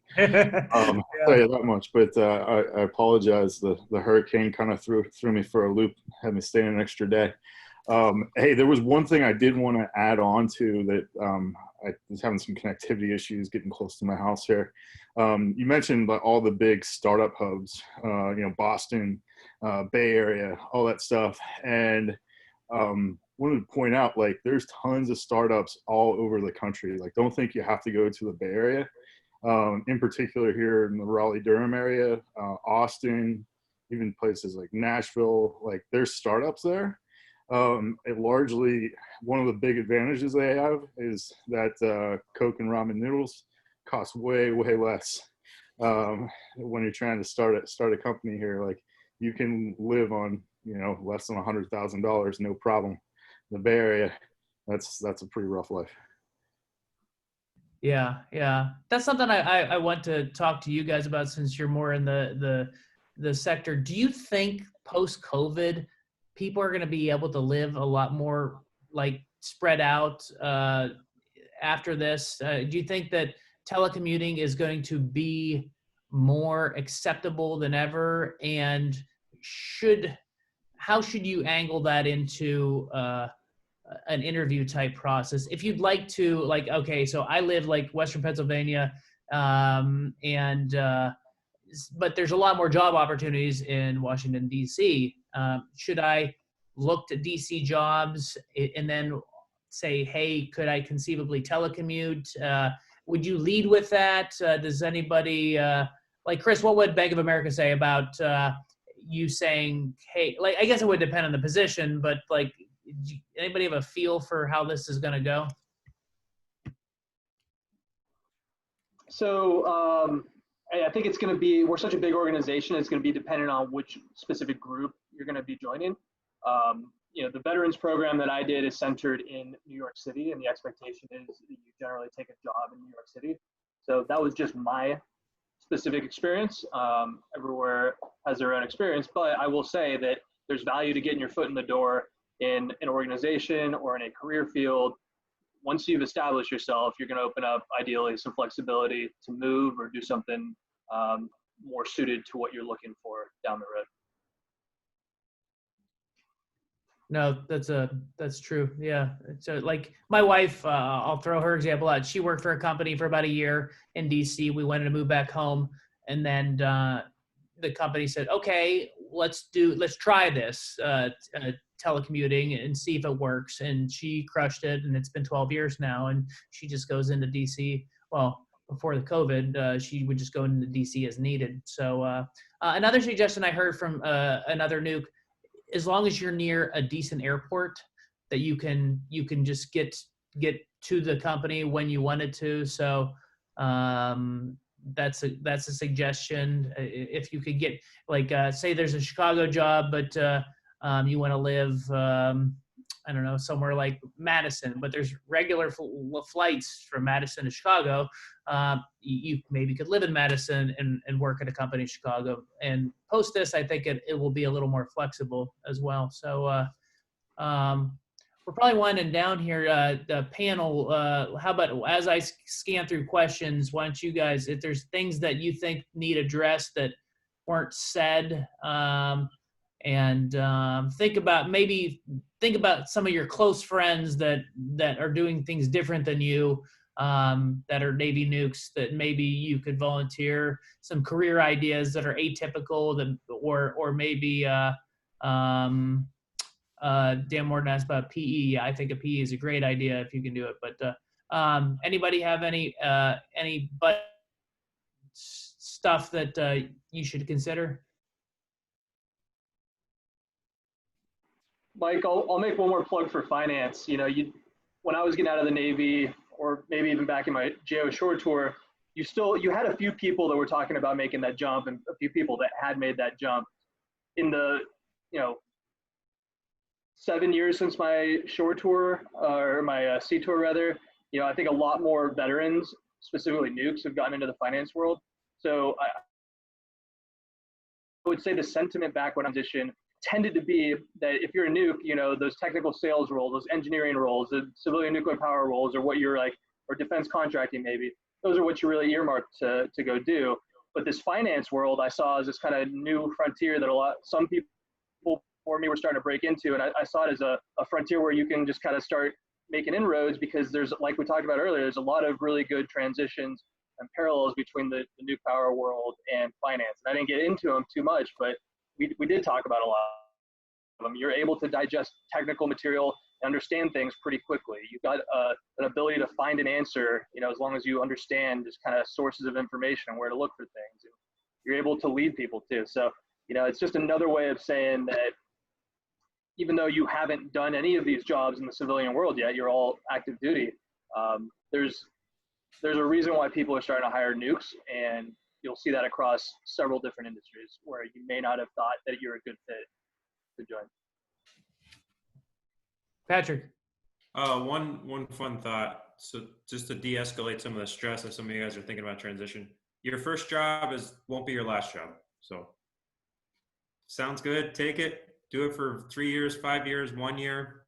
I'll tell you that much. But I apologize. The hurricane kind of threw me for a loop, had me staying an extra day. Hey, there was one thing I did want to add on to that. I was having some connectivity issues getting close to my house here. You mentioned all the big startup hubs, Boston, Bay Area, all that stuff. And wanted to point out, there's tons of startups all over the country. Don't think you have to go to the Bay Area. In particular here in the Raleigh-Durham area, Austin, even places like Nashville, there's startups there. Largely, one of the big advantages they have is that Coke and ramen noodles cost way less when you're trying to start a company here. you can live on, less than $100,000, no problem. In the Bay Area, that's a pretty rough life. Yeah, yeah. That's something I want to talk to you guys about, since you're more in the sector. Do you think post-COVID, people are going to be able to live a lot more like spread out after this? Do you think that telecommuting is going to be more acceptable than ever? And how should you angle that into an interview type process? If you'd like to, like, okay, so I live like Western Pennsylvania, but there's a lot more job opportunities in Washington, D.C. Should I look to D.C. jobs and then say, hey, could I conceivably telecommute? Would you lead with that? Does anybody, like Chris, what would Bank of America say about you saying, hey, like, I guess it would depend on the position, but like, anybody have a feel for how this is going to go? So I think it's going to be, we're such a big organization, it's going to be dependent on which specific group you're going to be joining. The veterans program that I did is centered in New York City, and the expectation is that you generally take a job in New York City. So that was just my specific experience. Everywhere has their own experience, but I will say that there's value to getting your foot in the door in an organization or in a career field. Once you've established yourself, you're going to open up ideally some flexibility to move or do something more suited to what you're looking for down the road. No, that's true. Yeah. So like my wife, I'll throw her example out. She worked for a company for about a year in DC. We wanted to move back home, and then the company said, okay, let's try this telecommuting and see if it works. And she crushed it, and it's been 12 years now, and she just goes into DC. Well, before the COVID, she would just go into DC as needed. So another suggestion I heard from another nuke, as long as you're near a decent airport, that you can just get to the company when you wanted to. So that's a suggestion. If you could get, like, say there's a Chicago job, but you want to live, I don't know, somewhere like Madison, but there's regular flights from Madison to Chicago. You maybe could live in Madison and work at a company in Chicago. And post this, I think it will be a little more flexible as well. So we're probably winding down here. The panel, how about as I scan through questions, why don't you guys, if there's things that you think need addressed that weren't said, and think about some of your close friends that are doing things different than you, that are Navy nukes, that maybe you could volunteer some career ideas that are atypical, or maybe Dan Morton asked about PE. I think a PE is a great idea if you can do it. But anybody have any stuff that you should consider? Mike, I'll make one more plug for finance. When I was getting out of the Navy, or maybe even back in my JO shore tour, you had a few people that were talking about making that jump, and a few people that had made that jump. In the 7 years since my shore tour, or my sea tour rather, I think a lot more veterans, specifically nukes, have gotten into the finance world. So I would say the sentiment back when I was in tended to be that if you're a nuke, those technical sales roles, those engineering roles, the civilian nuclear power roles, or what you're like, or defense contracting maybe, those are what you're really earmarked to go do. But this finance world I saw as this kind of new frontier that some people before me were starting to break into, and I saw it as a frontier where you can just kind of start making inroads, because there's, like we talked about earlier, there's a lot of really good transitions and parallels between the nuke power world and finance. And I didn't get into them too much, but we did talk about a lot of them. You're able to digest technical material and understand things pretty quickly. You've got an ability to find an answer, as long as you understand just kind of sources of information and where to look for things. And you're able to lead people too. So, it's just another way of saying that even though you haven't done any of these jobs in the civilian world yet, you're all active duty. There's a reason why people are starting to hire nukes, and you'll see that across several different industries where you may not have thought that you're a good fit to join. Patrick. One fun thought. So just to de-escalate some of the stress that some of you guys are thinking about transition, your first job won't be your last job. So sounds good. Take it. Do it for 3 years, 5 years, 1 year,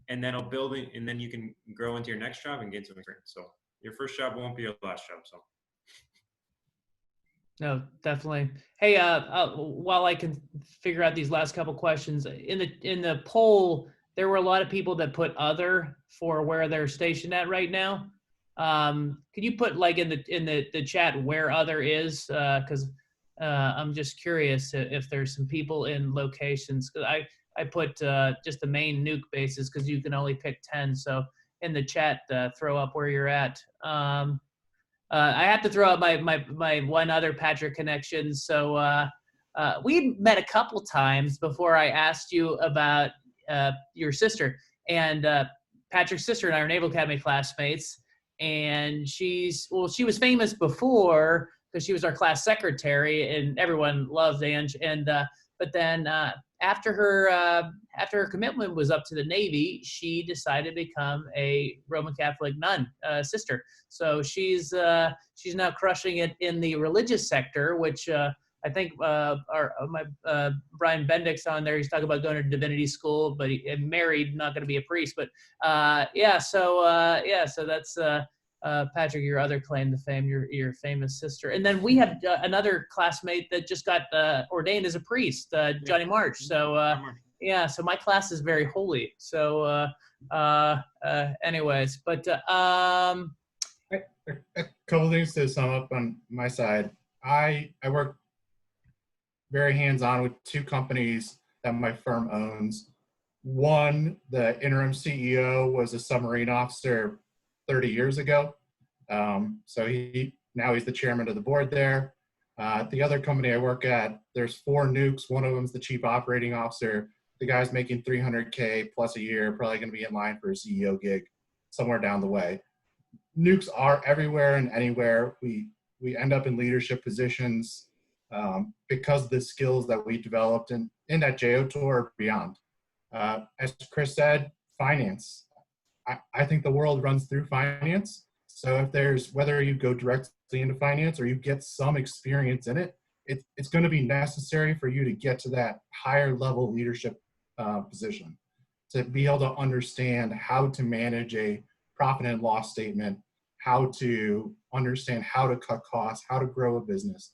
and then and then you can grow into your next job and gain some experience. So your first job won't be your last job. So. No, definitely. Hey, while I can figure out these last couple questions in the poll, there were a lot of people that put other for where they're stationed at right now. Could you put like in the chat where other is? Because I'm just curious if there's some people in locations. Cause I put just the main nuke bases because you can only pick 10. So in the chat, throw up where you're at. I have to throw out my one other Patrick connection. So we met a couple times before I asked you about your sister. And Patrick's sister and I are Naval Academy classmates. And she was famous before because she was our class secretary, and everyone loved Ange. And but then after her commitment was up to the Navy, she decided to become a Roman Catholic nun sister. So she's now crushing it in the religious sector, which I think my Brian Bendick's on there. He's talking about going to divinity school, but he married, not going to be a priest. But so that's Patrick, your other claim to fame, your famous sister. And then we have another classmate that just got ordained as a priest, Johnny March. So so my class is very holy. So anyways, but A couple things to sum up on my side. I work very hands-on with two companies that my firm owns. One, the interim CEO was a submarine officer 30 years ago. So now he's the chairman of the board there. The other company I work at, there's 4 nukes. One of them's the chief operating officer. The guy's making $300K plus a year, probably going to be in line for a CEO gig somewhere down the way. Nukes are everywhere and anywhere. We end up in leadership positions because of the skills that we developed in that JO tour or beyond. As Chris said, finance. I think the world runs through finance. So if whether you go directly into finance or you get some experience in it, it's going to be necessary for you to get to that higher level leadership position, to be able to understand how to manage a profit and loss statement, how to understand how to cut costs, how to grow a business.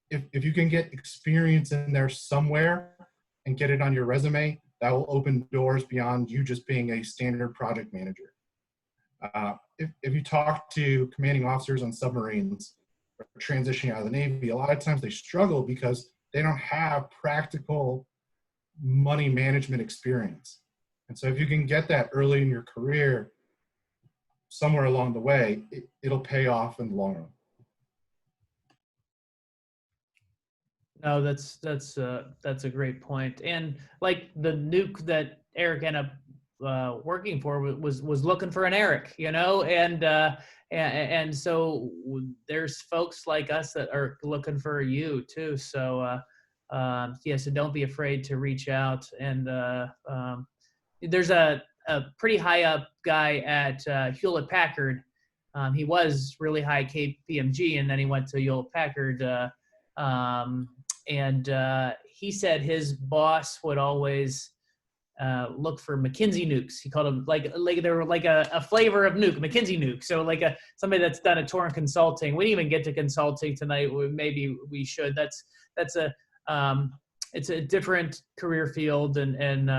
If you can get experience in there somewhere and get it on your resume, that will open doors beyond you just being a standard project manager. If you talk to commanding officers on submarines or transitioning out of the Navy, a lot of times they struggle because they don't have practical money management experience. And so if you can get that early in your career, somewhere along the way, it'll pay off in the long run. No, that's a great point. And like the nuke that Eric ended up working for was looking for an Eric, and so there's folks like us that are looking for you too. So so don't be afraid to reach out. And there's a pretty high up guy at Hewlett Packard. He was really high KPMG, and then he went to Hewlett Packard. And he said his boss would always look for McKinsey nukes. He called them like they were like a flavor of nuke, McKinsey nuke. So like somebody that's done a tour in consulting. We didn't even get to consulting tonight. Maybe we should. It's a different career field. And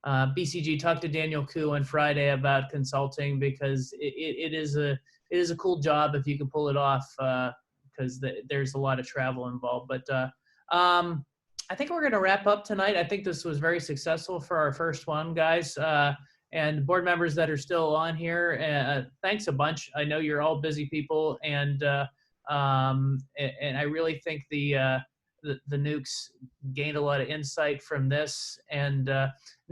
BCG talked to Daniel Koo on Friday about consulting because it is a cool job if you can pull it off. Because there's a lot of travel involved. But I think we're going to wrap up tonight. I think this was very successful for our first one, guys. And board members that are still on here, thanks a bunch. I know you're all busy people, and I really think the nukes gained a lot of insight from this. And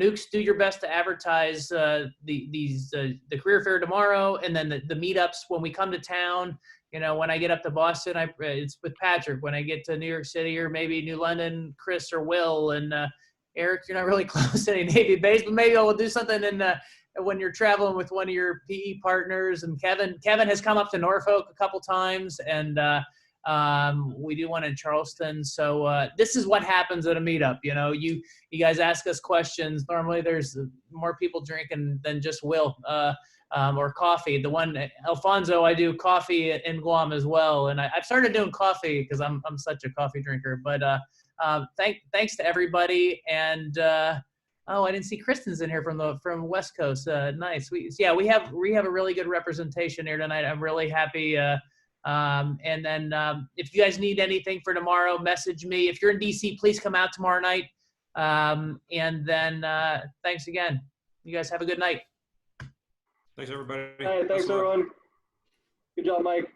nukes, do your best to advertise the career fair tomorrow, and then the meetups when we come to town. You know, when I get up to Boston, it's with Patrick. When I get to New York City or maybe New London, Chris or Will. And Eric, you're not really close to any Navy base, but maybe I'll do something when you're traveling with one of your PE partners. And Kevin has come up to Norfolk a couple times, and we do one in Charleston. So this is what happens at a meetup. You know, you guys ask us questions. Normally there's more people drinking than just Will. Or coffee. The one, Alfonso, I do coffee in Guam as well. And I've started doing coffee because I'm such a coffee drinker. But thanks to everybody. And oh, I didn't see Kristen's in here from West Coast. Nice. We have a really good representation here tonight. I'm really happy. And then if you guys need anything for tomorrow, message me. If you're in DC, please come out tomorrow night. And then thanks again. You guys have a good night. Thanks, everybody. All right, thanks, everyone. Good job, Mike.